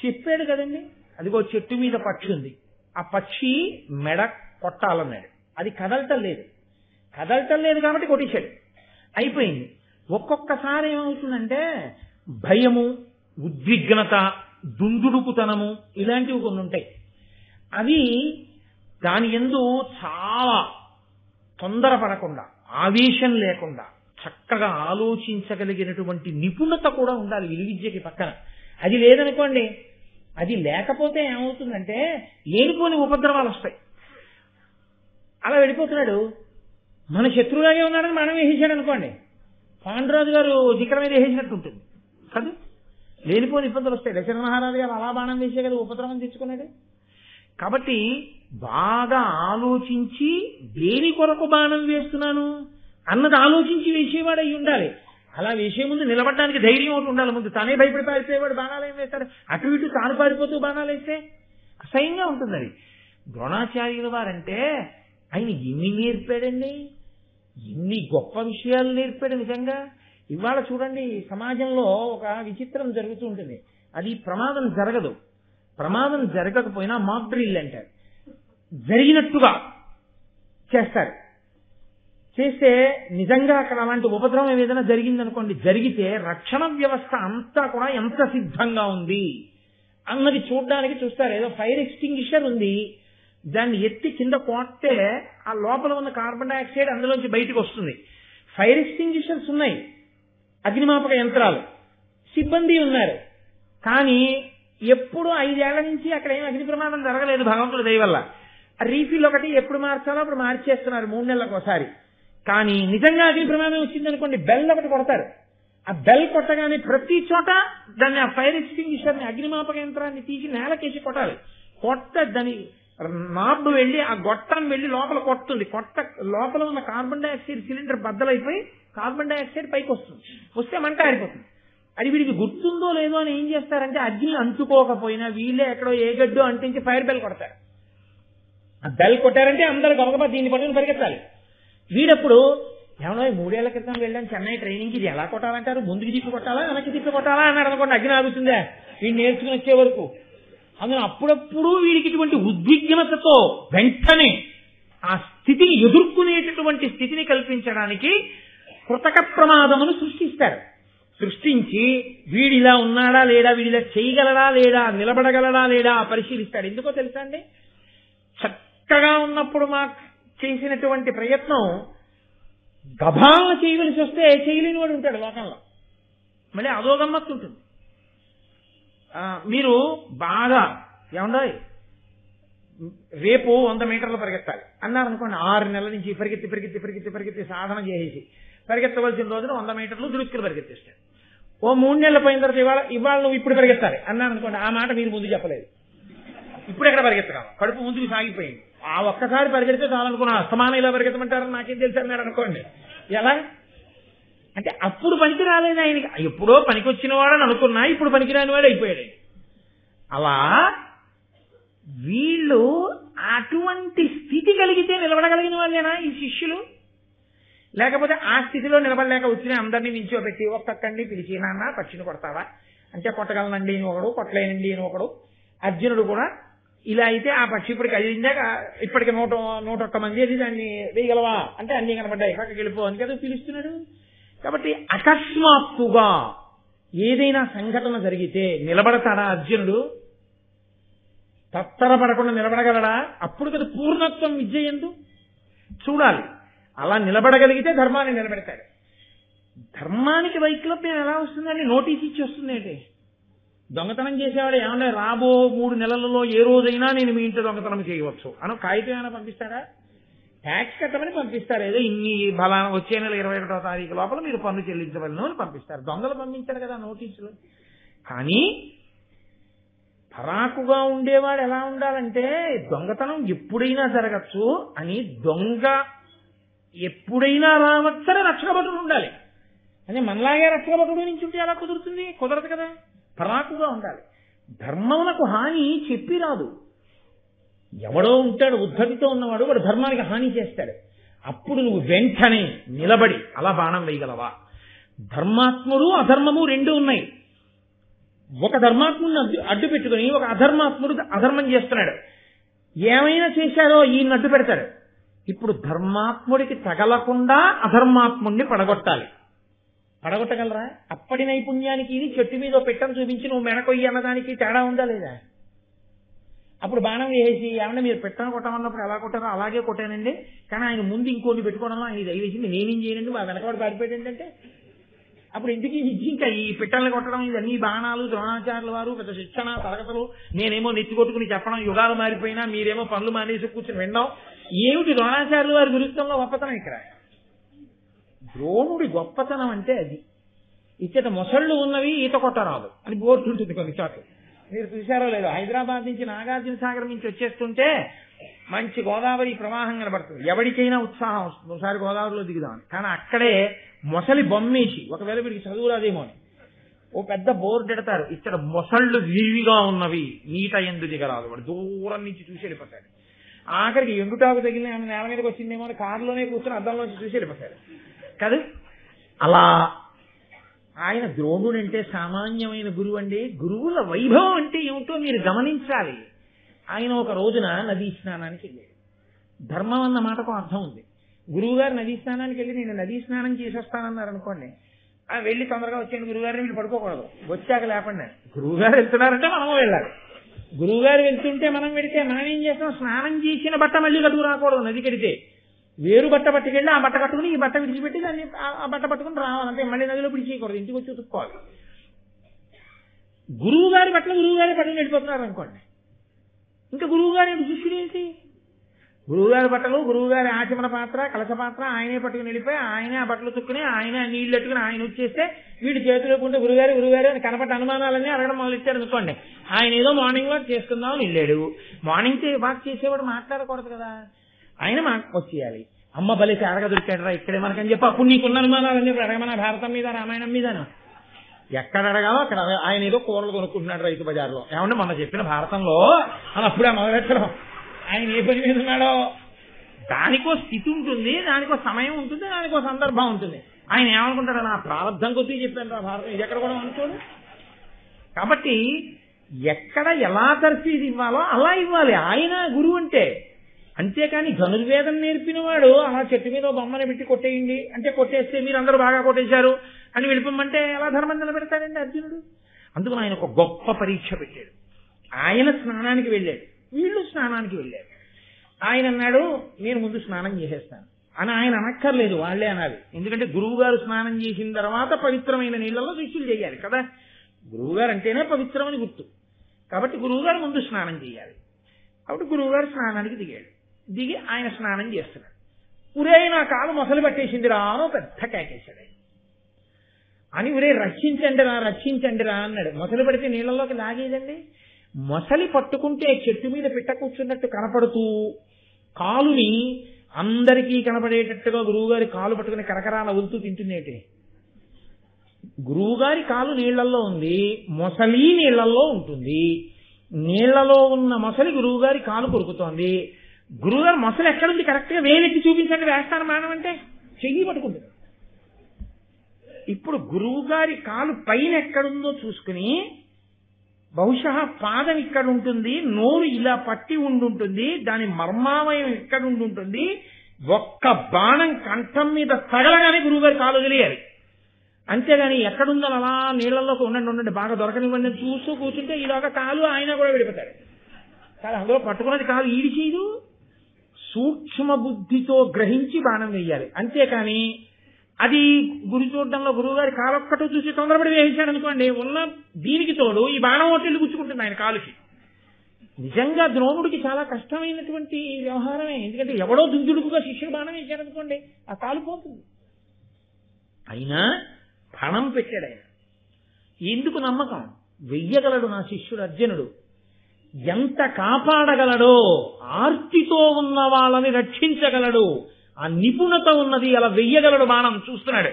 Speaker 1: చెప్పాడు కదండి, అదిగో చెట్టు మీద పక్షి ఉంది, ఆ పక్షి మెడ కొట్టాలన్నాడు, అది కదలటం లేదు కాబట్టి కొట్టేశాడు, అయిపోయింది. ఒక్కొక్కసారి ఏమవుతుందంటే భయము, ఉద్విగ్నత, దుందుడుకుతనము ఇలాంటివి కొన్ని ఉంటాయి. అవి దాని యందు చాలా తొందరపడకుండా, ఆవేశం లేకుండా చక్కగా ఆలోచించగలిగినటువంటి నిపుణత కూడా ఉండాలి విలువిద్యకి పక్కన. అది లేదనుకోండి, అది లేకపోతే ఏమవుతుందంటే లేనిపోని ఉపద్రవాలు వస్తాయి. అలా వెళ్ళిపోతున్నాడు, మన శత్రువులాగే ఉన్నాడని మనం వేసేసాడు అనుకోండి, పాండురాజు గారు దిక్కల మీద వేసేసినట్టు ఉంటుంది కదా. లేనిపోని ఇబ్బందులు వస్తాయి. దశరథ మహారాజు గారు అలా బాణం వేసే కదా ఉపద్రవం తెచ్చుకున్నాడు. కాబట్టి బాగా ఆలోచించి దేని కొరకు బాణం వేస్తున్నాను అన్నది ఆలోచించి వేసేవాడు అయి ఉండాలి. అలా వేసే ముందు నిలబడడానికి ధైర్యం ఒకటి ఉండాలి. ముందు తనే భయపడి పారిపోయేవాడు బాణాలు ఏం వేస్తాడు, అటు ఇటు తాను పారిపోతూ బాణాలు వేస్తే అసహ్యంగా ఉంటుంది. అది ద్రోణాచార్యుల వారంటే ఆయన ఎన్ని నేర్పాడండి, ఎన్ని గొప్ప విషయాలు నేర్పాడు నిజంగా. ఇవాళ చూడండి సమాజంలో ఒక విచిత్రం జరుగుతూ ఉంటుంది. అది ప్రమాదం జరగదు, ప్రమాదం జరగకపోయినా మాక్ డ్రిల్ అంటారు, జరిగినట్టుగా చేస్తారు. చేస్తే నిజంగా అక్కడ అలాంటి ఉపద్రవం ఏదైనా జరిగిందనుకోండి, జరిగితే రక్షణ వ్యవస్థ అంతా కూడా ఎంత సిద్ధంగా ఉంది అన్నది చూడడానికి చూస్తారు. ఏదో ఫైర్ ఎక్స్టింగ్విషర్ ఉంది, దాన్ని ఎత్తి కింద కొట్టే ఆ లోపల ఉన్న కార్బన్ డైఆక్సైడ్ అందులోంచి బయటకు వస్తుంది. ఫైర్ ఎక్స్టింగ్విషర్స్ ఉన్నాయి, అగ్నిమాపక యంత్రాలు, సిబ్బంది ఉన్నారు. కానీ ఎప్పుడు 5 ఏళ్ల నుంచి అక్కడ ఏం అగ్ని ప్రమాదం జరగలేదు భగవంతుడి దయ వల్ల. రీఫిల్ ఒకటి ఎప్పుడు మార్చాలో అప్పుడు మార్చేస్తున్నారు 3 నెలలకు ఒకసారి. కానీ నిజంగా అగ్ని ప్రమాదం వచ్చిందనుకోండి, బెల్ ఒకటి కొడతారు. ఆ బెల్ కొట్టగానే ప్రతి చోట దాన్ని ఆ ఫైర్ ఎక్స్టింగ్విషర్ ని, అగ్నిమాపక యంత్రాన్ని తీసి నేలకేసి కొట్టాలి. దాని నాబ్ వెళ్లి ఆ గొట్టం వెళ్లి లోపల కొడుతుంది. లోపల ఉన్న కార్బన్ డైఆక్సైడ్ సిలిండర్ బద్దలైపోయి కార్బన్ డైఆక్సైడ్ పైకి వస్తుంది, వస్తే మంట ఆరిపోతుంది. అది వీడికి గుర్తుందో లేదో అని ఏం చేస్తారంటే అగ్ని అంటుకోకపోయినా వీళ్ళే ఎక్కడో ఏ గడ్డో అంటించి ఫైర్ బెల్ కొడతారు. ఆ బెల్ కొట్టారంటే అందరూ గబగబా దీన్ని పట్టుకుని పరిగెత్తాలి. వీడప్పుడు ఏమన్నా 3 ఏళ్ల క్రితం వెళ్ళాను చెన్నై ట్రైనింగ్కి, ఇది ఎలా కొట్టాలంటారు, ముందుకు తిప్పి కొట్టాలా వెనక్కి తిప్పి కొట్టాలా అన్నాడు అనుకోండి, అగ్ని ఆగుతుందా వీడు నేర్చుకుని వచ్చే వరకు. అందులో అప్పుడప్పుడు వీడికి ఇటువంటి ఉద్విగ్నతతో వెంటనే ఆ స్థితిని ఎదుర్కొనేటటువంటి స్థితిని కల్పించడానికి కృతక ప్రమాదమును సృష్టిస్తారు. సృష్టించి వీడిలా ఉన్నాడా లేడా, వీడిలా చేయగలడా లేడా, నిలబడగలడా లేడా పరిశీలిస్తాడు. ఎందుకో తెలుసా అండి, చక్కగా ఉన్నప్పుడు మాకు చేసినటువంటి ప్రయత్నం గభాలను చేయవలసి వస్తే చేయలేని వాడు ఉంటాడు లోకంలో. మళ్ళీ అదో గమ్మత్తు ఉంటుంది. మీరు బాగా ఏమండో రేపు 100 మీటర్లు పరిగెత్తాలి అన్నారనుకోండి, 6 నెలల నుంచి పరిగెత్తి పరిగెత్తి పరిగెత్తి పరిగెత్తి సాధన చేసేసి పరిగెత్తవలసిన రోజున 100 మీటర్లు దురుక్కులు పరిగెత్తిస్తాడు. ఓ 3 నెలల పోయిన తర్వాత ఇవాళ నువ్వు ఇప్పుడు పరిగెత్తాలి అన్నారనుకోండి, ఆ మాట మీరు ముందు చెప్పలేదు, ఇప్పుడు ఎక్కడ పరిగెత్తగలం, కడుపు ముందుకు సాగిపోయింది. ఆ ఒక్కసారి పరిగెడితే చాలనుకున్నా, అస్తమానం ఇలా పరిగెత్తమంటారని నాకేం తెలుసు అన్నాడు అనుకోండి. ఎలా అంటే అప్పుడు పనికి రాలేదు ఆయనకి, ఎప్పుడో పనికొచ్చిన వాడని అనుకున్నా ఇప్పుడు పనికిరాని వాడు అయిపోయాడు. అలా వీళ్ళు అటువంటి స్థితి కలిగితే నిలబడగలిగిన వాళ్ళేనా ఈ శిష్యులు? లేకపోతే ఆ స్థితిలో నిలబడలేక వచ్చిన అందరినీ నించోబెట్టి ఒక్కొక్కడిని పిలిచి, నాన్న పక్షిని కొడతావా అంటే కొట్టగలనండి అని ఒకడు, కొట్టలేనండి అని ఒకడు. అర్జునుడు కూడా ఇలా అయితే ఆ పక్షి ఇప్పటికి అయిందాక ఇప్పటికి 101 మంది అది దాన్ని వేయగలవా అంటే అన్ని కనపడ్డాయి, పక్కకి వెళ్ళిపో అని కదా పిలుస్తున్నాడు. కాబట్టి అకస్మాత్తుగా ఏదైనా సంఘటన జరిగితే నిలబడతాడా అర్జునుడు? తత్తరపడకుండా నిలబడగలడా? అప్పుడు కదా పూర్ణత్వం విజయందు చూడాలి. అలా నిలబడగలిగితే ధర్మాన్ని నిలబెడతాడు. ధర్మానికి వైక్లభ్యం ఎలా వస్తుందండి? నోటీస్ ఇచ్చి వస్తుంది ఏంటి? దొంగతనం చేసేవాడు ఏమన్నా రాబో 3 నెలలలో ఏ రోజైనా నేను మీ ఇంట్లో దొంగతనం చేయవచ్చు అని కాగితం ఏమైనా పంపిస్తారా? ట్యాక్స్ కట్టమని పంపిస్తారు. ఏదో ఇన్ని బలాన వచ్చే నెల 21వ తారీఖు లోపల మీరు పన్ను చెల్లించవలను అని పంపిస్తారు. దొంగలు పంపించారు కదా నోటీసులు. కానీ పరాకుగా ఉండేవాడు ఎలా ఉండాలంటే దొంగతనం ఎప్పుడైనా జరగచ్చు అని, దొంగ ఎప్పుడైనా రావచ్చని రక్షకభటుడు ఉండాలి. అని మనలాగే రక్షకభటుడు నుంచి ఉంటే ఎలా కుదురుతుంది? కుదరదు కదా. పరాకుగా ఉండాలి. ధర్మమునకు హాని చెప్పి రాదు. ఎవడో ఉంటాడు ఉద్ధతితో ఉన్నవాడు, వాడు ధర్మానికి హాని చేస్తాడు. అప్పుడు నువ్వు వెంటనే నిలబడి అలా బాణం వేయగలవా? ధర్మాత్ముడు అధర్మము 2 ఉన్నాయి. ఒక ధర్మాత్ముడిని అడ్డు పెట్టుకుని ఒక అధర్మాత్ముడు అధర్మం చేస్తున్నాడు. ఏమైనా చేశారో ఈయన అడ్డు పెడతాడు. ఇప్పుడు ధర్మాత్ముడికి తగలకుండా అధర్మాత్ముడిని పడగొట్టాలి. పడగొట్టగలరా? అప్పటి నైపుణ్యానికి ఇది చెట్టు మీద పెట్టని చూపించి నువ్వు మెనకొయ్యి అన్నదానికి తేడా ఉందా లేదా? అప్పుడు బాణం వేసి ఏమన్నా మీరు పెట్టను కొట్టమన్నప్పుడు ఎలా కొట్టారో అలాగే కొట్టానండి, కానీ ఆయన ముందు ఇంకోటి పెట్టుకోవడంలో ఆయన దయవేసింది నేనేం చేయనండి, మా వెనకవాడు పారిపోయాడు ఏంటంటే అప్పుడు ఇంటికి ఇంకా ఈ పిట్టల్ని కొట్టడం ఇవన్నీ బాణాలు, ద్రోణాచార్యుల వారు పెద్ద శిక్షణ తరగతులు, నేనేమో నెత్తి కొట్టుకుని చెప్పడం, యుగాలు మారిపోయినా మీరేమో పనులు మానేసి కూర్చొని వినడం. ఏమిటి ద్రోణాచార్యుల వారి గురుత్వంలో గొప్పతనం? ఇక్కడ ద్రోణుడి గొప్పతనం అంటే అది. ఇచ్చట మొసళ్ళు ఉన్నవి ఈత కొట్టరాదు అని బోర్డు ఉంటుంది కొన్ని చోట్ల. మీరు చూశారో లేదో, హైదరాబాద్ నుంచి నాగార్జున సాగర్ నుంచి వచ్చేస్తుంటే మంచి గోదావరి ప్రవాహం కనబడుతుంది. ఎవరికైనా ఉత్సాహం వస్తుంది ఒకసారి గోదావరిలో దిగుదామని. కానీ అక్కడే మొసలి బొమ్మేసి, ఒకవేళ వీడికి చదువు రాదేమో అని ఓ పెద్ద బోర్డు ఎడతారు, ఇక్కడ మొసళ్ళు విరివిగా ఉన్నవి నీట ఎందు దిగరాదు. వాడు దూరం నుంచి చూసి వెళ్ళిపోతాడు. ఆఖరికి ఎండుటాకు తగిలిన నేల మీదకి వచ్చిందేమో అని కారులోనే కూర్చొని అద్దంలోంచి చూసి వెళ్ళిపోతాడు కాదు. అలా ఆయన ద్రోణుడు అంటే సామాన్యమైన గురువు అండి. గురువుల వైభవం అంటే ఏమిటో మీరు గమనించాలి. ఆయన ఒక రోజున నదీ స్నానానికి వెళ్ళాడు. ధర్మం అన్న మాటకు అర్థం ఉంది. గురువు గారు నదీ స్నానానికి వెళ్ళి నేను నదీ స్నానం చేసి వస్తానన్నారు అనుకోండి, వెళ్ళి తొందరగా వచ్చాను గురువుగారిని వీళ్ళు పడుకోకూడదు, వచ్చాక లేకుండా. గురువు గారు వెళ్తున్నారంటే మనము వెళ్ళాలి. గురువు గారు వెళ్తుంటే మనం వెళితే మనం ఏం చేస్తాం? స్నానం చేసిన బట్ట మళ్ళీ కట్టుకు రాకూడదు. నది కడితే వేరు బట్ట పట్టుకెళ్ళి ఆ బట్ట కట్టుకుని ఈ బట్ట విడిచిపెట్టి దాన్ని ఆ బట్ట పట్టుకుని రావాలంటే మళ్ళీ నదిలో పిడిచేయకూడదు, ఇంటికి వచ్చి ఉతుక్కోవాలి. గురువు గారి బట్టలు గురువు గారి పట్టుకుని వెళ్ళిపోతున్నారు అనుకోండి, ఇంకా గురువు గారి శిష్యుడు ఏంటి? గురువుగారి బట్టలు, గురువుగారి ఆచమన పాత్ర, కలశ పాత్ర ఆయనే పట్టుకుని వెళ్ళిపోయి ఆయనే ఆ బట్టలు తుక్కుని ఆయనే నీళ్లు పెట్టుకుని ఆయన వచ్చేస్తే వీడి చేతిలో ఉంటే గురుగారు గురుగారు అని కనపడ్డ అనుమానాలన్నీ అడగడం మొదలెట్టారు అనుకోండి. ఆయన ఏదో మార్నింగ్ వాక్ చేసుకుందామని వెళ్ళాడు. మార్నింగ్ వాక్ చేసేవాడు మాట్లాడకూడదు కదా, ఆయన వచ్చేయాలి. అమ్మ బలిసి అడగ దొరికాడరా ఇక్కడే మనకని చెప్పి అప్పుడు నీకున్న అనుమానాలని చెప్పి అడగమన్నా భారతం మీద రామాయణం మీదనా? ఎక్కడ అడగాలో అక్కడ ఆయన ఏదో కూరలు కొనుక్కుంటున్నాడు రైతు బజార్లో. ఏమంటే మొన్న చెప్పిన భారతంలో అని అప్పుడే మొదలెట్టడం. ఆయన ఏ పని మీద ఉన్నాడో దానికో స్థితి ఉంటుంది, దానికో సమయం ఉంటుంది, దానికో సందర్భం ఉంటుంది. ఆయన ఏమనుకుంటాడు, నా ప్రారంభం కొద్దీ చెప్పాను రా భారతం, ఇది ఎక్కడ కూడా అనుకోడు. కాబట్టి ఎక్కడ ఎలా తర్ఫీదు ఇవ్వాలో అలా ఇవ్వాలి ఆయన గురువు అంటే. అంతేకాని ధనుర్వేదం నేర్పిన వాడు అలా చెట్టు మీద బొమ్మని పెట్టి కొట్టేయండి అంటే కొట్టేస్తే మీరు అందరూ బాగా కొట్టేశారు అని వెళ్ళిపోమంటే ఎలా ధర్మం నిలబెడతాడండి అర్జునుడు. అందుకని ఆయన ఒక గొప్ప పరీక్ష పెట్టాడు. ఆయన స్నానానికి వెళ్ళాడు, వీళ్ళు స్నానానికి వెళ్ళారు. ఆయన అన్నాడు నేను ముందు స్నానం చేసేస్తాను అని. ఆయన అనక్కర్లేదు, వాళ్లే అనాలి. ఎందుకంటే గురువు గారు స్నానం చేసిన తర్వాత పవిత్రమైన నీళ్లలో శిష్యులు చేయాలి కదా. గురువు గారు అంటేనే పవిత్రమని గుర్తు. కాబట్టి గురువు గారు ముందు స్నానం చేయాలి. కాబట్టి గురువు గారు స్నానానికి దిగాడు. దిగి ఆయన స్నానం చేస్తున్నాడు. ఉరే నా కాలు మొసలు పట్టేసిందిరా అని పెద్ద కేకేశాడు ఆయన. అని ఉరే రక్షించండిరా అన్నాడు. మొసలు పడితే నీళ్ళలోకి లాగేదండి. మొసలి పట్టుకుంటే చెట్టు మీద పిట్ట కూర్చున్నట్టు కనపడుతూ కాలుని అందరికీ కనపడేటట్టుగా గురువుగారి కాలు పట్టుకుని కరకరాల వదులుతూ తింటుందేంటి. గురువుగారి కాలు నీళ్లలో ఉంది, మొసలి నీళ్లలో ఉంటుంది. నీళ్లలో ఉన్న మొసలి గురువుగారి కాలు కొరుకుతోంది. గురువుగారు మొసలి ఎక్కడుంది కరెక్ట్ గా వేలెత్తి చూపించండి వేస్తాను మానం అంటే చెయ్యి పట్టుకుంటుంది. ఇప్పుడు గురువుగారి కాలు పైన ఎక్కడుందో చూసుకుని బహుశా పాదం ఇక్కడ ఉంటుంది, నోరు ఇలా పట్టి ఉండుంటుంది, దాని మర్మావయం ఇక్కడ ఉండుంటుంది. ఒక్క బాణం కంఠం మీద తగలగానే గురువుగారి కాలు వదిలేయాలి. అంతేగాని ఎక్కడుందో అలా నీళ్లలోకి ఉండండి బాగా దొరకనివ్వండి చూస్తూ కూర్చుంటే ఇలాగ కాలు ఆయన కూడా విడిపోతాడు. కానీ అందులో పట్టుకున్నది కాలు ఈడి చేయదు. సూక్ష్మ బుద్ధితో గ్రహించి బాణం వేయాలి. అంతేకాని అది గురి చూడడంలో గురువుగారి కాలొక్కటో చూసి తొందరపడి వేయించాడు అనుకోండి, ఉన్న దీనికి తోడు ఈ బాణం ఒట్టెళ్ళి గుచ్చుకుంటుంది ఆయన కాలుకి. నిజంగా ద్రోణుడికి చాలా కష్టమైనటువంటి వ్యవహారమే. ఎందుకంటే ఎవడో దుందుడుకుగా శిష్యుడు బాణం వేశాడనుకోండి ఆ కాలు పోతుంది. అయినా బాణం పెట్టాడు ఆయన. ఎందుకు నమ్మకం? వెయ్యగలడు నా శిష్యుడు అర్జునుడు. ఎంత కాపాడగలడో, ఆర్తితో ఉన్న వాళ్ళని రక్షించగలడు, ఆ నిపుణత ఉన్నది, అలా వెయ్యగలడు బాణం చూస్తున్నాడు.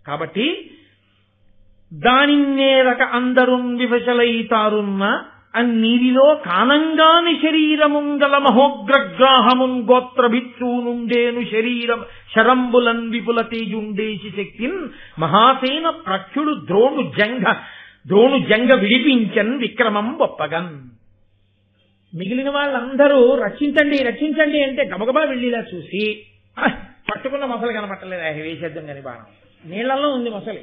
Speaker 1: కాబట్టి దానిన్నేరక అందరున్ వివశలైతారున్న అన్నిరిలో కానంగాని శరీరముంగల మహోగ్రగ్రాహమున్ గోత్రభిత్సూనుండేను శరీరం శరంబులన్ విపుల తేజుండేసి శక్తిన్ మహాసేన ప్రఖ్యుడు ద్రోణు జంగ విడిపించన్ విక్రమం ఒప్పగన్. మిగిలిన వాళ్ళందరూ రక్షించండి అంటే గబగబా వెళ్ళిలా చూసి పట్టుకున్న మొసలు కనపట్టలేదు, వేసేద్దాం కానీ బాణం. నీళ్లలో ఉంది మొసలి.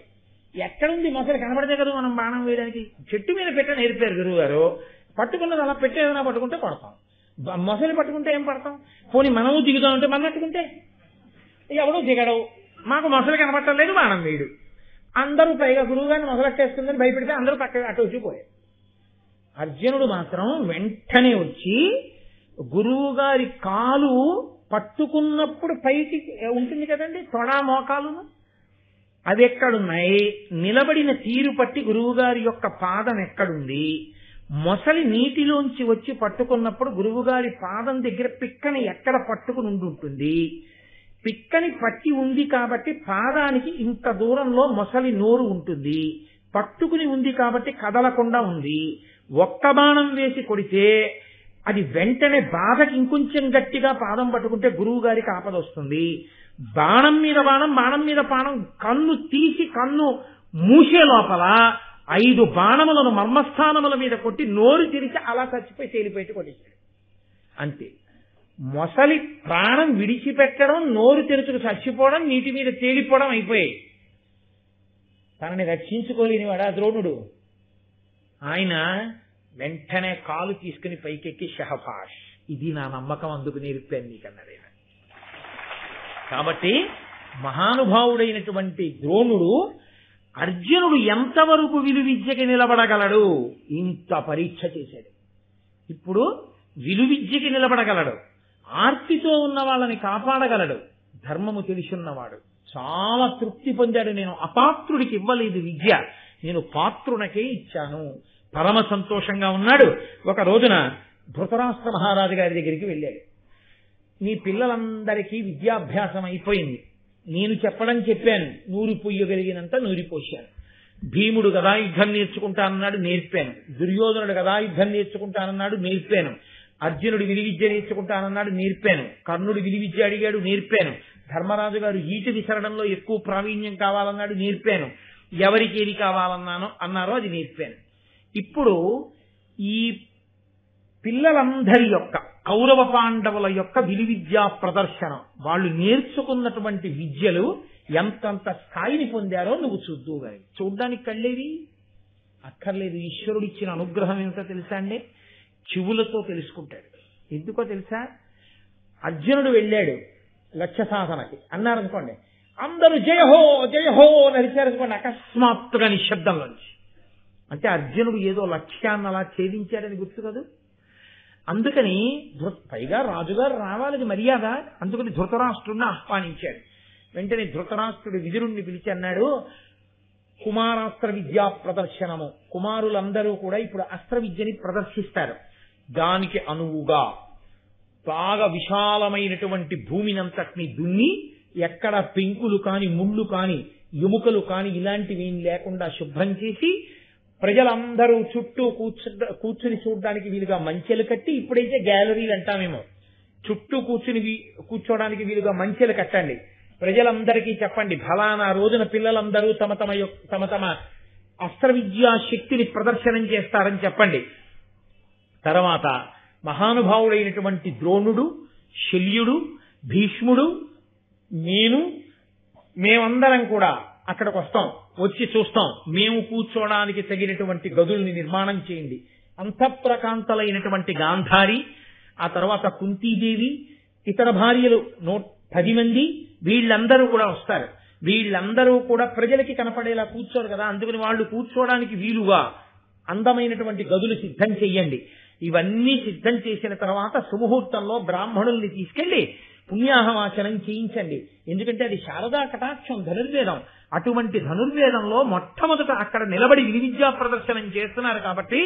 Speaker 1: ఎక్కడుంది మొసలి కనపడితే కదా మనం బాణం వేయడానికి. చెట్టు మీద పెట్ట నేర్పారు గురువు గారు. పట్టుకున్నది అలా పెట్టేదైనా పట్టుకుంటే పడతాం, మొసలి పట్టుకుంటే ఏం పడతాం. పోనీ మనము దిగుతాం అంటే మనం పట్టుకుంటే ఎవడో దిగడవు. మాకు మొసలి కనపట్టలేదు, బాణం వేయడు. అందరూ పైగా గురువు గారిని మొసలెట్టేస్తుందని భయపెడితే అందరూ పక్కన అటు వచ్చిపోయారు. అర్జునుడు మాత్రం వెంటనే వచ్చి గురువు గారి కాలు పట్టుకున్నప్పుడు పైకి ఉంటుంది కదండి తొడ మోకాలును, అవి ఎక్కడున్నాయి, నిలబడిన తీరు పట్టి గురువుగారి యొక్క పాదం ఎక్కడుంది, మొసలి నీటిలోంచి వచ్చి పట్టుకున్నప్పుడు గురువుగారి పాదం దగ్గర పిక్కని ఎక్కడ పట్టుకుని ఉంటుంది, పిక్కని పట్టి ఉంది కాబట్టి పాదానికి ఇంత దూరంలో మొసలి నోరు ఉంటుంది, పట్టుకుని ఉంది కాబట్టి కదలకుండా ఉంది. ఒక్క బాణం వేసి కొడితే అది వెంటనే బాధకి ఇంకొంచెం గట్టిగా పాదం పట్టుకుంటే గురువు గారికి ఆపద వస్తుంది. బాణం మీద బాణం కన్ను తీసి కన్ను మూసే లోపల 5 బాణములను మర్మస్థానముల మీద కొట్టి నోరు తెరిచి అలా చచ్చిపోయి తేలిపోయి కొట్టేశాడు. అంతే. మొసలి ప్రాణం విడిచిపెట్టడం, నోరు తెరుచుకు చచ్చిపోవడం, నీటి మీద తేలిపోవడం అయిపోయాయి. తనని రక్షించుకోలేనివాడా ద్రోణుడు. ఆయన వెంటనే కాలు తీసుకుని పైకెక్కి షహఫాష్, ఇది నా నమ్మకం అందుకు నేర్పాను నీకన్నాడు ఆయన. కాబట్టి మహానుభావుడైనటువంటి ద్రోణుడు అర్జునుడు ఎంతవరకు విలువిద్యకి నిలబడగలడు ఇంత పరీక్ష చేశాడు. ఇప్పుడు విలువిద్యకి నిలబడగలడు, ఆర్తితో ఉన్న వాళ్ళని కాపాడగలడు, ధర్మము తెలిసున్నవాడు. చాలా తృప్తి పొందాడు. నేను అపాత్రుడికి ఇవ్వలేదు విద్య, నేను పాత్రునకే ఇచ్చాను. పరమ సంతోషంగా ఉన్నాడు. ఒక రోజున ధృతరాష్ట్ర మహారాజు గారి దగ్గరికి వెళ్ళాడు. నీ పిల్లలందరికీ విద్యాభ్యాసం అయిపోయింది, నేను చెప్పాను, నూరి పొయ్యగలిగినంత నూరిపోశాను. భీముడు గదాయుద్ధం నేర్చుకుంటానన్నాడు, నేర్పాను. దుర్యోధనుడు గదాయుద్ధం నేర్చుకుంటానన్నాడు, నేర్పాను. అర్జునుడు విలువిద్య నేర్చుకుంటానన్నాడు, నేర్పాను. కర్ణుడు విలువిద్య అడిగాడు, నేర్పాను. ధర్మరాజు గారు ఈటి విసరడంలో ఎక్కువ ప్రావీణ్యం కావాలన్నాడు, నేర్పాను. ఎవరికి ఏది అన్నారో అది నేర్పాను. ఇప్పుడు ఈ పిల్లలందరి యొక్క కౌరవ పాండవుల యొక్క విలువిద్యా ప్రదర్శనం, వాళ్ళు నేర్చుకున్నటువంటి విద్యలు ఎంతంత స్థాయిని పొందారో నువ్వు చూద్దువుగాని. చూడ్డానికి కళ్ళేవి అక్కర్లేదు. ఈశ్వరుడు ఇచ్చిన అనుగ్రహం ఏమిటో తెలుసా అండి? చెవులతో తెలుసుకుంటాడు. ఎందుకో తెలుసా? అర్జునుడు వెళ్ళాడు లక్ష్య సాధనకి అన్నారనుకోండి, అందరూ జయహో జయహో నరిచారనుకోండి, అకస్మాత్తుగా నిశ్శబ్దంలోంచి. అంటే అర్జునుడు ఏదో లక్ష్యాన్ని అలా ఛేదించాడని గుర్తు కదా. అందుకని పైగా రాజుగారు రావాలని మర్యాద. అందుకని ధృతరాష్ట్రుడిని ఆహ్వానించాడు. వెంటనే ధృతరాష్ట్రుడు విదురుణ్ణి పిలిచి అన్నాడు, కుమారాస్త్ర విద్యా ప్రదర్శనము, కుమారులందరూ కూడా ఇప్పుడు అస్త్ర విద్యని ప్రదర్శిస్తారు. దానికి అనువుగా బాగా విశాలమైనటువంటి భూమినంతటిని దున్ని ఎక్కడ పెంకులు కాని ముళ్ళు కాని ఎముకలు కాని ఇలాంటివి లేకుండా శుభ్రం చేసి ప్రజలందరూ చుట్టూ కూర్చుని చూడడానికి వీలుగా మంచెలు కట్టి, ఇప్పుడైతే గ్యాలరీలు అంటామేమో, చుట్టూ కూర్చోడానికి వీలుగా మంచెలు కట్టండి. ప్రజలందరికీ చెప్పండి, ఫలానా రోజున పిల్లలందరూ తమ తమ అస్త్ర విద్యా శక్తిని ప్రదర్శనం చేస్తారని చెప్పండి. తర్వాత మహానుభావుడైనటువంటి ద్రోణుడు, శల్యుడు, భీష్ముడు, మేమందరం కూడా అక్కడికి వస్తాం, వచ్చి చూస్తాం. మేము కూర్చోడానికి తగినటువంటి గదుల్ని నిర్మాణం చేయండి. అంతఃప్రకాంతలైనటువంటి గాంధారి, ఆ తర్వాత కుంతీదేవి, ఇతర భార్యలు 10 మంది, వీళ్ళందరూ కూడా వస్తారు. వీళ్ళందరూ కూడా ప్రజలకి కనపడేలా కూర్చోరు కదా, అందుకని వాళ్ళు కూర్చోడానికి వీలుగా అందమైనటువంటి గదులు సిద్ధం చెయ్యండి. ఇవన్నీ సిద్ధం చేసిన తర్వాత సుముహూర్తంలో బ్రాహ్మణుల్ని తీసుకెళ్లి పుణ్యాహవాచనం చేయించండి. ఎందుకంటే అది శారదా కటాక్షం, ధనుర్వేదం. అటువంటి ధనుర్వేదంలో మొట్టమొదట అక్కడ నిలబడి విలువిద్యా ప్రదర్శనం చేస్తున్నారు కాబట్టి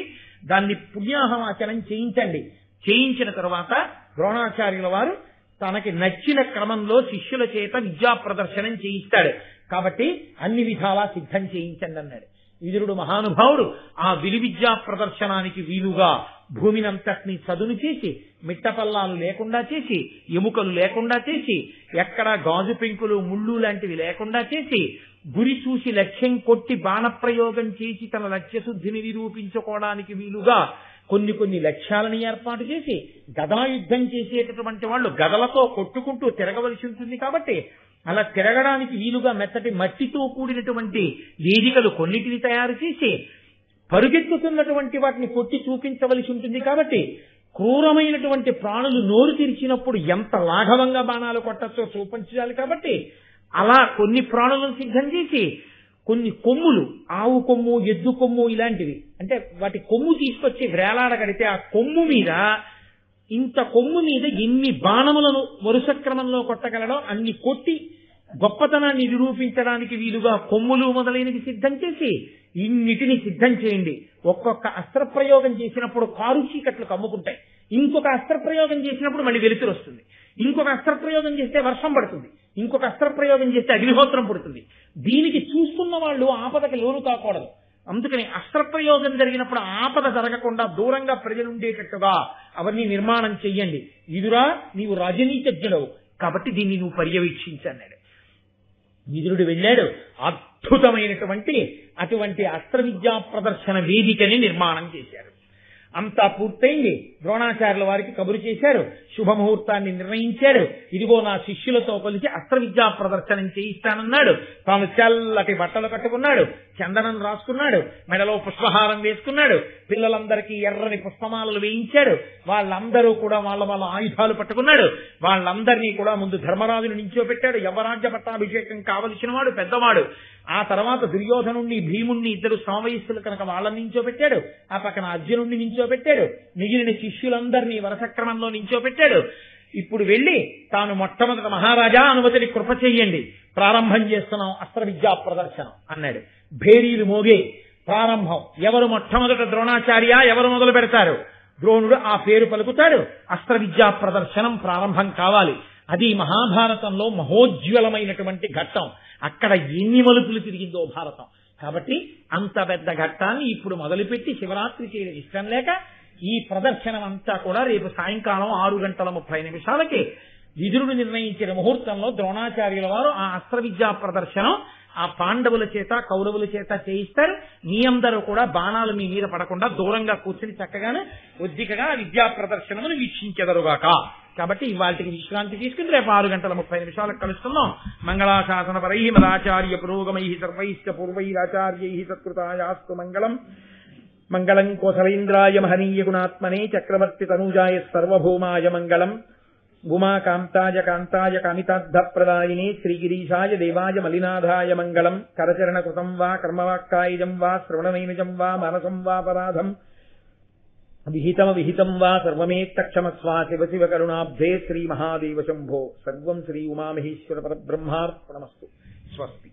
Speaker 1: దాన్ని పుణ్యాహవాచనం చేయించండి. చేయించిన తర్వాత ద్రోణాచార్యుల వారు తనకి నచ్చిన క్రమంలో శిష్యుల చేత విద్యా ప్రదర్శనం చేయిస్తాడు. కాబట్టి అన్ని విధాలా సిద్ధం చేయించండి అన్నాడు. విదురుడు మహానుభావుడు ఆ విలువిద్యా ప్రదర్శనానికి వీలుగా భూమినంతటినీ చదును చేసి, మిట్టపల్లాలు లేకుండా చేసి, ఎముకలు లేకుండా చేసి, ఎక్కడా గాజు పెంకులు ముళ్ళు లాంటివి లేకుండా చేసి, గురి చూసి లక్ష్యం కొట్టి బాణప్రయోగం చేసి తన లక్ష్యశుద్ధిని నిరూపించుకోవడానికి వీలుగా కొన్ని లక్ష్యాలను ఏర్పాటు చేసి, గదాయుద్ధం చేసేటటువంటి వాళ్ళు గదలతో కొట్టుకుంటూ తిరగవలసి ఉంటుంది కాబట్టి అలా తిరగడానికి వీలుగా మెత్తటి మట్టితో కూడినటువంటి వేదికలు కొన్నిటిని తయారు చేసి, పరుగెత్తుతున్నటువంటి వాటిని కొట్టి చూపించవలసి ఉంటుంది కాబట్టి క్రూరమైనటువంటి ప్రాణులు నోరు తెరిచినప్పుడు ఎంత లాఘవంగా బాణాలు కొట్టచ్చో చూపించాలి కాబట్టి అలా కొన్ని ప్రాణులను సిద్ధం చేసి, కొన్ని కొమ్ములు, ఆవు కొమ్ము, ఎద్దు కొమ్ము ఇలాంటివి, అంటే వాటి కొమ్ము తీసుకొచ్చి వేలాడగడితే ఆ కొమ్ము మీద, ఇంత కొమ్ము మీద ఎన్ని బాణములను వరుస క్రమంలో కొట్టగలడో అన్ని కొట్టి గొప్పతనాన్ని నిరూపించడానికి వీలుగా కొమ్ములు మొదలైనవి సిద్ధం చేసి ఇన్నిటిని సిద్ధం చేయండి. ఒక్కొక్క అస్త్రప్రయోగం చేసినప్పుడు కారు చీకట్లు కమ్ముకుంటాయి. ఇంకొక అస్త్రప్రయోగం చేసినప్పుడు మళ్ళీ వెలుతురు వస్తుంది. ఇంకొక అస్త్రప్రయోగం చేస్తే వర్షం పడుతుంది. ఇంకొక అస్త్రప్రయోగం చేస్తే అగ్నిహోత్రం పుడుతుంది. దీనికి చూస్తున్న వాళ్ళు ఆపదకి లోను కాకూడదు. అందుకని అస్త్రప్రయోగం జరిగినప్పుడు ఆపద జరగకుండా దూరంగా ప్రజలుండేటట్టుగా అవన్నీ నిర్మాణం చెయ్యండి. విదురా, నీవు రాజనీతిజ్ఞుడవు కాబట్టి దీన్ని నువ్వు పర్యవేక్షించన్నాడు. విదురుడు వెళ్ళాడు. అద్భుతమైనటువంటి అటువంటి అస్త్ర విద్యా ప్రదర్శన వేదికని నిర్మాణం చేశారు. అంతా పూర్తయింది. ద్రోణాచార్యుల వారికి కబురు చేశారు. శుభముహూర్తాన్ని నిర్ణయించాడు. ఇదిగో నా శిష్యులతో కలిసి అస్త్ర విద్యా ప్రదర్శనం చేయిస్తానన్నాడు. తాను చల్లటి బట్టలు కట్టుకున్నాడు, చందనం రాసుకున్నాడు, మెడలో పుష్పహారం వేసుకున్నాడు. పిల్లలందరికీ ఎర్రని పుష్పమాలలు వేయించాడు. వాళ్ళందరూ కూడా వాళ్ళ ఆయుధాలు పట్టుకున్నాడు. వాళ్ళందరినీ కూడా ముందు ధర్మరాజును నించోబెట్టాడు. యవరాజ్య పట్టాభిషేకం కావలసిన వాడు పెద్దవాడు. ఆ తర్వాత దుర్యోధనుణ్ణి, భీముణ్ణి, ఇద్దరు సమవయస్సులు కనుక వాళ్ళని నించోబెట్టాడు. ఆ పక్కన అర్జునుణ్ణి నించోబెట్టాడు. మిగిలిన శిష్యులందరినీ వరసక్రమంలో నించోబెట్టాడు. ఇప్పుడు వెళ్లి తాను మొట్టమొదట మహారాజా అనుమతిని కృప చెయ్యండి, ప్రారంభం చేస్తున్నాం అస్త్ర విద్యా ప్రదర్శనం అన్నాడు. భేరీలు మోగే ప్రారంభం. ఎవరు మొట్టమొదట ద్రోణాచార్య, ఎవరు మొదలు పెడతారు? ద్రోణుడు ఆ పేరు పలుకుతాడు. అస్త్ర విద్యా ప్రదర్శనం ప్రారంభం కావాలి. అది మహాభారతంలో మహోజ్వలమైనటువంటి ఘట్టం. అక్కడ ఎన్ని మలుపులు తిరిగిందో భారతం. కాబట్టి అంత పెద్ద ఘట్టాన్ని ఇప్పుడు మొదలుపెట్టి శివరాత్రి చేయడం ఇష్టం లేక ఈ ప్రదర్శనం అంతా కూడా రేపు సాయంకాలం 6:30 విదురుడు నిర్ణయించిన ముహూర్తంలో ద్రోణాచార్యుల వారు ఆ అస్త్ర విద్యా ప్రదర్శనం ఆ పాండవుల చేత కౌరవుల చేత చేయిస్తారు. మీ అందరూ కూడా బాణాలు మీ మీద పడకుండా దూరంగా కూర్చుని చక్కగానే ఒద్దికగా విద్యా ప్రదర్శనమును వీక్షించెదరుగాక. కాబట్టి ఇవాళకి విశ్రాంతి తీసుకుని రేపు 6:30 కలుస్తున్నాం. మంగళాశాసన పరై మదాచార్య పురోగమై సర్వైశ్చ పూర్వైరాచార్యై సత్కృతాయాస్తు మంగళం. మంగళం కోసలేంద్రాయ మహనీయ గుణాత్మనే చక్రవర్తి తనూజాయ సర్వభౌమాయ మంగళం. ఉమాకాంతాయ కాంతాయ కామితార్థప్రదాయినే శ్రీగిరీశాయ దేవాయ మలినాథాయ మంగళం. కరచరణకృతం వా కర్మవాక్కాయజం వా శ్రవణనైనజం వా మానసం వా పరాధం విహితం వా సర్వమేత్తక్షమస్వా శివ శివ కరుణాబ్ధే శ్రీ మహాదేవ శంభో. సర్వం శ్రీ ఉమామహేశ్వర పరబ్రహ్మార్పణమస్తు. స్వస్తి.